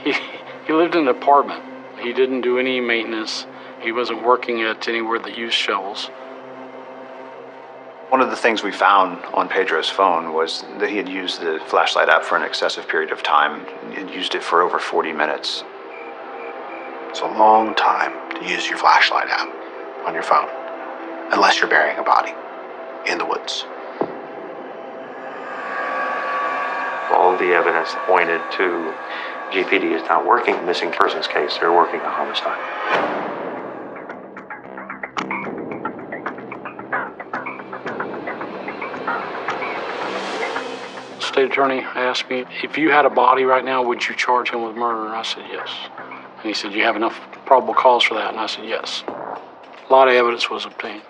He lived in an apartment. He didn't do any maintenance. He wasn't working at anywhere that used shovels. One of the things we found on Pedro's phone was that he had used the flashlight app for an excessive period of time. He had used it for over 40 minutes. It's a long time to use your flashlight app on your phone, unless you're burying a body in the woods. All the evidence pointed to GPD is not working a missing persons case, they're working a homicide. State attorney asked me, if you had a body right now, would you charge him with murder? And I said, yes. And he said, you have enough probable cause for that? And I said, yes. A lot of evidence was obtained.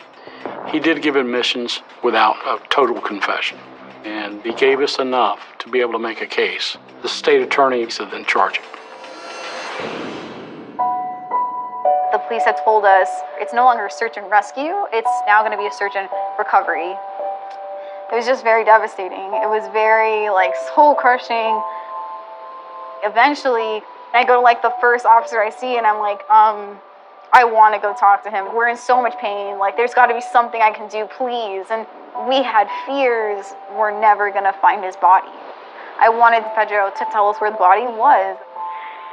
He did give admissions without a total confession. And he gave us enough to be able to make a case. The state attorney said, then charge him. The police had told us it's no longer a search and rescue, it's now going to be a search and recovery. It was just very devastating. It was very, soul-crushing. Eventually, I go to, the first officer I see, and I'm like, I want to go talk to him. We're in so much pain. There's got to be something I can do, please. And we had fears we're never going to find his body. I wanted Pedro to tell us where the body was.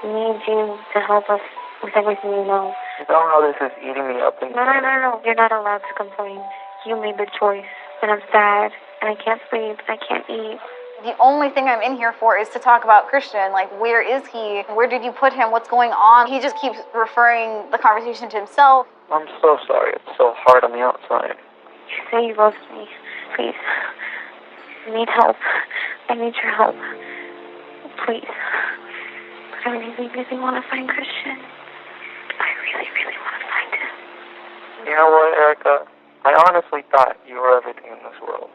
We need you to help us with everything you know. You know how this is eating me up? No. You're not allowed to complain. You made the choice. And I'm sad, and I can't sleep, I can't eat. The only thing I'm in here for is to talk about Christian. Where is he? Where did you put him? What's going on? He just keeps referring the conversation to himself. I'm so sorry. It's so hard on the outside. You say you love me. Please. I need help. I need your help. Please. But I really, really want to find Christian. I really, really want to find him. You know what, Erica? I honestly thought you were everything in this world.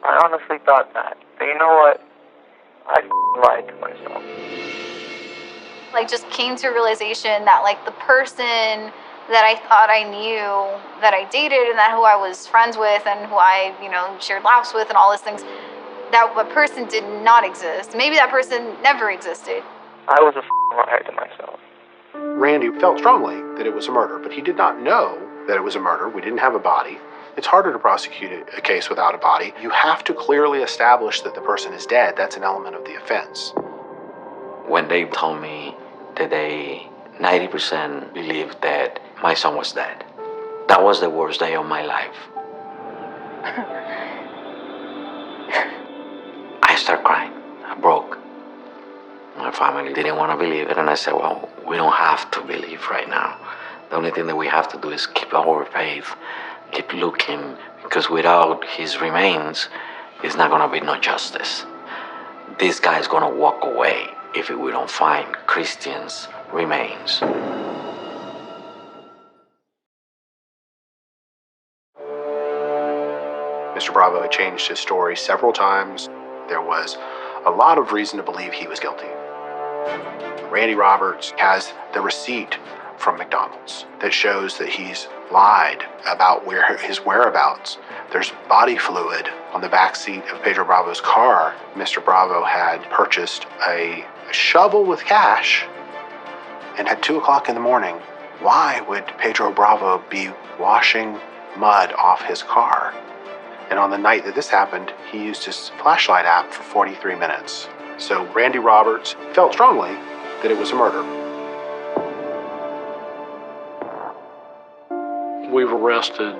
I honestly thought that. But you know what? I lied to myself. Just came to a realization that, the person that I thought I knew, that I dated, and that who I was friends with, and who I, shared laughs with, and all these things, that person did not exist. Maybe that person never existed. I was a liar to myself. Randy felt strongly that it was a murder, but he did not know that it was a murder. We didn't have a body. It's harder to prosecute a case without a body. You have to clearly establish that the person is dead. That's an element of the offense. When they told me that they 90% believed that my son was dead, that was the worst day of my life. I started crying. I broke. My family didn't want to believe it, and I said, well, we don't have to believe right now. The only thing that we have to do is keep our faith, keep looking, because without his remains, it's not going to be no justice. This guy is going to walk away if we don't find Christian's remains. Mr. Bravo had changed his story several times. There was a lot of reason to believe he was guilty. Randy Roberts has the receipt from McDonald's that shows that he's lied about his whereabouts. There's body fluid on the back seat of Pedro Bravo's car. Mr. Bravo had purchased a shovel with cash, and at 2 o'clock in the morning, why would Pedro Bravo be washing mud off his car? And on the night that this happened, he used his flashlight app for 43 minutes. So Randy Roberts felt strongly that it was a murder. We've arrested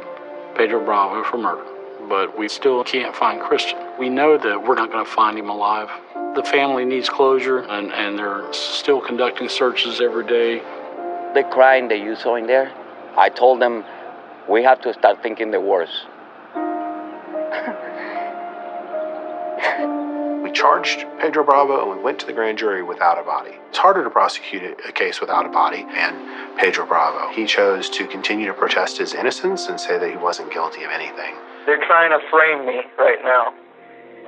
Pedro Bravo for murder, but we still can't find Christian. We know that we're not going to find him alive. The family needs closure, and they're still conducting searches every day. The crime that you saw in there, I told them we have to start thinking the worst. We charged Pedro Bravo and we went to the grand jury without a body. It's harder to prosecute a case without a body, and Pedro Bravo, he chose to continue to protest his innocence and say that he wasn't guilty of anything. They're trying to frame me right now.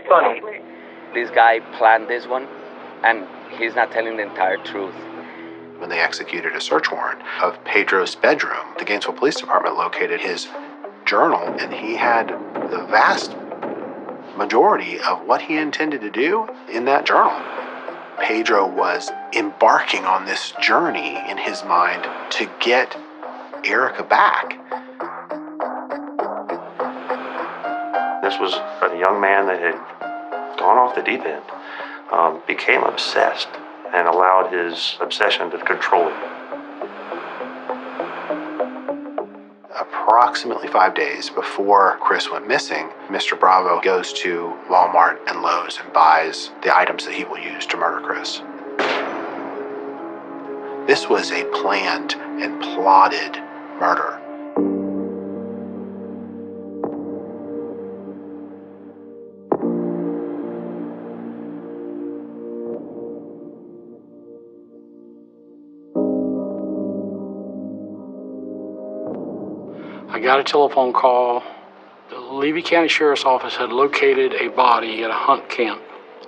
Funny. This guy planned this one, and he's not telling the entire truth. When they executed a search warrant of Pedro's bedroom, the Gainesville Police Department located his journal, and he had the vast majority of what he intended to do in that journal. Pedro was embarking on this journey in his mind to get Erica back. This was a young man that had gone off the deep end, became obsessed, and allowed his obsession to control him. Approximately 5 days before Chris went missing, Mr. Bravo goes to Walmart and Lowe's and buys the items that he will use to murder Chris. This was a planned and plotted murder. I got a telephone call. The Levy County Sheriff's Office had located a body at a hunt camp,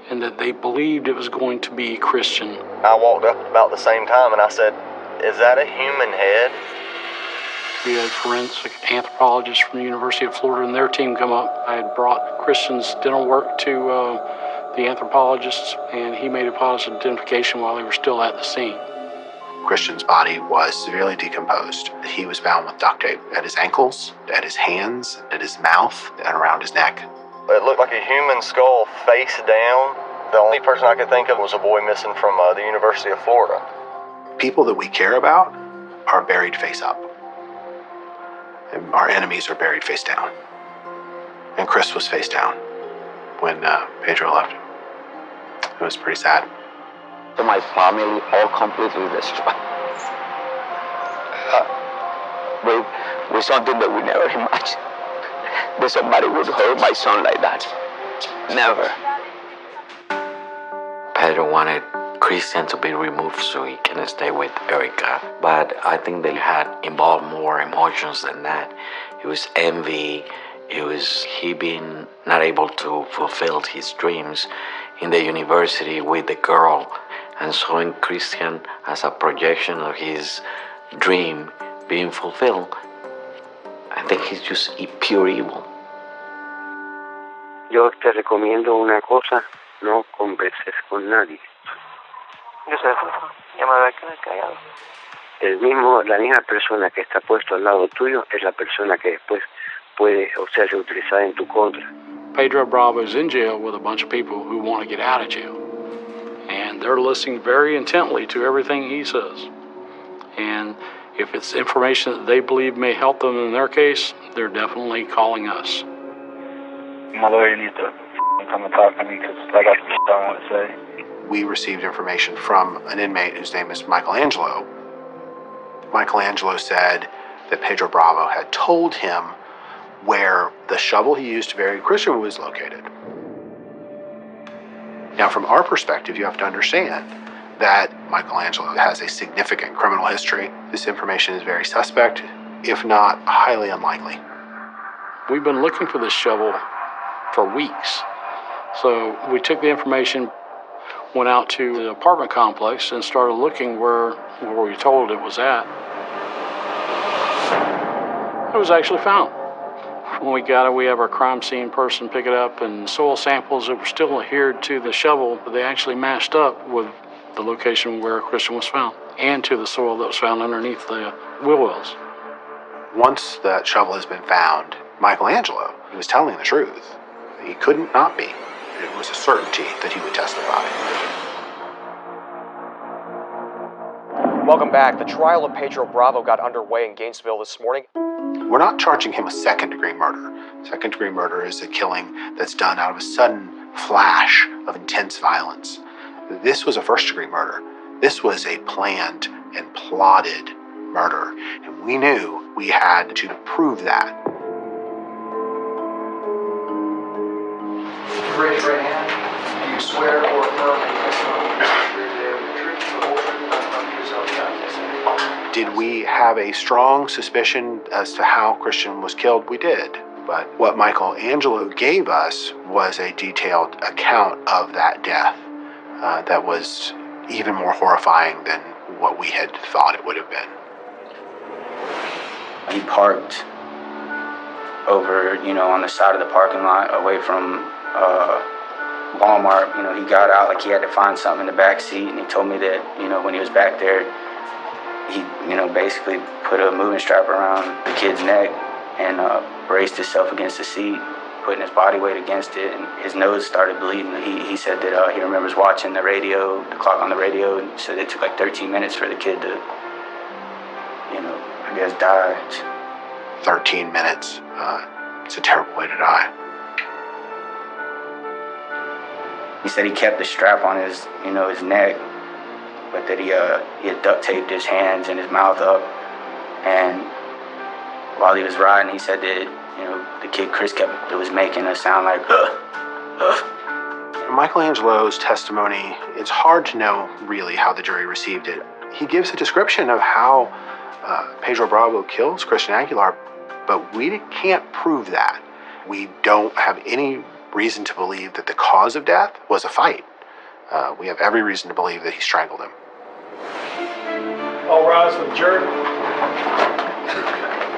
and that they believed it was going to be Christian. I walked up about the same time and I said, "Is that a human head?" We had forensic anthropologists from the University of Florida and their team come up. I had brought Christian's dental work to the anthropologists, and he made a positive identification while they were still at the scene. Christian's body was severely decomposed. He was bound with duct tape at his ankles, at his hands, at his mouth, and around his neck. It looked like a human skull face down. The only person I could think of was a boy missing from the University of Florida. People that we care about are buried face up. And our enemies are buried face down. And Chris was face down when Pedro left. It was pretty sad. To my family, all completely destroyed. With something that we never imagined. That somebody would hurt my son like that. Never. Pedro wanted Christian to be removed so he can stay with Erica. But I think they had involved more emotions than that. It was envy. It was he being not able to fulfill his dreams in the university with the girl, and showing Christian as a projection of his dream being fulfilled. I think he's just pure evil. Yo te recomiendo una cosa, no converses con nadie. Josefa, ya me voy a quedar callado. La misma persona que está puesto al lado tuyo es la persona que después puede, ser utilizada en tu contra. Pedro Bravo's in jail with a bunch of people who want to get out of jail. And they're listening very intently to everything he says. And if it's information that they believe may help them in their case, they're definitely calling us. My lawyer needs to come and talk to me because I got some stuff I want to say. We received information from an inmate whose name is Michelangelo. Michelangelo said that Pedro Bravo had told him where the shovel he used to bury Christian was located. Now, from our perspective, you have to understand that Michelangelo has a significant criminal history. This information is very suspect, if not highly unlikely. We've been looking for this shovel for weeks. So we took the information, went out to the apartment complex and started looking where we were told it was at. It was actually found. When we got it, we have our crime scene person pick it up, and soil samples that were still adhered to the shovel, but they actually matched up with the location where Christian was found and to the soil that was found underneath the wheel wells. Once that shovel has been found, Michelangelo, he was telling the truth. He couldn't not be. It was a certainty that he would testify. Welcome back. The trial of Pedro Bravo got underway in Gainesville this morning. We're not charging him with second-degree murder. Second-degree murder is a killing that's done out of a sudden flash of intense violence. This was a first-degree murder. This was a planned and plotted murder, and we knew we had to prove that. Raise your right hand. Do you swear or affirm that the testimony you give today will be the truth, the whole truth, and nothing but yourself, Did we have a strong suspicion as to how Christian was killed? We did. But what Michelangelo gave us was a detailed account of that death that was even more horrifying than what we had thought it would have been. He parked over, on the side of the parking lot away from Walmart. He got out like he had to find something in the back seat, and he told me that, when he was back there, he, basically put a moving strap around the kid's neck and braced himself against the seat, putting his body weight against it, and his nose started bleeding. He said that he remembers watching the radio, the clock on the radio, and said it took like 13 minutes for the kid to, I guess, die. 13 minutes. It's a terrible way to die. He said he kept the strap on his, his neck, but that he had duct taped his hands and his mouth up. And while he was riding, he said that, the kid Chris it was making a sound like, Michelangelo's testimony, it's hard to know really how the jury received it. He gives a description of how Pedro Bravo kills Christian Aguilar, but we can't prove that. We don't have any reason to believe that the cause of death was a fight. We have every reason to believe that he strangled him. All rise for the jury.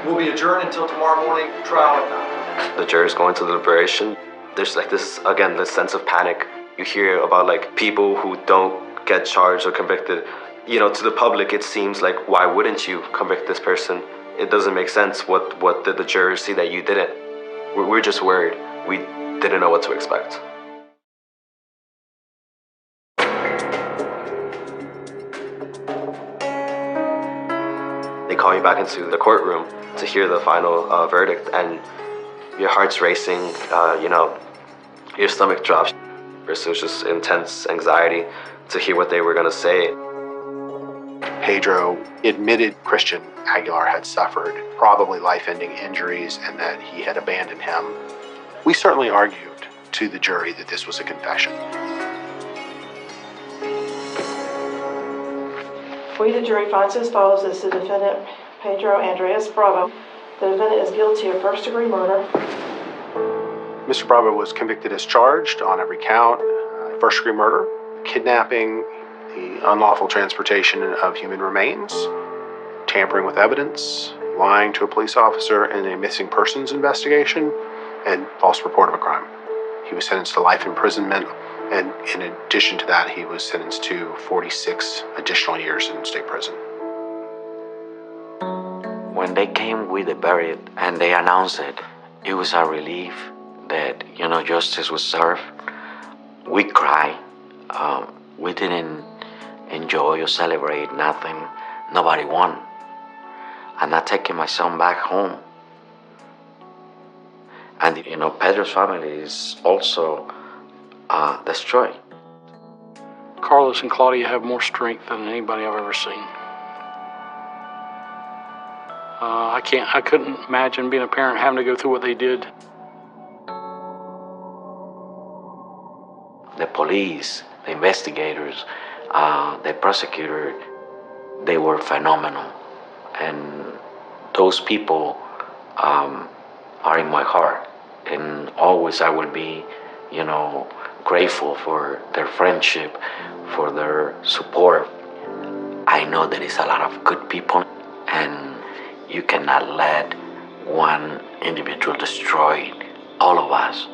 We'll be adjourned until tomorrow morning, trial at 9. The jury's going to deliberation. There's like this, again, this sense of panic. You hear about like people who don't get charged or convicted. To the public, it seems like, why wouldn't you convict this person? It doesn't make sense. What did the jurors see that you didn't? We're just worried. We didn't know what to expect. They call you back into the courtroom to hear the final verdict, and your heart's racing, your stomach drops. It was just intense anxiety to hear what they were going to say. Pedro admitted Christian Aguilar had suffered probably life-ending injuries and that he had abandoned him. We certainly argued to the jury that this was a confession. We, the jury, finds as follows as the defendant, Pedro Andres Bravo. The defendant is guilty of first-degree murder. Mr. Bravo was convicted as charged on every count: first-degree murder, kidnapping, the unlawful transportation of human remains, tampering with evidence, lying to a police officer in a missing persons investigation, and false report of a crime. He was sentenced to life imprisonment, and in addition to that, he was sentenced to 46 additional years in state prison. When they came with the verdict and they announced it, it was a relief that, justice was served. We cried. We didn't enjoy or celebrate nothing. Nobody won. I'm not taking my son back home. And, Pedro's family is also destroyed. Carlos and Claudia have more strength than anybody I've ever seen. I couldn't imagine being a parent having to go through what they did. The police, the investigators, the prosecutor, they were phenomenal. And those people are in my heart. And always I will be, grateful for their friendship, for their support. I know there is a lot of good people, and you cannot let one individual destroy all of us.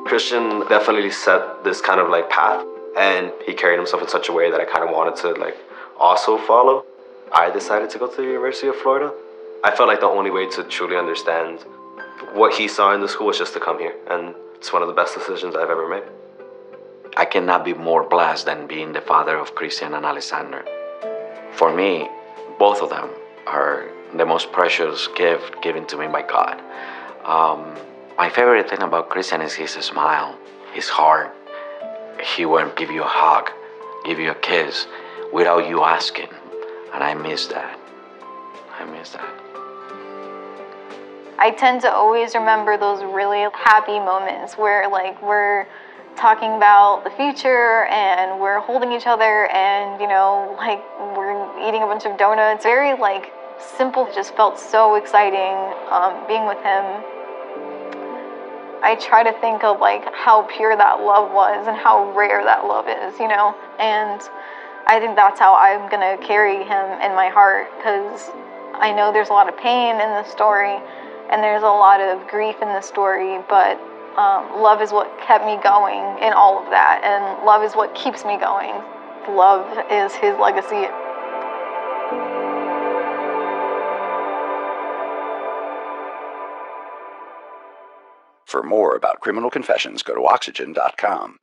Christian definitely set this kind of like path, and he carried himself in such a way that I kind of wanted to like also follow. I decided to go to the University of Florida. I felt like the only way to truly understand what he saw in the school was just to come here, and it's one of the best decisions I've ever made. I cannot be more blessed than being the father of Christian and Alexander. For me, both of them are the most precious gift given to me by God. My favorite thing about Christian is his smile, his heart. He won't give you a hug, give you a kiss without you asking. And I miss that. I tend to always remember those really happy moments where we're talking about the future and we're holding each other and we're eating a bunch of donuts. Very simple, just felt so exciting being with him. I try to think of how pure that love was and how rare that love is, and I think that's how I'm gonna carry him in my heart, because I know there's a lot of pain in the story and there's a lot of grief in the story, but love is what kept me going in all of that, and love is what keeps me going. Love is his legacy. For more about Criminal Confessions, go to Oxygen.com.